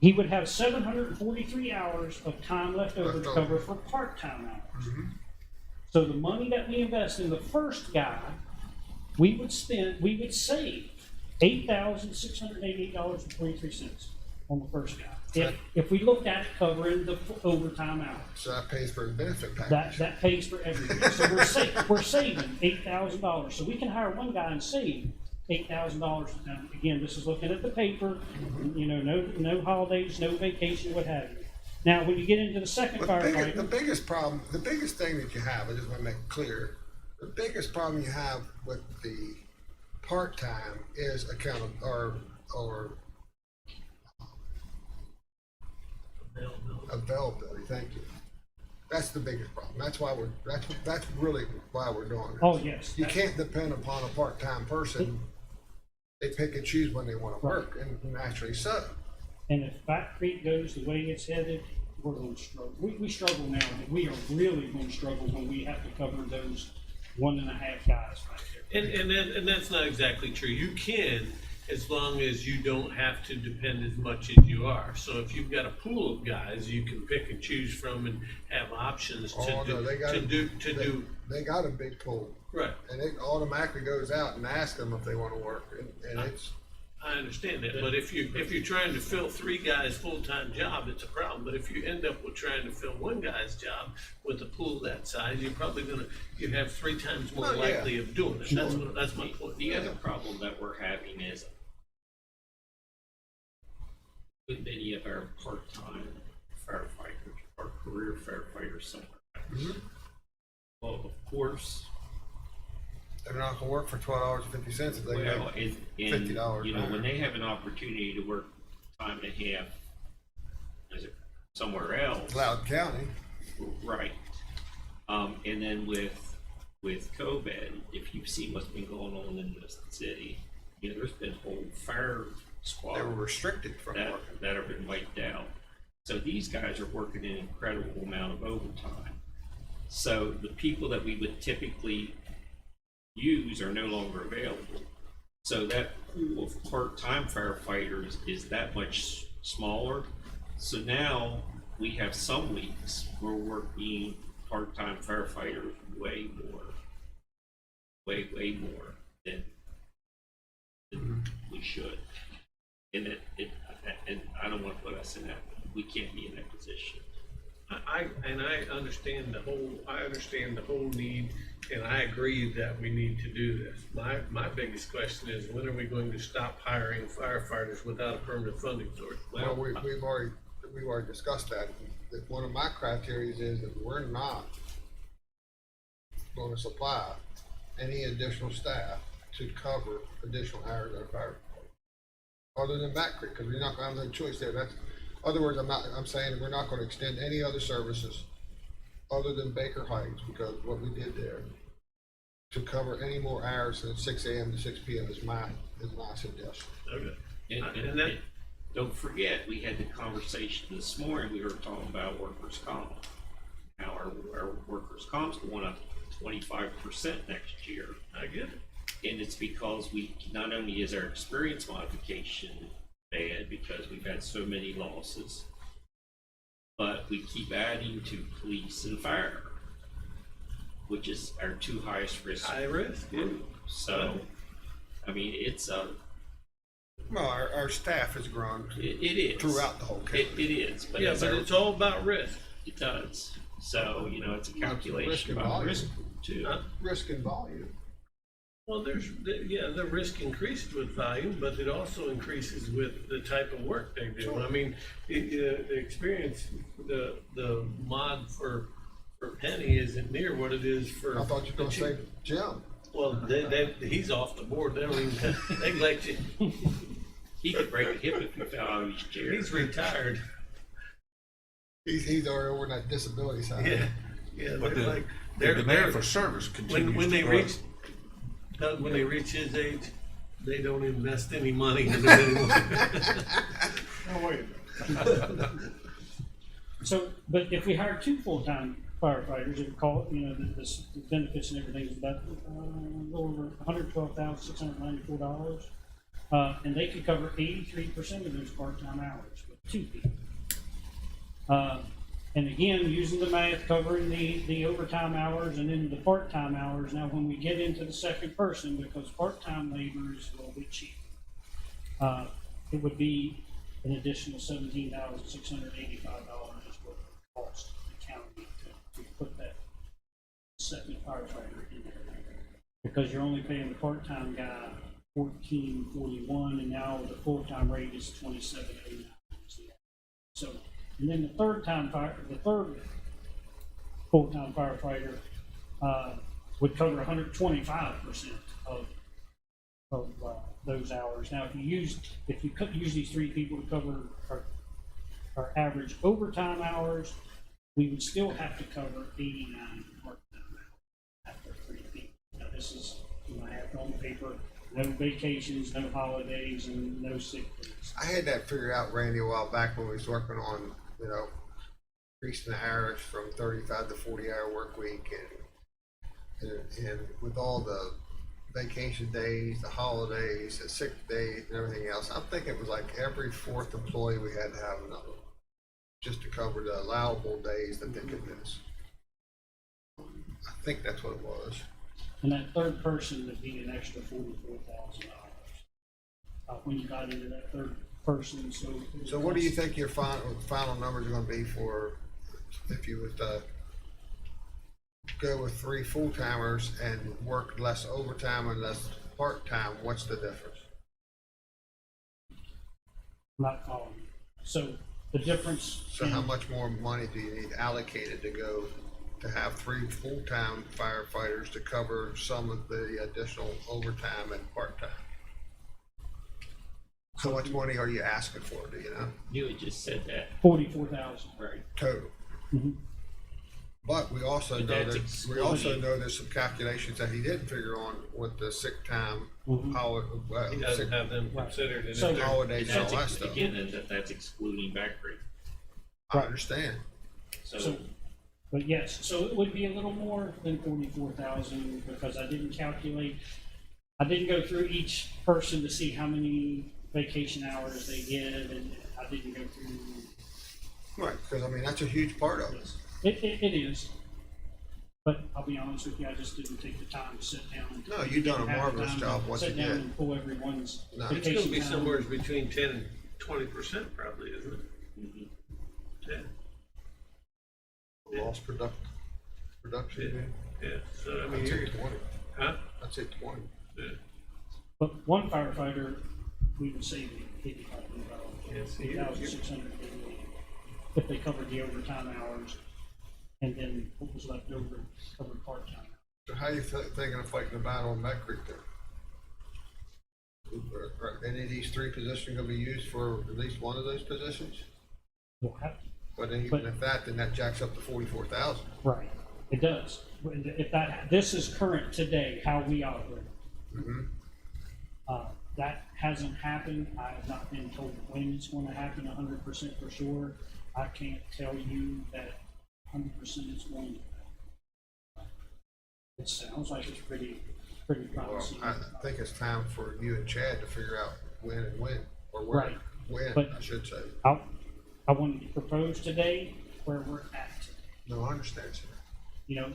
He would have 743 hours of time left over to cover for part-time hours. So the money that we invest in the first guy, we would save $8,688.23 on the first guy. If we looked at it covering the overtime hours, So that pays for his benefit package. that pays for everything. So we're saving $8,000. So we can hire one guy and save $8,000. Now, again, this is looking at the paper, no holidays, no vacation, what have you. Now, when you get into the second The firefighter, biggest problem, the biggest thing that you have, I just want to make it clear, the biggest problem you have with the part-time is availability. Thank you. That's the biggest problem. That's why that's really why we're doing this. oh, yes. You can't depend upon a part-time person. They pick and choose when they want to work, and naturally so. And if Back Creek goes the way it's headed, we're going to struggle. We struggle now, but we are really going to struggle when we have to cover those 1.5 guys right there. And that's not exactly true. You can, as long as you don't have to depend as much as you are. So if you've got a pool of guys you can pick and choose from and have options They got a big pool, right. and it automatically goes out and asks them if they want to work, and it's. I understand that, but if you're trying to fill 3 guys' full-time job, it's a problem. But if you end up with trying to fill one guy's job with a pool that size, you have 3 times more Oh, yeah. likely of doing it. That's my point. The other problem that we're having is with many of our part-time firefighters or career firefighters somewhere. Well, of course, They're not gonna work for $12.50 if they well, make and $50 you know, an hour. when they have an opportunity to work time and a half somewhere else. Loud County. Right. And then with COVID, if you've seen what's been going on in the city, there's been whole fire squads They were restricted from that working. have been wiped out. So these guys are working an incredible amount of overtime. So the people that we would typically use are no longer available. So that pool of part-time firefighters is that much smaller. So now we have some weeks where we're working part-time firefighters way more than we should. And and I don't want to put us in that. We can't be in that position. I understand the whole need and I agree that we need to do this. My biggest question is, when are we going to stop hiring firefighters without a permanent funding source? Well, we've already discussed that. That one of my criteria is that we're not going to supply any additional staff to cover additional hours at a fire department, other than Back Creek, because we're not going to have no choice there. That's, other words, I'm saying we're not going to extend any other services other than Baker Heights, because what we did there to cover any more hours than 6 a.m. to 6 p.m. is my suggestion. Okay. And that, don't forget, we had the conversation this morning, we were talking about workers' comp. Now, our workers' comp's going up 25% next year. I get it. And it's because not only is our experience modification bad, because we've had so many losses, but we keep adding to police and fire, which is our two highest risk High risk, yeah. groups. So, I mean, it's Well, our staff has grown it is throughout the whole county. It is, but Yeah, but it's all about risk. it does. So, you know, it's a Risk calculation and about volume. risk too. Huh? Risk and volume. Well, the risk increases with volume, but it also increases with the type of work they do. Sure. I mean, the experience, the mod for Penny isn't near what it is for. I thought you were going to say Jim. Well, he's off the board. They don't even, they let you, He could break a hip if he fell out of his chair. he's retired. He's already over on that disability side. Yeah, yeah, But they're the, like, the demand for service continues when to they grow. reach, Doug, when they reach his age, they don't invest any money in it anymore. Oh, wait a minute. So, but if we hired 2 full-time firefighters, it would call, you know, the benefits and everything is about a little over $112,694. And they could cover 83% of those part-time hours with 2 people. And again, using the math, covering the overtime hours and then the part-time hours. Now, when we get into the second person, because part-time labor is a little bit cheap, it would be an additional $17,685 is what it costs the county to put that second firefighter in there. Because you're only paying the part-time guy $14.41, and now the full-time rate is $27.89. So, and then the third full-time firefighter would cover 125% of those hours. Now, if you could use these 3 people to cover our average overtime hours, we would still have to cover 89 part-time hours after 3 people. Now, this is, you know, I have it on paper, no vacations, no holidays, and no sick days. I had that figured out, Randy, a while back when we was working on, you know, increasing the hours from 35 to 40-hour work week, and with all the vacation days, the holidays, the sick days, and everything else. I'm thinking it was like every 4th employee we had to have another one, just to cover the allowable days that they could miss. I think that's what it was. And that third person would be an extra $44,000 when you got into that third person. So what do you think your final numbers are going to be for if you would go with 3 full-timers and work less overtime and less part-time? What's the difference? Not following. So the difference. So how much more money do you need allocated to have 3 full-time firefighters to cover some of the additional overtime and part-time? How much money are you asking for, do you know? You had just said that. 44,000. Right. Total. Mhm. But we also But know that's that, we also excluding- know there's some calculations that he didn't figure on with the sick time, Mhm. He doesn't have them considered in So- there. holidays And and all that that's, stuff. again, that's excluding back rate. I understand. So, but yes, so it would be a little more than 44,000 because I didn't go through each person to see how many vacation hours they get, and I didn't go through. Right, because I mean, that's a huge part of it. It is. But I'll be honest with you, I just didn't take the time to sit down. No, you've done a Have the marvelous time to job once sit down again. and pull everyone's No. It's vacation gonna be time. somewhere between 10 and 20% probably, isn't it? Mhm. Yeah. Lost production. Yeah. Yeah, so I mean, I'd say you're, 20. huh? I'd say 20. Yeah. But one firefighter, we would save $8,500, Yes, $8,688, if they covered the overtime hours, and then what was left over covered part-time. So how you thinking of fighting the battle in Back Creek then? Are any of these three positions gonna be used for at least one of those positions? We'll have to. But then even But- if that, then that jacks up to 44,000. Right, it does. If that, this is current today, how we operate. Mhm. That hasn't happened. I have not been told when it's going to happen 100% for sure. I can't tell you that 100% is going to happen. It sounds like it's pretty Well, promising. I think it's time for you and Chad to figure out when and when, or where, Right. when, But- I should say. I wanted to propose today where we're at today. No, I understand, sir. You know,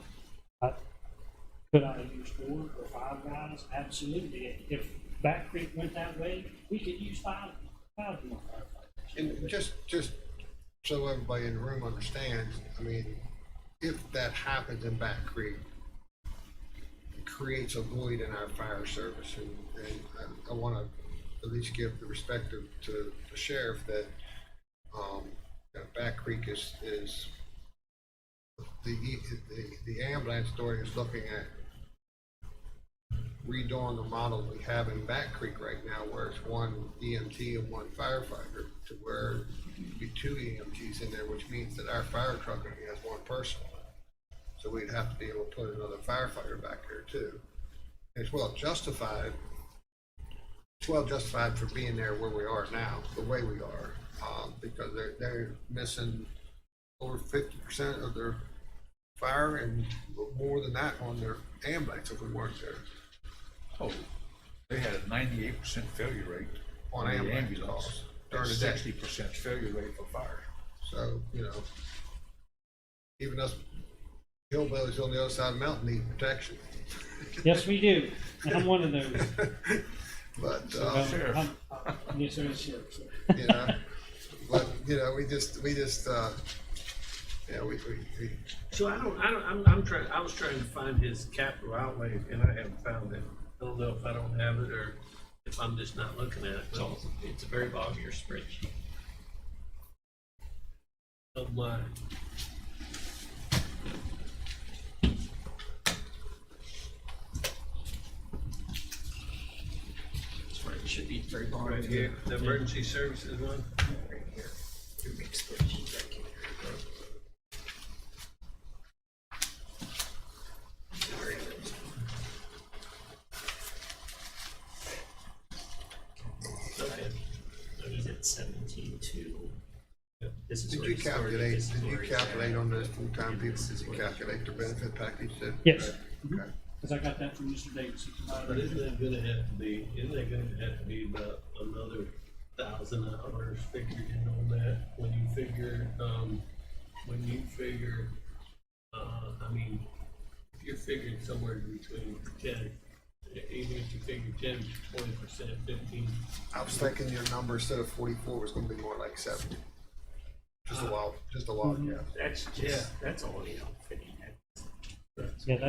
could I use 4 or 5 guys? Absolutely. If Back Creek went that way, we could use five more firefighters. And just so everybody in the room understands, I mean, if that happens in Back Creek, it creates a void in our fire service, and I wanna at least give the respect to the sheriff that, Back Creek is the ambulance authority is looking at redoing the model we have in Back Creek right now, where it's one EMT and one firefighter, to where it'd be 2 EMTs in there, which means that our fire truck only has 1 person. So we'd have to be able to put another firefighter back there too. And it's well justified. It's well justified for being there where we are now, the way we are, because they're missing over 50% of their fire and more than that on their ambulance if we weren't there. Oh, they had a 98% failure rate On the ambulance calls during the day. 60% failure rate for fire. So, even us hillbillies on the other side of the mountain need protection. Yes, we do. And I'm one of those. But, Sheriff. Yes, sir, sure. but, we So I was trying to find his capital outlay and I haven't found it. I don't know if I don't have it or if I'm just not looking at it. So it's a very bottom of your spreadsheet. Of mine. That's right, it should be very bottom. Right here, the emergency services one. Right here. Your big spreadsheet right here. There it is. Okay. He's at 17.2. This is did where you he started, calculate, this is did you where he's at. calculate on those full-time people, This is did you where- calculate their benefit package? Yes. Okay. Because I got that from Mr. Davis. He provided But it. isn't that gonna have to be about another 1,000 hours figured in on that? When you figure, if you're figuring somewhere between 10, even if you figure 10 to 20%, 15. I was thinking your number instead of 44 was gonna be more like 70. Just a wild guess. That's all the outfitting. Yeah,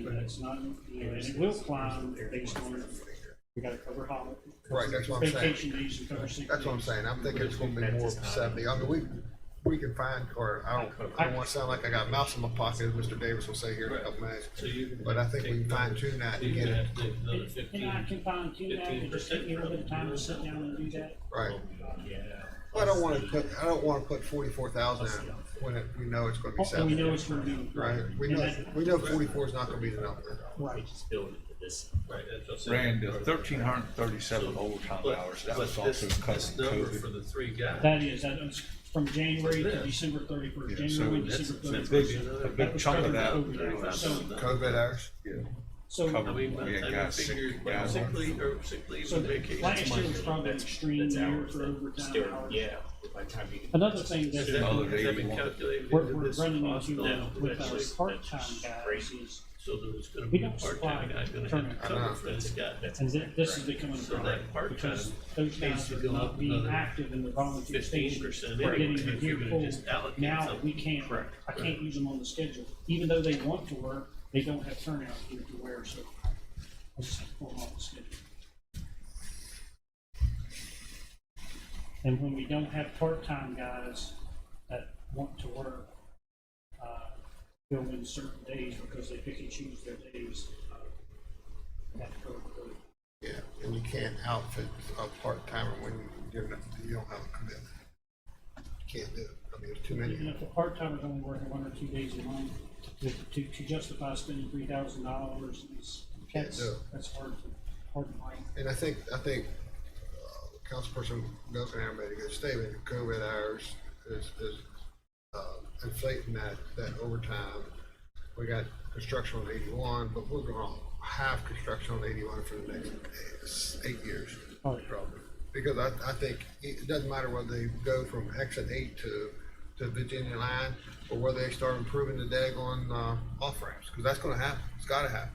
that's not, and it will climb based on, we gotta cover holiday. Right, that's what I'm saying. Vacation days and cover sick That's what I'm days. saying. I'm thinking it's gonna be more 70. I mean, we can find, or I don't want to sound like I got a mouse in my pocket, as Mr. Davis will say here in a couple minutes. So you But I think we can fine tune that and get it. Another And 15. I can fine tune that, it just take me a little bit of time to sit down and do that. Right. Yeah. I don't want to put 44,000 in when we know it's going to be And we 70. know it's gonna be. Right? We know 44 is not going to be the number. Right. Just build it to this. Right, that's what I'm saying. Ran to 1,337 overtime hours. That was But also this covering number for COVID. the 3 guys. That is from January to Yeah. December 31st, Yeah, January and so December that's 31st. A big chunk of that. COVID hours. So, I mean, by the Yeah, time you guys, figure guys. sick leave and vacation. so last year was probably an extreme That's year hours for that overtime still- hours. Yeah, by the time you. Another thing Has that that Another has that been 81. calculated we're, into we're this running cost into now? with That's our just- part-time that's guys crazy. is, So there's gonna we be a don't part-time supply guy gonna have turnout. to cover for this guy. and this is becoming a So problem. that part-time Because those guys needs to are go not up being another active in the volunteer 15% stations. anyway, They're getting if the you're gear gonna pulled. just allocate Now, something. we can't, Correct. I can't use them on the schedule. Even though they want to work, they don't have turnout gear to wear, so I just have to pull them off the schedule. And when we don't have part-time guys that want to work, fill in certain days because they pick and choose their days, we have to go with it. Yeah, and you can't outfit a part-timer when you don't have a commitment. You can't do it. I mean, there's too Even many. if a part-timer's only working 1 or 2 days a month, to justify spending $3,000 is, Can't do it. that's hard to find. And I think, Councilperson Milton made a good statement, the COVID hours is inflating that overtime. We got construction on 81, but we're gonna have construction on 81 for the next 8 years. Oh, yeah. Probably. Because I think it doesn't matter whether they go from exit 8 to Virginia line, or whether they start improving the daggone off ramps, because that's gonna happen, it's gotta happen.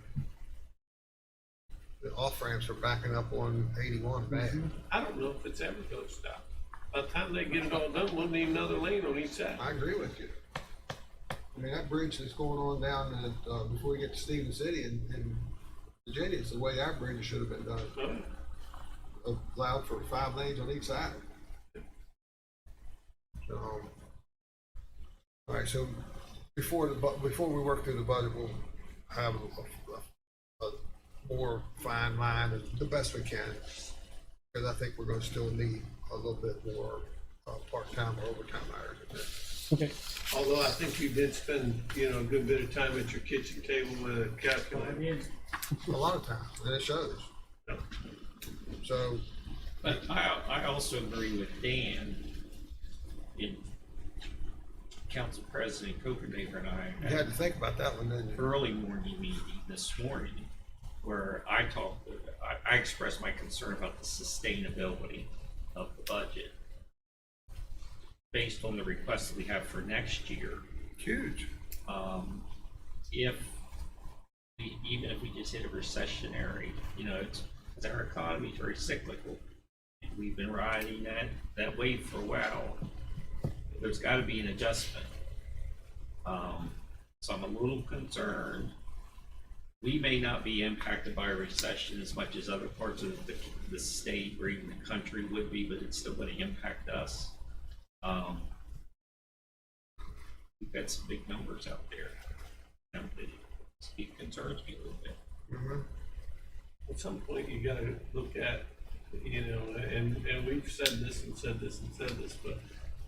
The off ramps are backing up on 81 bad. I don't know if it's ever gonna stop. By the time they get it all done, wouldn't need another lane on each side. I agree with you. I mean, that bridge that's going on down at, before we get to Stevens City in Virginia, it's the way our bridge should have been done. Oh, Allowed for 5 lanes on each side. All right, so before we work through the budget, we'll have a more fine line, the best we can. Because I think we're gonna still need a little bit more, part-time or overtime hours. Okay. although I think you did spend, a good bit of time at your kitchen table with a calculator. A lot of times, and it shows. So, But I also agree with Dan in Council President Copenhagen and I you had to think about that one, didn't you? early morning meeting this morning where I expressed my concern about the sustainability of the budget based on the requests that we have for next year. Huge. Even if we just hit a recessionary, it's our economy is very cyclical. We've been riding that wave for a while. There's got to be an adjustment. So I'm a little concerned. We may not be impacted by a recession as much as other parts of the state or even the country would be, but it's still going to impact us. We've got some big numbers out there. It concerns me a little bit. Mhm. At some point, you gotta look at, and we've said this and said this and said this, but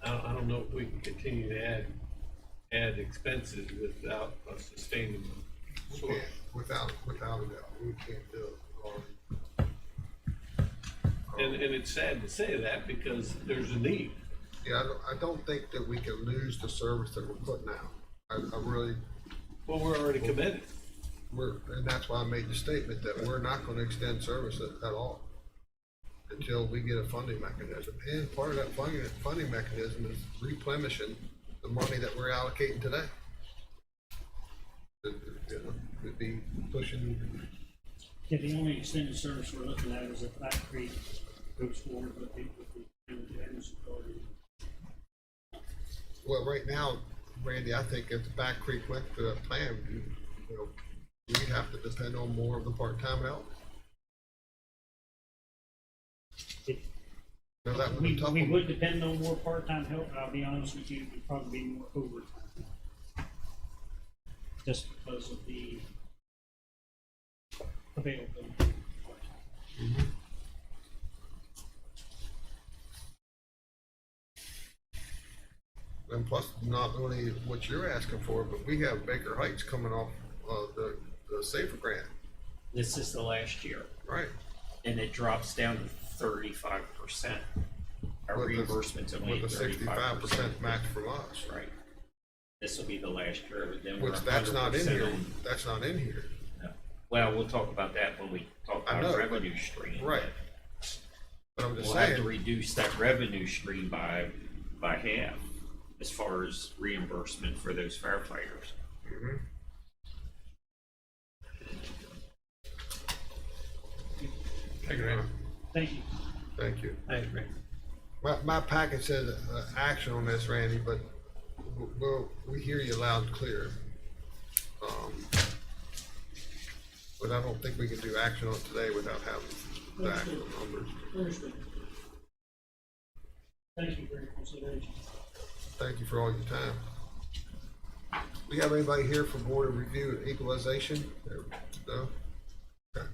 I don't know if we can continue to add expenses without a sustainable source. Yeah, without a doubt, we can't do it. And it's sad to say that because there's a need. Yeah, I don't think that we can lose the service that we're putting out. I really, Well, we're already committed. and that's why I made the statement that we're not gonna extend service at all until we get a funding mechanism. And part of that funding mechanism is replenishing the money that we're allocating today. Could be pushing, Yeah, the only extended service we're looking at is if Black Creek goes forward with the energy authority. well, right now, Randy, I think if the Back Creek went to that plan, we'd have to depend on more of the part-time help. Now, that would be We tough. would depend on more part-time help, but I'll be honest with you, it'd probably be more overtime. Just because of the availability. of part-time. And plus, not only what you're asking for, but we have Baker Heights coming off the Safer Grant, This is the last year, right? and it drops down to 35%. Our With the- reimbursement's only With a 65% 35%. match from us, Right. This will be the last year, but then we're which that's not in 100% here. on- That's not in here. No. Well, we'll talk about that when we talk I about know, revenue stream. right. But I'm just We'll have to saying, reduce that revenue stream by by half as far as reimbursement for those firefighters. Thank you, Randy. Thank you. Thank you. Thanks, man. My packet says, action on this, Randy, but we hear you loud and clear. But I don't think we can do action on it today without having the actual numbers. Understood. Thank you for your consideration. Thank you for all your time. We have anybody here for Board of Review and Equalization? No? Okay.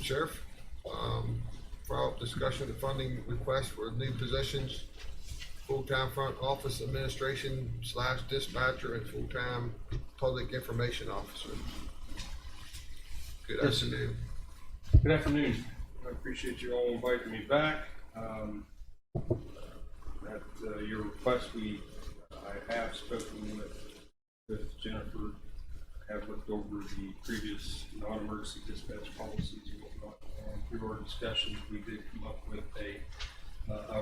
Sheriff, follow-up discussion of funding request for new positions, full-time front office administration / dispatcher and full-time public information officer. Good Yes. afternoon. Good afternoon. I appreciate you all inviting me back. At your request, I have spoken with Jennifer. I have looked over the previous non-emergency dispatch policies and whatnot. And through our discussions, we did come up with a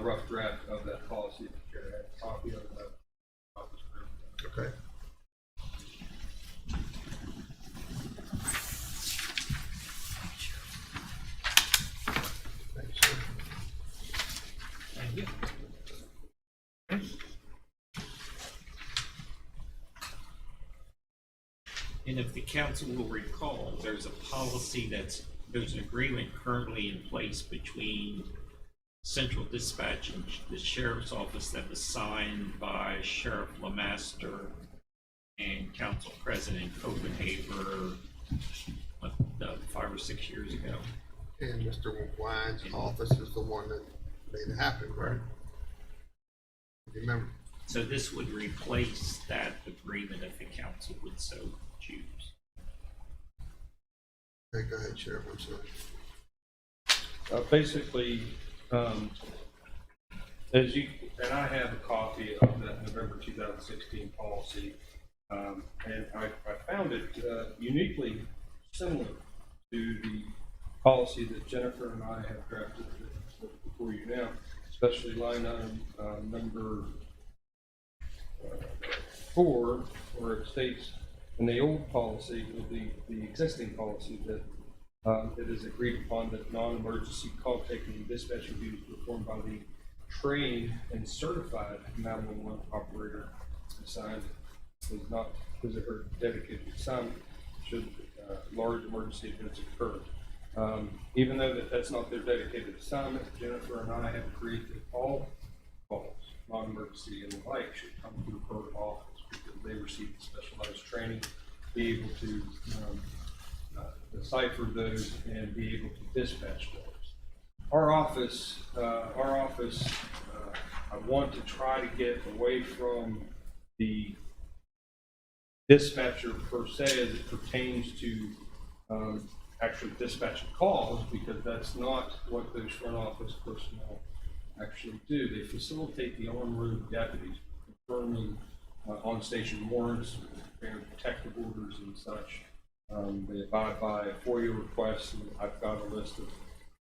rough draft of that policy. If you care to have a copy of that. Okay. Thanks, sir. Thank you. And if the council will recall, there's a policy there's an agreement currently in place between Central Dispatch and the Sheriff's Office that was signed by Sheriff Lemaster and Council President Copenhaver, 5 or 6 years ago. And Mr. Wine's office is the one that made it happen, right? Remember? So this would replace that agreement if the council would so choose. Okay, go ahead, Sheriff, I'm sorry. Basically, as you, and I have a copy of that November 2016 policy, and I found it uniquely similar to the policy that Jennifer and I have drafted before you now, especially line item number 4, where it states in the old policy, with the existing policy, that it is agreed upon that non-emergency call taking and dispatching duties performed by the trained and certified 911 operator assigned is not his or her dedicated assignment should large emergency events occur. Even though that's not their dedicated assignment, Jennifer and I have agreed that all calls, non-emergency and the like, should come through her office because they receive specialized training, be able to decipher those and be able to dispatch those. Our office, I want to try to get away from the dispatcher per se as it pertains to actually dispatching calls, because that's not what those front office personnel actually do. They facilitate the on-road deputies, confirming on-station warrants, preparing protective orders and such. They abide by FOIA requests, and I've got a list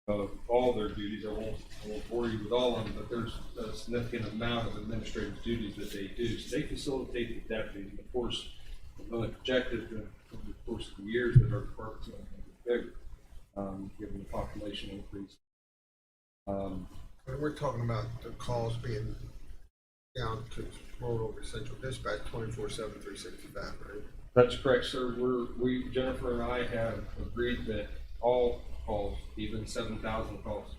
of all their duties. I won't bore you with all of them, but there's a significant amount of administrative duties that they do. So they facilitate the deputies. And of course, we've really projected over the course of the years that our department's going to get bigger, given the population increase. When we're talking about the calls being down to roll over Central Dispatch 24/7, 365, right? That's correct, sir. Jennifer and I have agreed that all calls, even 7,000 calls,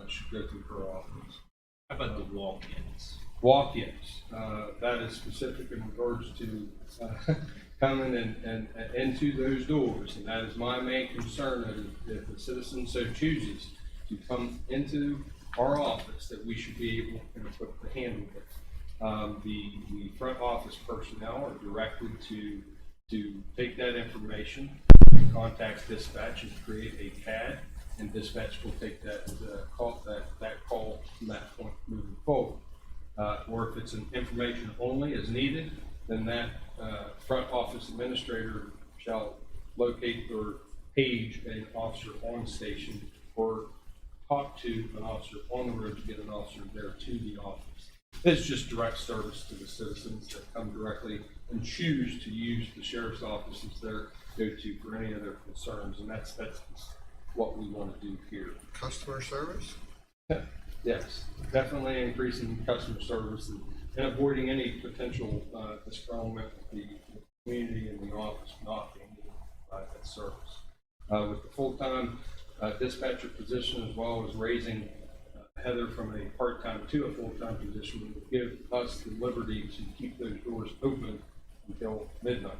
should go through her office. How about the walk-ins? Walk-ins, that is specific in regards to coming and into those doors, and that is my main concern, that if a citizen so chooses to come into our office, that we should be able and equipped to handle it. The front office personnel are directed to take that information, contact dispatch, and create a CAD, and dispatch will take that call from that point moving forward. Or if it's an information only as needed, then that front office administrator shall locate or page an officer on station or talk to an officer on the road to get an officer there to the office. It's just direct service to the citizens that come directly and choose to use the sheriff's office as their go-to for any of their concerns, and that's what we want to do here. Customer service? Yes, definitely increasing customer service and avoiding any potential disgruntlement with the community and the office not being able to provide that service. With the full-time dispatcher position, as well as raising Heather from a part-time to a full-time position, would give us the liberty to keep those doors open until midnight.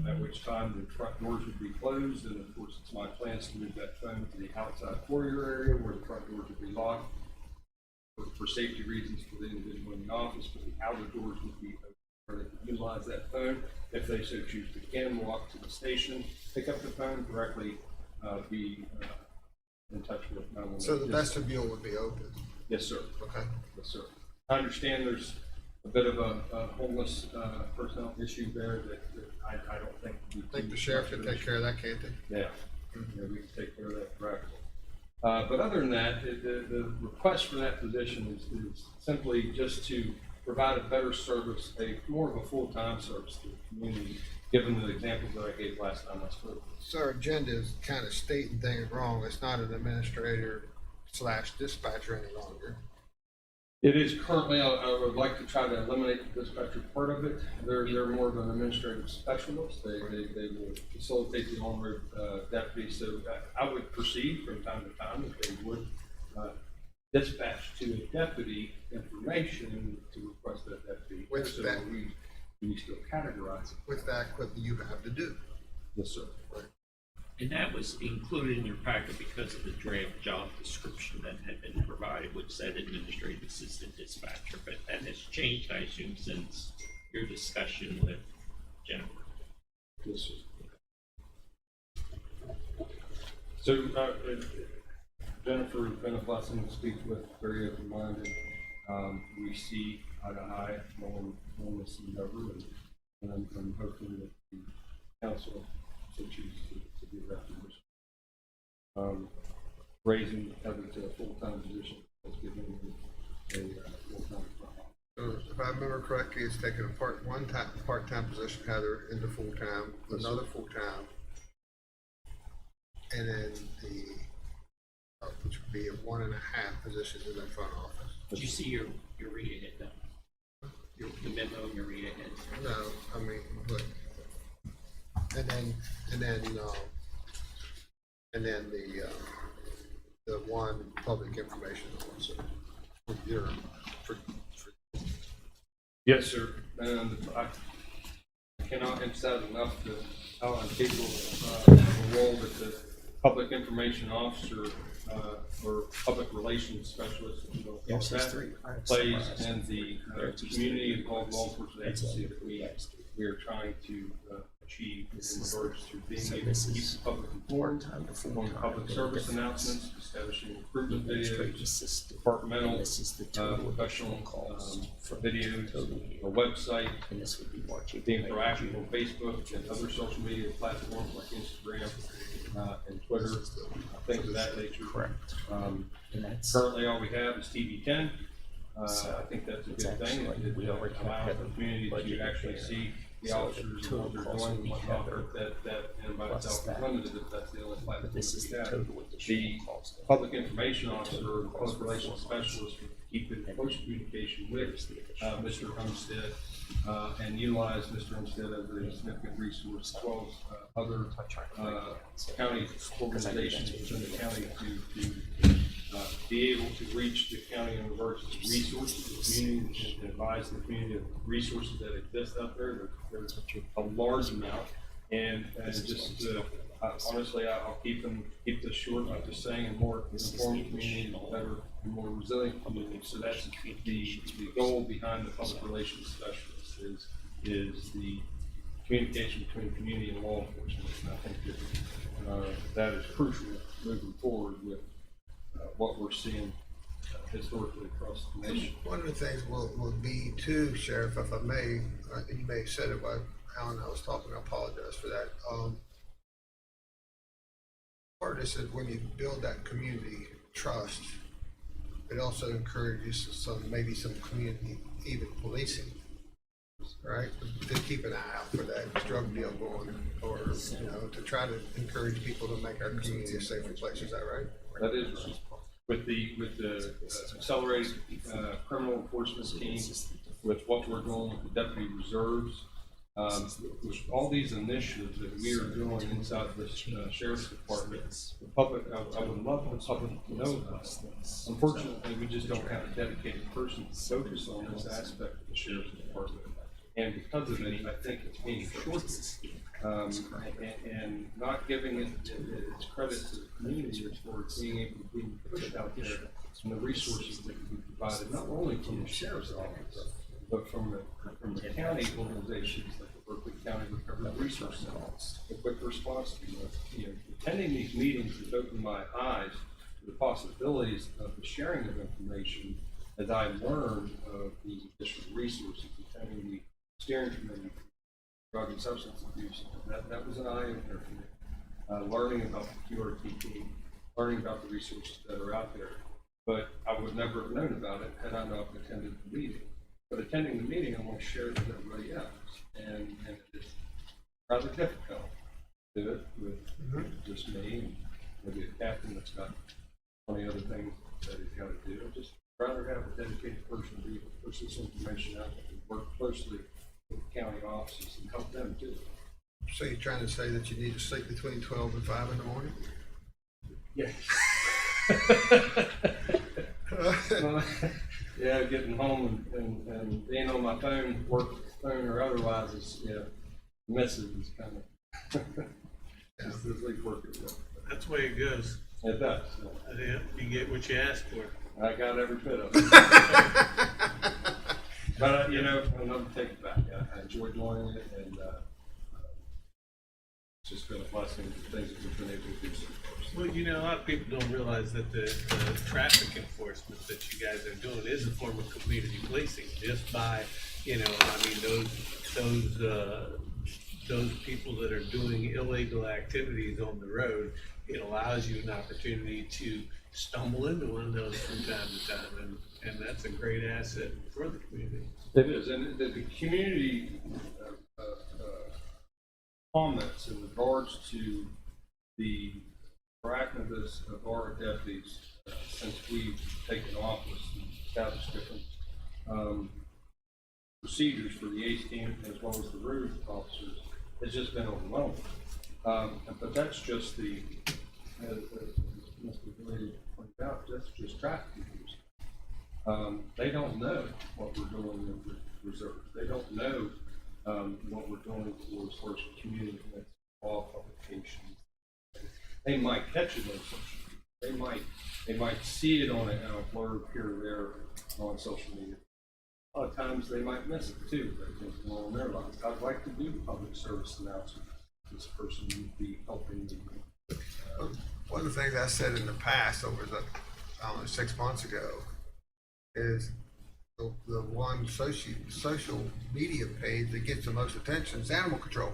At which time the front doors would be closed, and of course it's my plans to move that phone to the outside foyer area where the front doors would be locked for safety reasons for the individual in the office, but the outer doors would be open where they can utilize that phone. If they so choose, they can walk to the station, pick up the phone, directly be in touch with 911. So the vestibule would be open? Yes, sir. Okay. Yes, sir. I understand there's a bit of a homeless personnel issue there that I don't think. I think the sheriff can take care of that, can't they? Yeah, yeah, we can take care of that directly. But other than that, the request for that position is simply just to provide a better service, more of a full-time service to the community, given the examples that I gave last time I spoke. So our agenda is kind of stating things wrong. It's not an administrator / dispatcher any longer. It is currently, I would like to try to eliminate the dispatcher part of it. They're more of an administrative specialist. They will facilitate the on-road deputy. So I would proceed from time to time if they would dispatch to a deputy information to request that deputy. Which so that- we still categorize it. With that equipment you have to do. Yes, sir. And that was included in your packet because of the draft job description that had been provided, which said administrative assistant dispatcher, but that has changed, I assume, since your discussion with Jennifer. Yes, sir. So, Jennifer has been a blessing to speak with, very open-minded. We see eye to eye on this endeavor, and I'm hoping that the council so chooses to be that position. Raising Heather to a full-time position has given me a full-time job. So if I remember correctly, it's taking a part-time position, Heather, into full-time, another full-time, and then which would be a 1.5 positions in the front office. Did you see your read ahead though? The memo and your read ahead? No, I mean, but, and then the one public information officer for Yes, sir. And I cannot emphasize enough how I'm capable of the role that the public information officer or public relations specialist plays in the community involved law enforcement agency that we are trying to achieve in regards to being able to keep the public informed on public service announcements, establishing recruitment videos, departmental, professional videos, a website, being proactive on Facebook and other social media platforms like Instagram and Twitter, things of that nature. Correct. Currently, all we have is TV10. I think that's a good thing. It allows the community to actually see the officers and what they're doing and whatnot, but that in and by itself is limited if that's the only platform we have. The public information officer or public relations specialist would keep in close communication with Mr. Umstead and utilize Mr. Umstead as a significant resource, as well as other county organizations within the county to be able to reach the county in regards to resources, the community, and advise the community of resources that exist out there. There's a large amount, and just honestly, I'll keep this short by just saying a more informed community, a better and more resilient community. So that's the goal behind the public relations specialist is the communication between community and law enforcement. And I think that is crucial moving forward with what we're seeing historically across the nation. One of the things will be too, Sheriff, if I may, you may have said it while Alan and I was talking, I apologize for that. Part of this is when you build that community trust, it also encourages maybe some community, even policing, right? To keep an eye out for that drug deal going, or, to try to encourage people to make our community a safer place. Is that right? That is right. With the accelerated criminal enforcement team, with what we're doing with the deputy reserves, with all these initiatives that we are doing inside the sheriff's department, the public, I would love the public to know about it. Unfortunately, we just don't have a dedicated person to focus on this aspect of the sheriff's department. And because of it, I think it's being shortened. And not giving it its credit to the community for being able to be pushed out there and the resources that can be provided, not only from the sheriff's office, but from the county organizations like the Berkeley County Recovery Resource Center, the quick response team. Attending these meetings has opened my eyes to the possibilities of the sharing of information as I learned of these additional resources. Attending the steering committee, drug and substance abuse, that was an eye-opener for me. Learning about the QRTP, learning about the resources that are out there. But I would never have known about it had I not attended the meeting. But attending the meeting, I want to share it with everybody else. And it's rather difficult to do it with just me and maybe a captain that's got 20 other things that he's got to do. I'd just rather have a dedicated person to be able to push this information out and work closely with the county offices and help them do it. So you're trying to say that you need to sleep between 12 and 5 in the morning? Yes. Yeah, getting home and being on my phone, work phone or otherwise, is misses is kind of it's the sleep work as well. That's the way it goes. It does. Yeah, you get what you ask for. I got every bit of it. But I'll never take it back. I enjoy doing it, and it's just been a blessing, the things that we've been able to do so far. Well, a lot of people don't realize that the traffic enforcement that you guys are doing is a form of community policing, just by, those people that are doing illegal activities on the road. It allows you an opportunity to stumble into one of those from time to time, and that's a great asset for the community. It is, and the community comments in regards to the proactiveness of our deputies since we've taken office and established different procedures for the ACE team as well as the road officers has just been overwhelming. But that's just as Mr. Blaine pointed out, that's just traffic enforcement. They don't know what we're doing with the reserves. They don't know what we're doing as far as community events, law publications. They might catch it on social media. They might see it on a blurb here or there on social media. A lot of times they might miss it too. They think along their lines. I'd like to do public service announcements. This person would be helping me. One of the things I said in the past, over 6 months ago, is the one social media page that gets the most attention is animal control.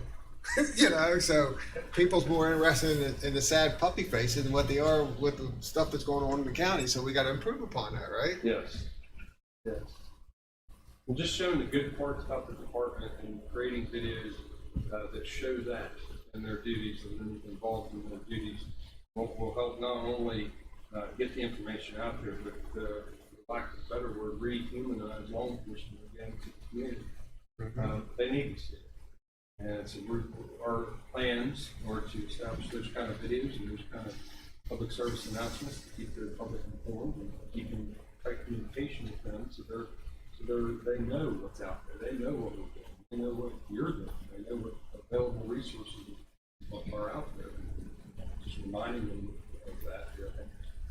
So people's more interested in the sad puppy faces than what they are with the stuff that's going on in the county. So we got to improve upon that, right? Yes. And just showing the good parts about the department and creating videos that show that and their duties and then involved in their duties will help not only get the information out there, but for lack of a better word, rehumanize law enforcement again to the community. They need to see it. And so our plans are to establish those kind of videos and those kind of public service announcements to keep the public informed and keep in tight communication with them so they know what's out there. They know what we're doing. They know what you're doing. They know what available resources are out there. Just reminding them of that.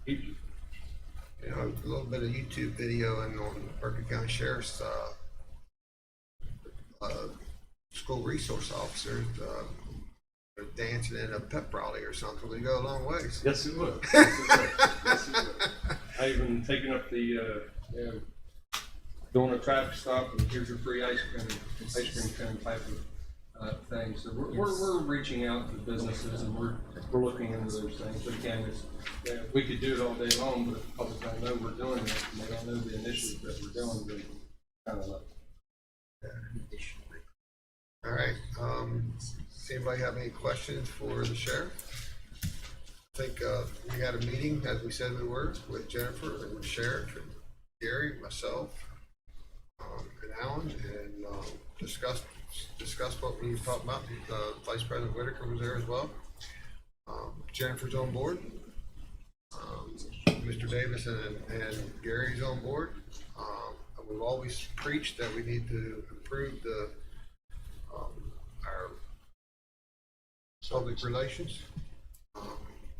A little bit of YouTube video and on Berkeley County Sheriff's school resource officers dancing in a pep rally or something would go a long ways. Yes, it would. Yes, it would. I even taken up the doing a traffic stop and here's your free ice cream cone type things. So we're reaching out to businesses and we're looking into those things. But again, we could do it all day long, but if the public don't know we're doing it and they don't know the initiatives that we're doing, then kind of like. All right, anybody have any questions for the sheriff? I think, we had a meeting, as we said we were, with Jennifer and the sheriff and Gary, myself, and Alan, and, discussed what we talked about. Vice President Whitaker was there as well. Jennifer's on board. Mr. Davis and Gary's on board. We've always preached that we need to improve our public relations, and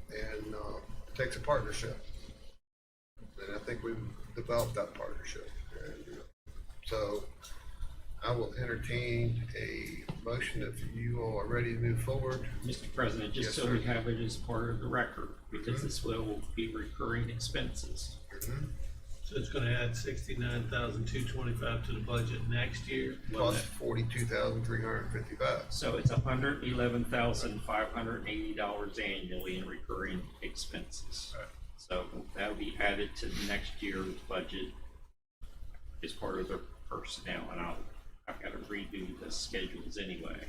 it takes a partnership. And I think we've developed that partnership. And so I will entertain a motion if you all are ready to move forward. Mr. President, just Yes, so sir. we have it as part of the record, because this will be recurring expenses. Mhm. So it's gonna add 69,225 to the budget next year. Plus $42,355. So it's $111,580 annually in recurring expenses. So that'll be added to next year's budget as part of the personnel, and I've got to redo the schedules anyway.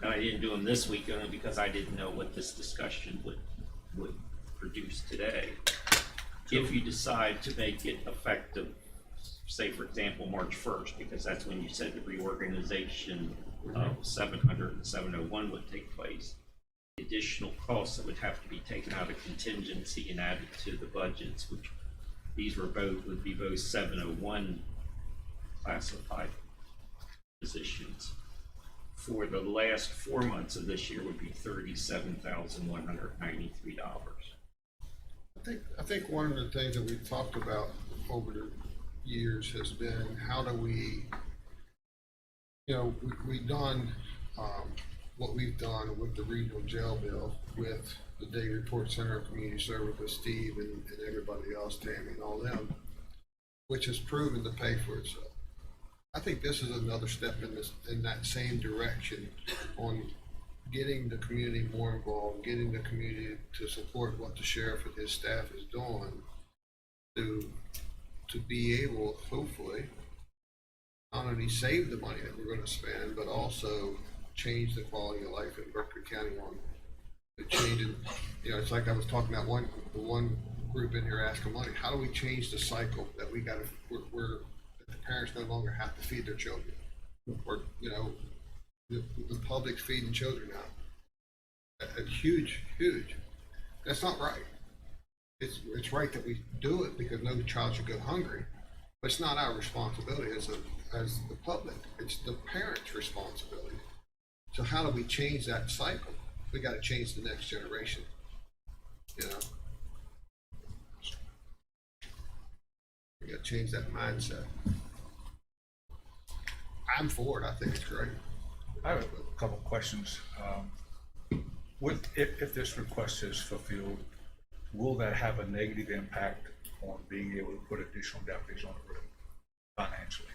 And I didn't do them this week only because I didn't know what this discussion would produce today. If you decide to make it effective, say for example, March 1st, because that's when you said the reorganization of 700 and 701 would take place, additional costs that would have to be taken out of contingency and added to the budgets, which these would be both 701 classified positions. For the last 4 months of this year would be $37,193. I think one of the things that we've talked about over the years has been how do we, we've done what we've done with the regional jail bill, with the Day Report Center of Community Service with Steve and everybody else, Tammy and all them, which has proven to pay for itself. I think this is another step in that same direction on getting the community more involved, getting the community to support what the sheriff and his staff is doing to be able, hopefully, not only save the money that we're going to spend, but also change the quality of life in Berkeley County on the changing. It's like I was talking about the one group in here asking money. How do we change the cycle that we got to, where the parents no longer have to feed their children, or the public's feeding children now. It's huge. That's not right. It's right that we do it because no child should go hungry, but it's not our responsibility as the public. It's the parents' responsibility. So how do we change that cycle? We got to change the next generation. We got to change that mindset. I'm for it. I think it's great. I have a couple of questions. If this request is fulfilled, will that have a negative impact on being able to put additional deputies on the road financially?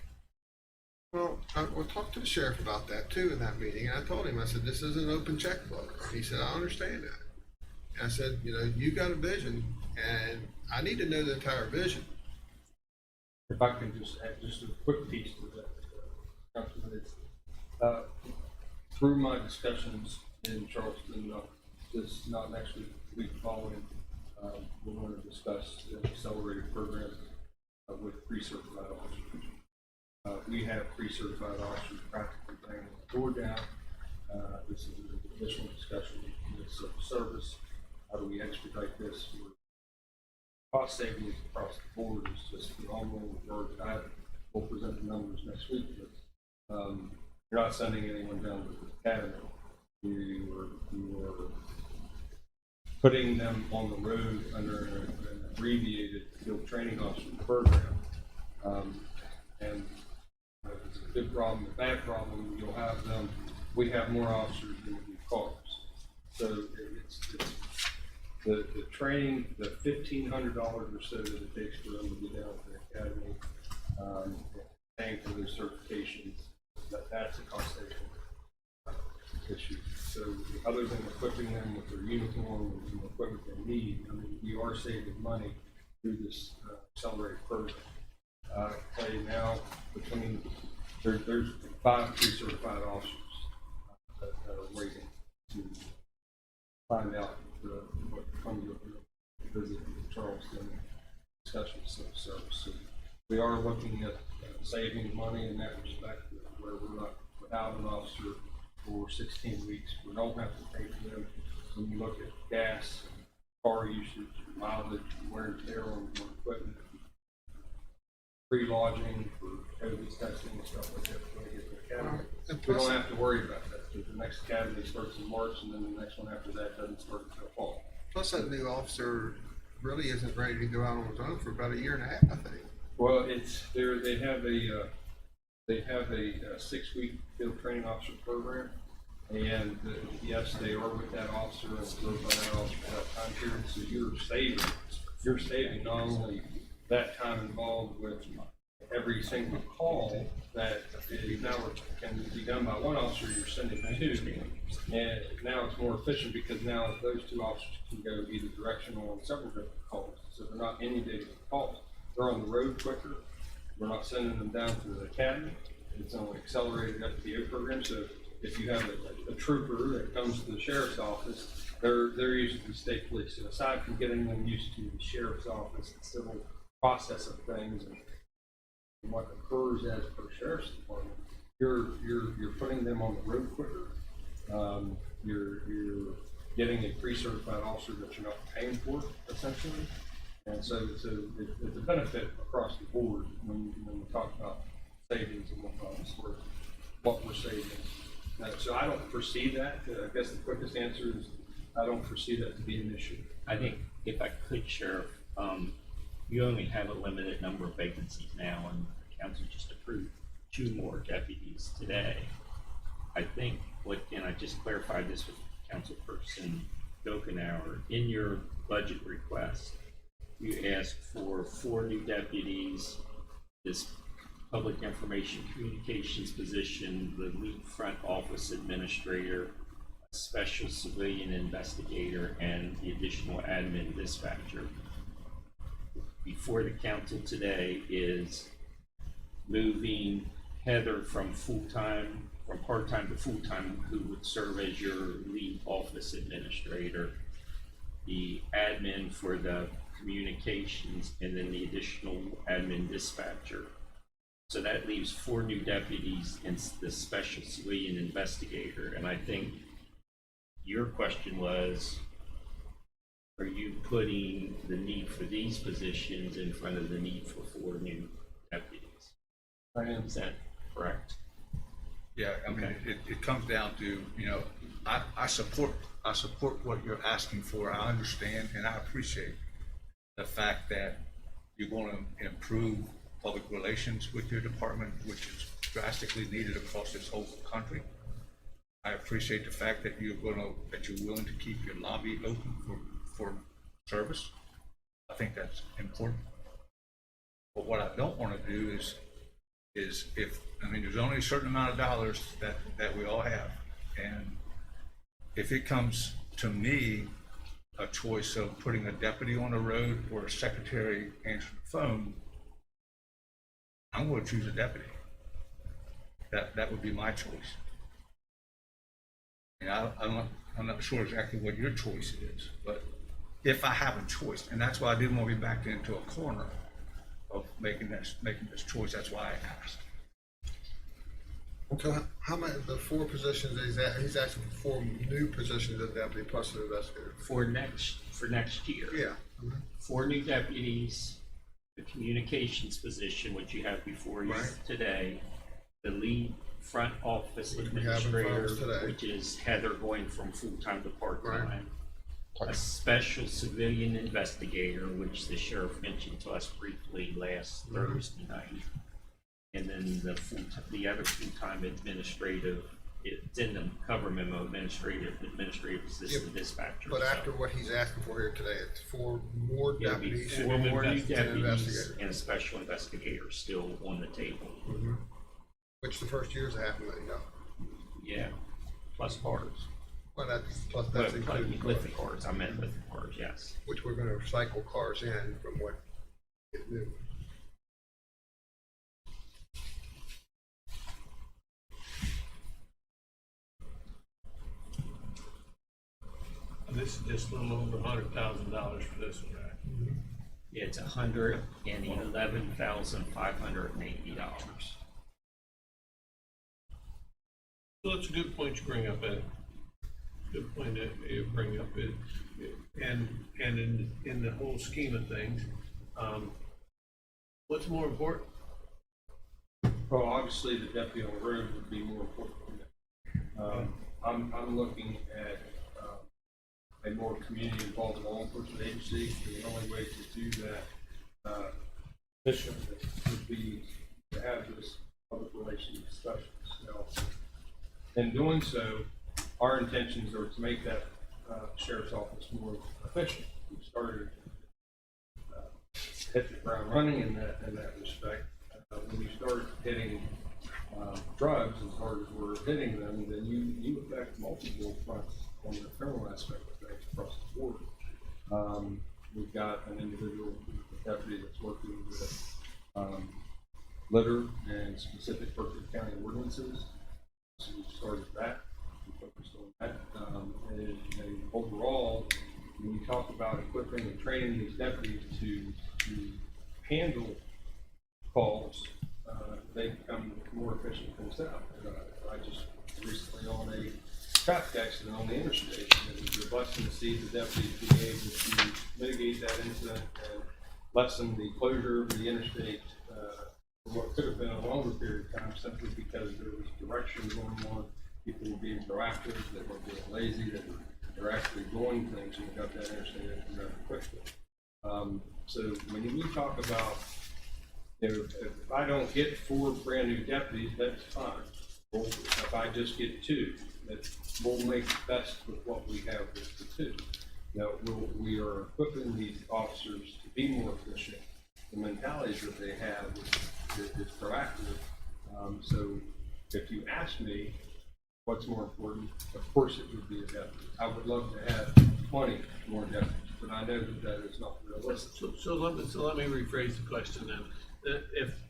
Well, we'll talk to the sheriff about that too in that meeting. And I told him, I said, this is an open checkbook. He said, I understand that. And I said, you got a vision and I need to know the entire vision. If I can just add just a quick piece to that, Councilman, through my discussions in Charleston, not next week, the week following, we're going to discuss the accelerated program with pre-certified officers. We have pre-certified officers practically bringing the door down. This is an additional discussion with civil service. How do we expedite this? Cost savings across the board is just phenomenal. I will present the numbers next week, but you're not sending anyone down to the academy. You are putting them on the road under an abbreviated field training officer program. And it's a good problem, a bad problem. You'll have them. We have more officers than we do cars. So it's the training, the $1,500 or so that it takes for them to get down to the academy, paying for their certifications, that's a cost saving. issue. So other than equipping them with their uniform and the equipment they need, I mean, we are saving money through this accelerated program. I can tell you now, between, there's 5 pre-certified officers that are waiting to find out what comes with the visit to Charleston discussions of service. So we are looking at saving money in that respect, where we're not without an officer for 16 weeks. We don't have to pay for them. When you look at gas, car usage, mileage, wear and tear on equipment, free lodging for COVID testing and stuff like that when they get to the academy. We don't have to worry about that, because the next academy starts in March, and then the next one after that doesn't start until fall. Plus, that new officer really isn't ready to go out on his own for about a year and a half, I think. Well, it's there. They have a 6-week field training officer program, and yes, they are with that officer and goes by that officer for that time period. So you're saving not only that time involved with every single call that is now can be done by one officer, you're sending 2, and now it's more efficient because now those 2 officers can go either directional on several different calls, so they're not inundated with calls. They're on the road quicker. We're not sending them down to the academy. It's on an accelerated FTO program. So if you have a trooper that comes to the sheriff's office, they're usually state police. So aside from getting them used to the sheriff's office and civil process of things and what occurs as per sheriff's department, you're putting them on the road quicker. You're getting a pre-certified officer that you're not paying for, essentially. And so it's a benefit across the board when we talk about savings and what we're saving. So I don't foresee that. I guess the quickest answer is I don't foresee that to be an issue. I think if I could, Sheriff, you only have a limited number of vacancies now, and the council just approved 2 more deputies today. I think and I just clarified this with Councilperson Dokenauer, in your budget request, you asked for 4 new deputies, this public information communications position, the lead front office administrator, a special civilian investigator, and the additional admin dispatcher. Before the council today is moving Heather from part-time to full-time, who would serve as your lead office administrator, the admin for the communications, and then the additional admin dispatcher. So that leaves 4 new deputies and the special civilian investigator. And I think your question was, are you putting the need for these positions in front of the need for 4 new deputies? I am. Is that correct? Yeah, I mean, it comes down to, I support what you're asking for. I understand and I appreciate the fact that you're going to improve public relations with your department, which is drastically needed across this whole country. I appreciate the fact that you're willing to keep your lobby open for service. I think that's important. But what I don't want to do is there's only a certain amount of dollars that we all have, and if it comes to me a choice of putting a deputy on the road or a secretary answering the phone, I'm going to choose a deputy. That would be my choice. And I'm not sure exactly what your choice is, but if I have a choice, and that's why I didn't want to be backed into a corner of making this choice. That's why I asked. So how many, the 4 positions he's asking for 4 new positions of deputy plus an investigator? For next year. Yeah. 4 new deputies, the communications position, which you have before you Right. today, the lead front office Which we have in front of administrator, us today. which is Heather going from full-time to part-time. Right. A special civilian investigator, which the sheriff mentioned to us briefly last Thursday night. And then the other full-time administrative, it's in the cover memo, administrative assistant dispatcher. But So after what he's asking for here today, it's 4 more it'll be deputies. 4 more new and an deputies investigator. and a special investigator still on the table. Which the first year is $500,000. Yeah. plus cars. Well, that's, plus But that's including with the cars, cars, I meant with the cars, yes. which we're gonna recycle cars in from what is new. And this is just a little over $100,000 for this one, right? It's $111,580. So that's a good point you bring up, Ed. Good point that you bring up, Ed. And in the whole scheme of things, what's more important? Well, obviously, the deputy on the road would be more important than that. I'm looking at a more community-involved law enforcement agency, and the only way to do that efficiently would be to have this public relations discussions. Now, in doing so, our intentions are to make that sheriff's office more efficient. We started hit the ground running in that respect. When you start hitting drugs as hard as we're hitting them, then you affect multiple fronts on the criminal aspect of things across the board. We've got an individual deputy that's working with litter and specific Berkeley County ordinances. So we started that. We focused on that. And overall, when you talk about equipping and training these deputies to handle calls, they become more efficient themselves. I just recently on a traffic accident on the interstate, and it was a blessing to see the deputies being able to mitigate that incident and lessen the closure of the interstate for what could have been a longer period of time, simply because there was direction going on. People were being proactive, they weren't being lazy, they're actually doing things, and we got that interstate open rather quickly. So when we talk about, if I don't get 4 brand new deputies, that's fine. Well, if I just get 2, we'll make the best with what we have with the 2. Now, we are equipping these officers to be more efficient. The mentalities that they have is proactive. So if you ask me what's more important, of course it would be a deputy. I would love to have 20 more deputies, but I know that is not realistic. So let me rephrase the question then.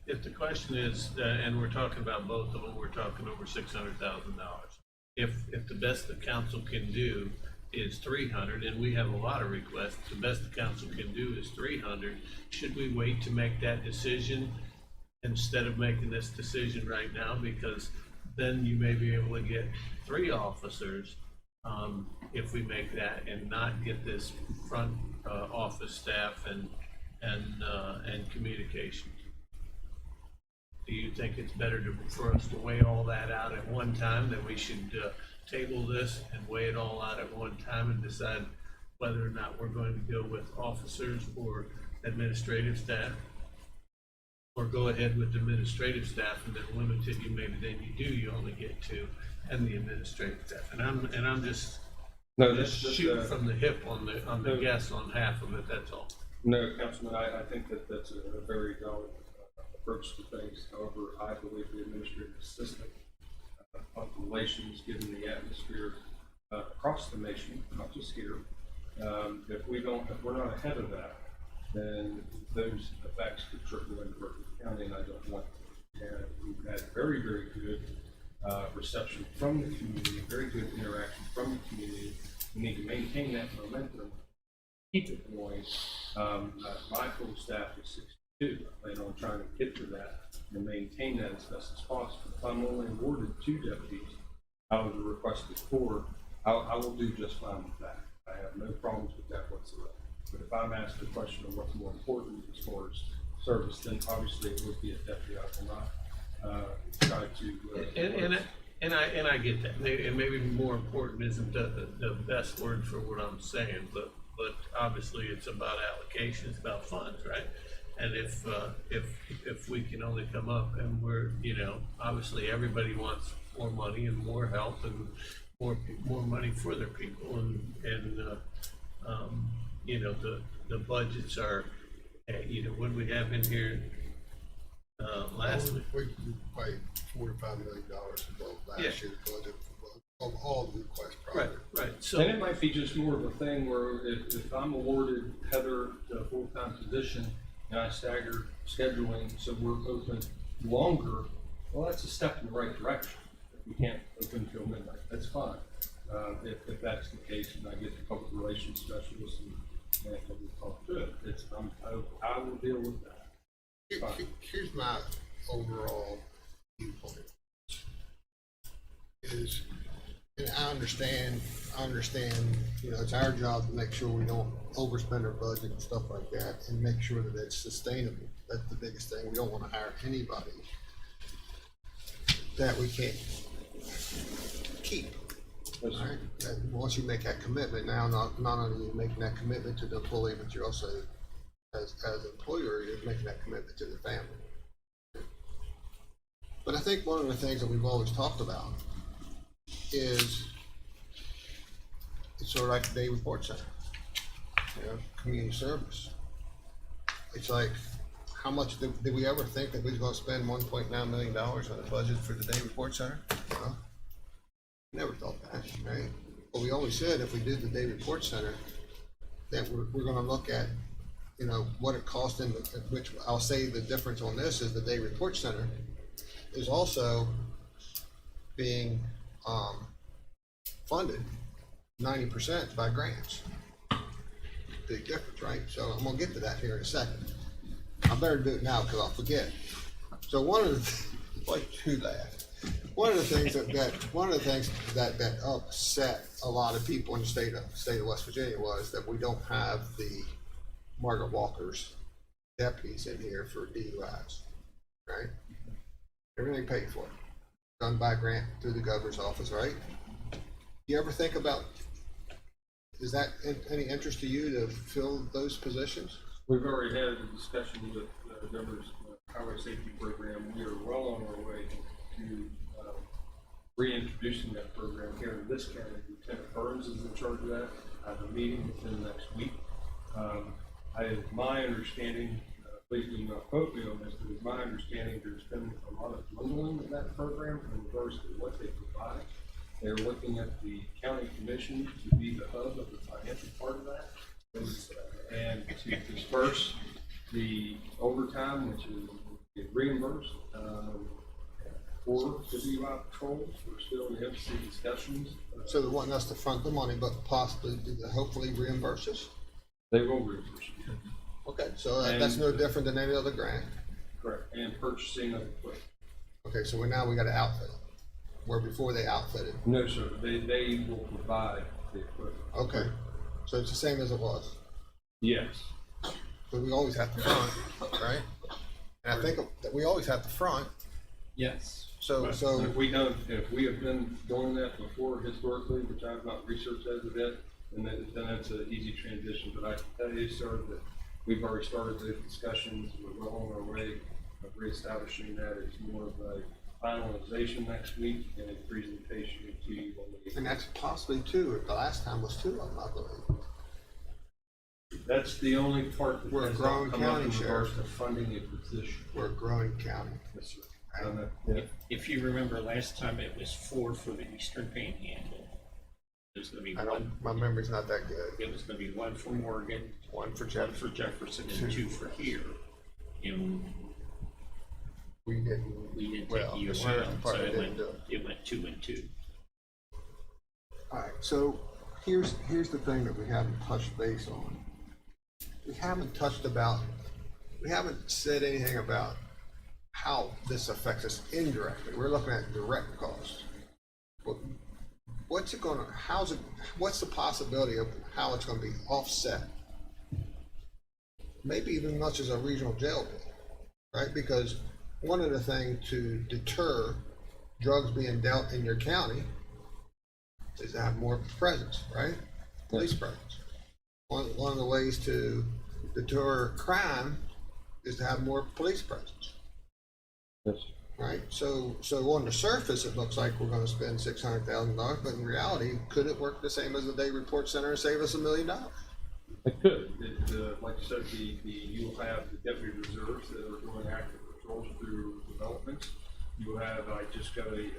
If the question is, and we're talking about both of them, we're talking over $600,000. If the best the council can do is 300, and we have a lot of requests, the best the council can do is 300, should we wait to make that decision instead of making this decision right now? Because then you may be able to get 3 officers if we make that and not get this front office staff and communication. Do you think it's better for us to weigh all that out at one time, that we should table this and weigh it all out at one time and decide whether or not we're going to go with officers or administrative staff? Or go ahead with the administrative staff and then limit it, you only get 2 and the administrative staff. And I'm just shooting from the hip on the guess on half of it, that's all. No, Councilman, I think that's a very valid approach to things. However, I believe the administrative system of relations, given the atmosphere across the nation, not just here, if we're not ahead of that, then those effects could trickle into Berkeley County, and I don't want to. And we've had very, very good reception from the community, very good interaction from the community. We need to maintain that momentum, keep it going. My full staff is 62. I plan on trying to get to that and maintain that as best as possible. If I'm only awarded 2 deputies out of the requested 4, I will do just fine with that. I have no problems with that whatsoever. But if I'm asked the question of what's more important as far as service, then obviously it would be a deputy. I will not try to. And I get that. And maybe more important isn't the best word for what I'm saying, but obviously it's about allocation, it's about funds, right? And if we can only come up and we're, obviously everybody wants more money and more help and more money for their people, and the budgets are, what do we have in here last week? We paid $4 to $5 million above last year's budget for all the requests Right, probably. right, so. And it might be just more of a thing where if I'm awarded Heather a full-time position and I stagger scheduling, so we're open longer, well, that's a step in the right direction. If we can't open till midnight, that's fine. If that's the case, and I get the public relations specialist and we talk to it, I will deal with that. Here's my overall viewpoint. Is, and I understand, you know, it's our job to make sure we don't overspend our budget and stuff like that, and make sure that it's sustainable. That's the biggest thing. We don't wanna hire anybody that we can't keep. Yes, sir. Right? And once you make that commitment, now not only are you making that commitment to the employee, but you're also, as an employer, you're making that commitment to the family. But I think one of the things that we've always talked about is it's sort of like the day report center, you know, community service. It's like, how much did we ever think that we was gonna spend $1.9 million on the budget for the day report center? Well, never thought that, right? But we always said if we did the day report center, that we're gonna look at, you know, what it cost in, which I'll say the difference on this is the day report center is also being funded 90% by grants. Big difference, right? So I'm gonna get to that here in a second. I better do it now because I'll forget. So one of the, like, who laughed? One of the things that upset a lot of people in the state of West Virginia was that we don't have the Margaret Walker's deputies in here for DUIs, right? Everything paid for, done by grant through the governor's office, right? You ever think about, is that any interest to you to fill those positions? We've already had a discussion with the governor's highway safety program. We are well on our way to reintroducing that program here in this county. Lieutenant Burns is in charge of that. I have a meeting with him next week. My understanding, please do not quote me on this, but it's my understanding there's been a lot of dwindling of that program in regards to what they provide. They're looking at the county commission to be the hub of the financial part of that, and to disperse the overtime, which is reimbursed for the DUI patrols. We're still in the embassy discussions. So they're wanting us to front the money, but possibly hopefully reimburse us? They will reimburse you. Okay, so that's no different than any other grant. Correct, and purchasing of equipment. Okay, so now we gotta outfit it, where before they outfitted. No, sir, they will provide the equipment. Okay, so it's the same as it was. Yes. But we always have to front, right? And I think that we always have to front, Yes. so, If we have been doing that before historically, which I have not researched as of yet, then that's an easy transition. But I can tell you, sir, that we've already started those discussions. We're well on our way of reestablishing that. It's more of a finalization next week and a presentation to you on the. and that's possibly two, the last time was two of them, I believe. That's the only part that We're a has growing not come up in county, regards Sheriff. to funding a position. We're a growing county. Yes, sir. Right? If you remember last time, it was 4 for the Eastern Panhandle. There's gonna be I one, don't, my memory's not that good. it was gonna be 1 for Morgan, One for 1 Jeff, for Jefferson, and 2 for here. And we didn't, we didn't well, take you the sheriff around, so department didn't do it. it went 2 and 2. Alright, so here's the thing that we haven't touched base on. We haven't said anything about how this affects us indirectly. We're looking at direct costs. What's the possibility of how it's gonna be offset? Maybe even much as a regional jail bill, right? Because one of the things to deter drugs being dealt in your county is to have more presence, right? Police presence. One of the ways to deter crime is to have more police presence. Yes. Right, so on the surface, it looks like we're gonna spend $600,000, but in reality, could it work the same as the day report center and save us $1 million? It could. Like you said, you'll have the deputy reserves that are doing active patrols through developments. You have, I just got a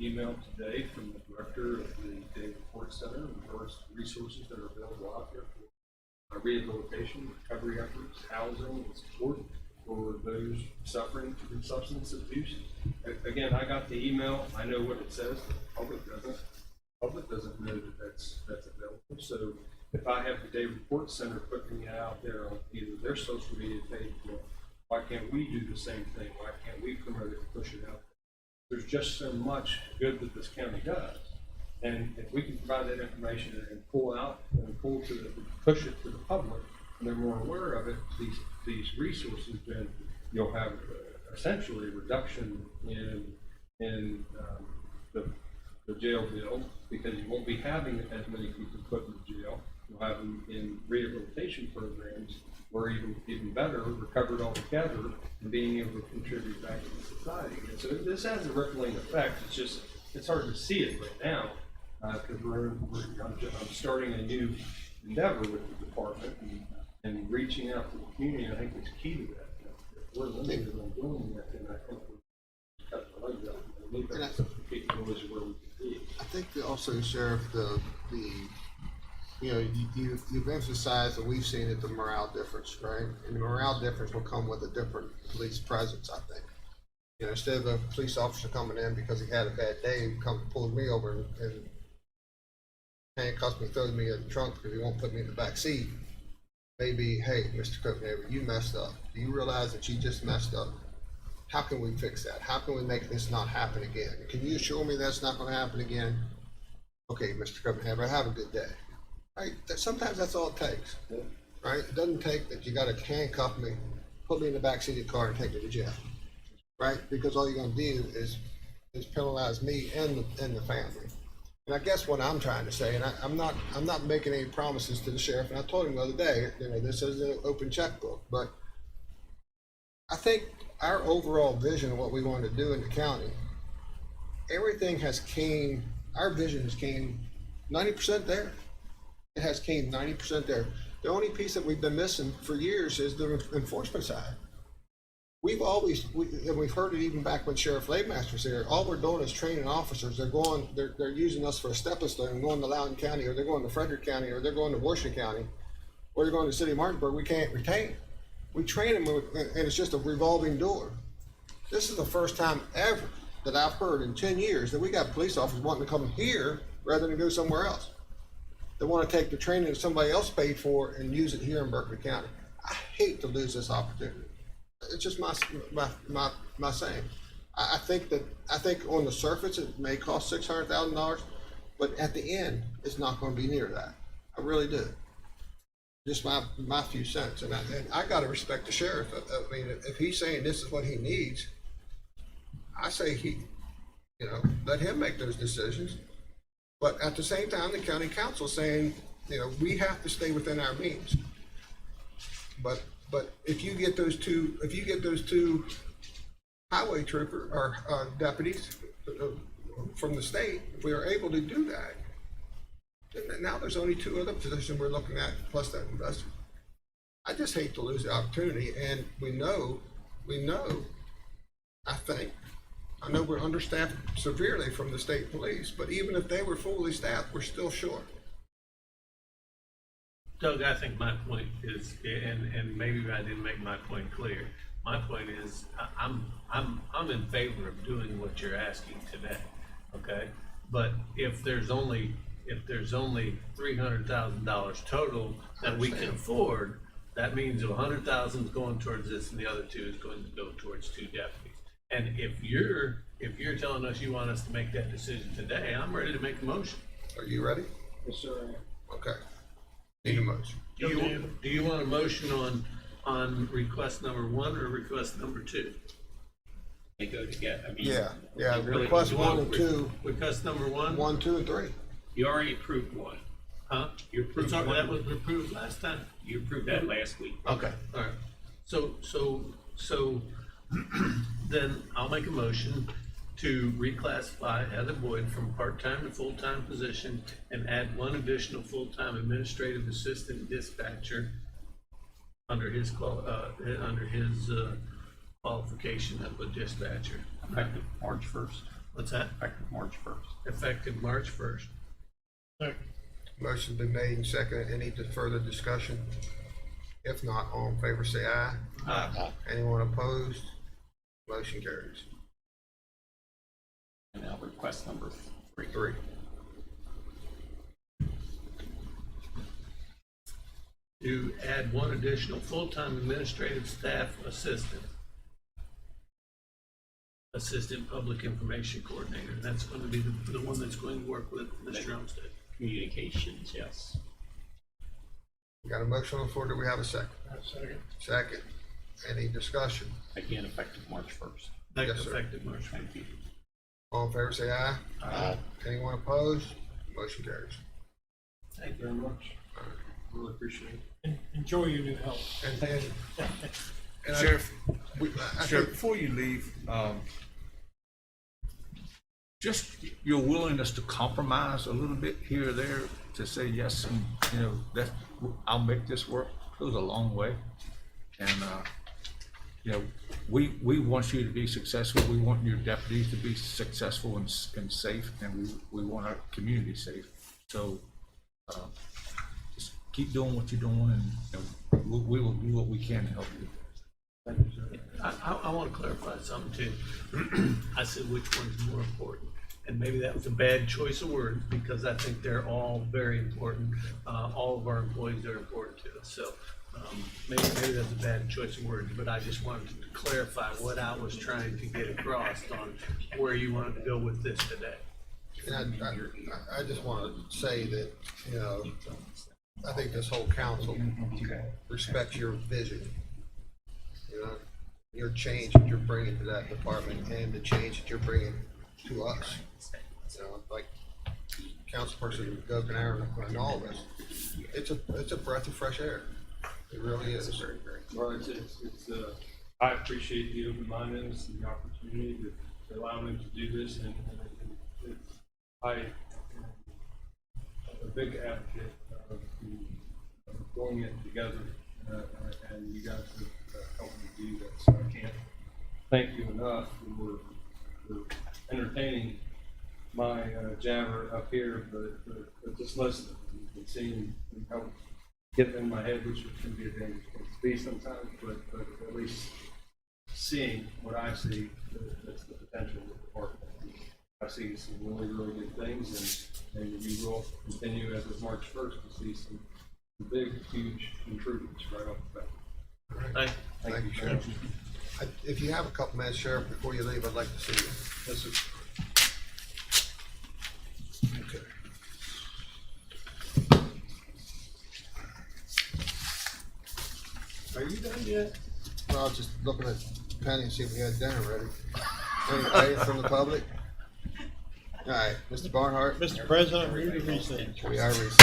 email today from the director of the Day Report Center in regards to resources that are available out there for rehabilitation, recovery efforts, housing, and support for those suffering from substance abuse. Again, I got the email, I know what it says, the public doesn't. The public doesn't know that that's available. So if I have the Day Report Center putting it out there on either their social media page, why can't we do the same thing? Why can't we promote it and push it out? There's just so much good that this county does. And if we can provide that information and pull push it to the public, and they're more aware of it, these resources, then you'll have essentially a reduction in the jail bill, because you won't be having as many people put in jail. You'll have them in rehabilitation programs, or even better, recovered altogether and being able to contribute back to society. And so this has a rippling effect. It's hard to see it right now, because I'm starting a new endeavor with the department, and reaching out to the community. I think is key to that. If we're limited on doing that, then I think we're cutting the legs out. I think that's the capability where we can be. I think that also, Sheriff, you've emphasized that we've seen it, the morale difference, right? And the morale difference will come with a different police presence, I think. Instead of a police officer coming in because he had a bad day, he pulls me over and handcuffs me, throws me in the trunk because he won't put me in the back seat. Maybe, hey, Mr. Copenhagen, you messed up. Do you realize that you just messed up? How can we fix that? How can we make this not happen again? Can you assure me that's not going to happen again? Okay, Mr. Copenhagen, have a good day. Right? Sometimes that's all it takes. Right? It doesn't take that you got to handcuff me, put me in the back seat of the car, and take me to jail. Right? Because all you're going to do is penalize me and the family. And I guess what I'm trying to say, and I'm not making any promises to the sheriff, and I told him the other day, this is an open checkbook, but I think our overall vision of what we want to do in the county, our vision has came 90% there. It has came 90% there. The only piece that we've been missing for years is the enforcement side. We've heard it even back when Sheriff Labemaster was here. All we're doing is training officers. They're using us for a stepping stone, going to Loudoun County, or they're going to Frederick County, or they're going to Washington County, or they're going to the city of Martinsburg. We can't retain. We train them, and it's just a revolving door. This is the first time ever that I've heard in 10 years that we got police officers wanting to come here rather than go somewhere else. They want to take the training that somebody else paid for and use it here in Berkeley County. I hate to lose this opportunity. It's just my saying. I think on the surface it may cost $600,000, but at the end it's not going to be near that. I really do. Just my few cents, and I got to respect the sheriff. I mean, if he's saying this is what he needs, I say let him make those decisions. But at the same time, the county council is saying, we have to stay within our means. But if you get those two highway trooper or deputies from the state, if we are able to do that, then now there's only two other positions we're looking at plus that investment. I just hate to lose the opportunity, and we know. I know we're understaffed severely from the state police, but even if they were fully staffed, we're still short. Doug, I think my point is, and maybe I didn't make my point clear. My point is, I'm in favor of doing what you're asking today, okay? But if there's only $300,000 total that we can afford, that means $100,000 is going towards this, and the other two is going to go towards two deputies. And if you're telling us you want us to make that decision today, I'm ready to make a motion. Are you ready? Yes, sir. Okay. Need a motion. Do you want a motion on request number 1 or request number 2? They go together. I mean, Yeah. really- Request You 1 want and 2. Request number 1? 1, 2, and 3. You already approved one. Huh? You approved That one. was approved last time. You approved that last week. Okay. All right. So then I'll make a motion to reclassify Heather Boyd from part-time to full-time position and add 1 additional full-time administrative assistant dispatcher under his qualification of a dispatcher. Effective March 1st. What's that? Effective March 1st. Effective March 1st. Motion's been made and seconded. Any further discussion? If not, all in favor say aye. Aye. Anyone opposed? Motion carries. And now request number 3. 3. To add one additional full-time administrative staff assistant. Assistant Public Information Coordinator. That's going to be the one that's going to work with Mr. Olmsted. Communications, yes. We got a motion on the floor. Do we have a second? Second. Second. Any discussion? Again, effective March 1st. Yes, sir. Effective March 1st. Thank you. All in favor say aye. Aye. Anyone opposed? Motion carries. Thank you very much. Really appreciate it. Enjoy your new help. And I- Sheriff, I Sheriff, think- before you leave, just your willingness to compromise a little bit here or there to say yes, and, you know, that, I'll make this work, goes a long way. And, you know, we want you to be successful, we want your deputies to be successful and safe, and we want our community safe. So, just keep doing what you're doing, and, you know, we will do what we can to help you. Thank you, sir. I want to clarify something too. I said which one's more important. And maybe that was a bad choice of words because I think they're all very important. All of our employees are important to us. So maybe that's a bad choice of words, but I just wanted to clarify what I was trying to get across on where you wanted to go with this today. And I just want to say that, you know, I think this whole council respects your vision. You know, your change that you're bringing to that department and the change that you're bringing to us. You know, like Councilperson Doug and Aaron and all of us, it's a breath of fresh air. It really is. Well, I appreciate the open-mindedness and the opportunity to allow me to do this, and I am a big advocate of going it together, and you guys have helped me do that, so I can't thank you enough for entertaining my jabber up here, but just listening and seeing how get in my head, which can be a dangerous place to be sometimes, but at least seeing what I see, that's the potential of the department. I see some really, really good things, and you will continue as of March 1st to see some big, huge improvements right off the bat. Thank you, Sheriff. If you have a couple minutes, Sheriff, before you leave, I'd like to see you. Yes, sir. Okay. Are you done yet? Well, I was just looking at Penny and see if we had dinner ready. Anything from the public? All right, Mr. Barnhart, Mr. President, we need to recess. we are recessed.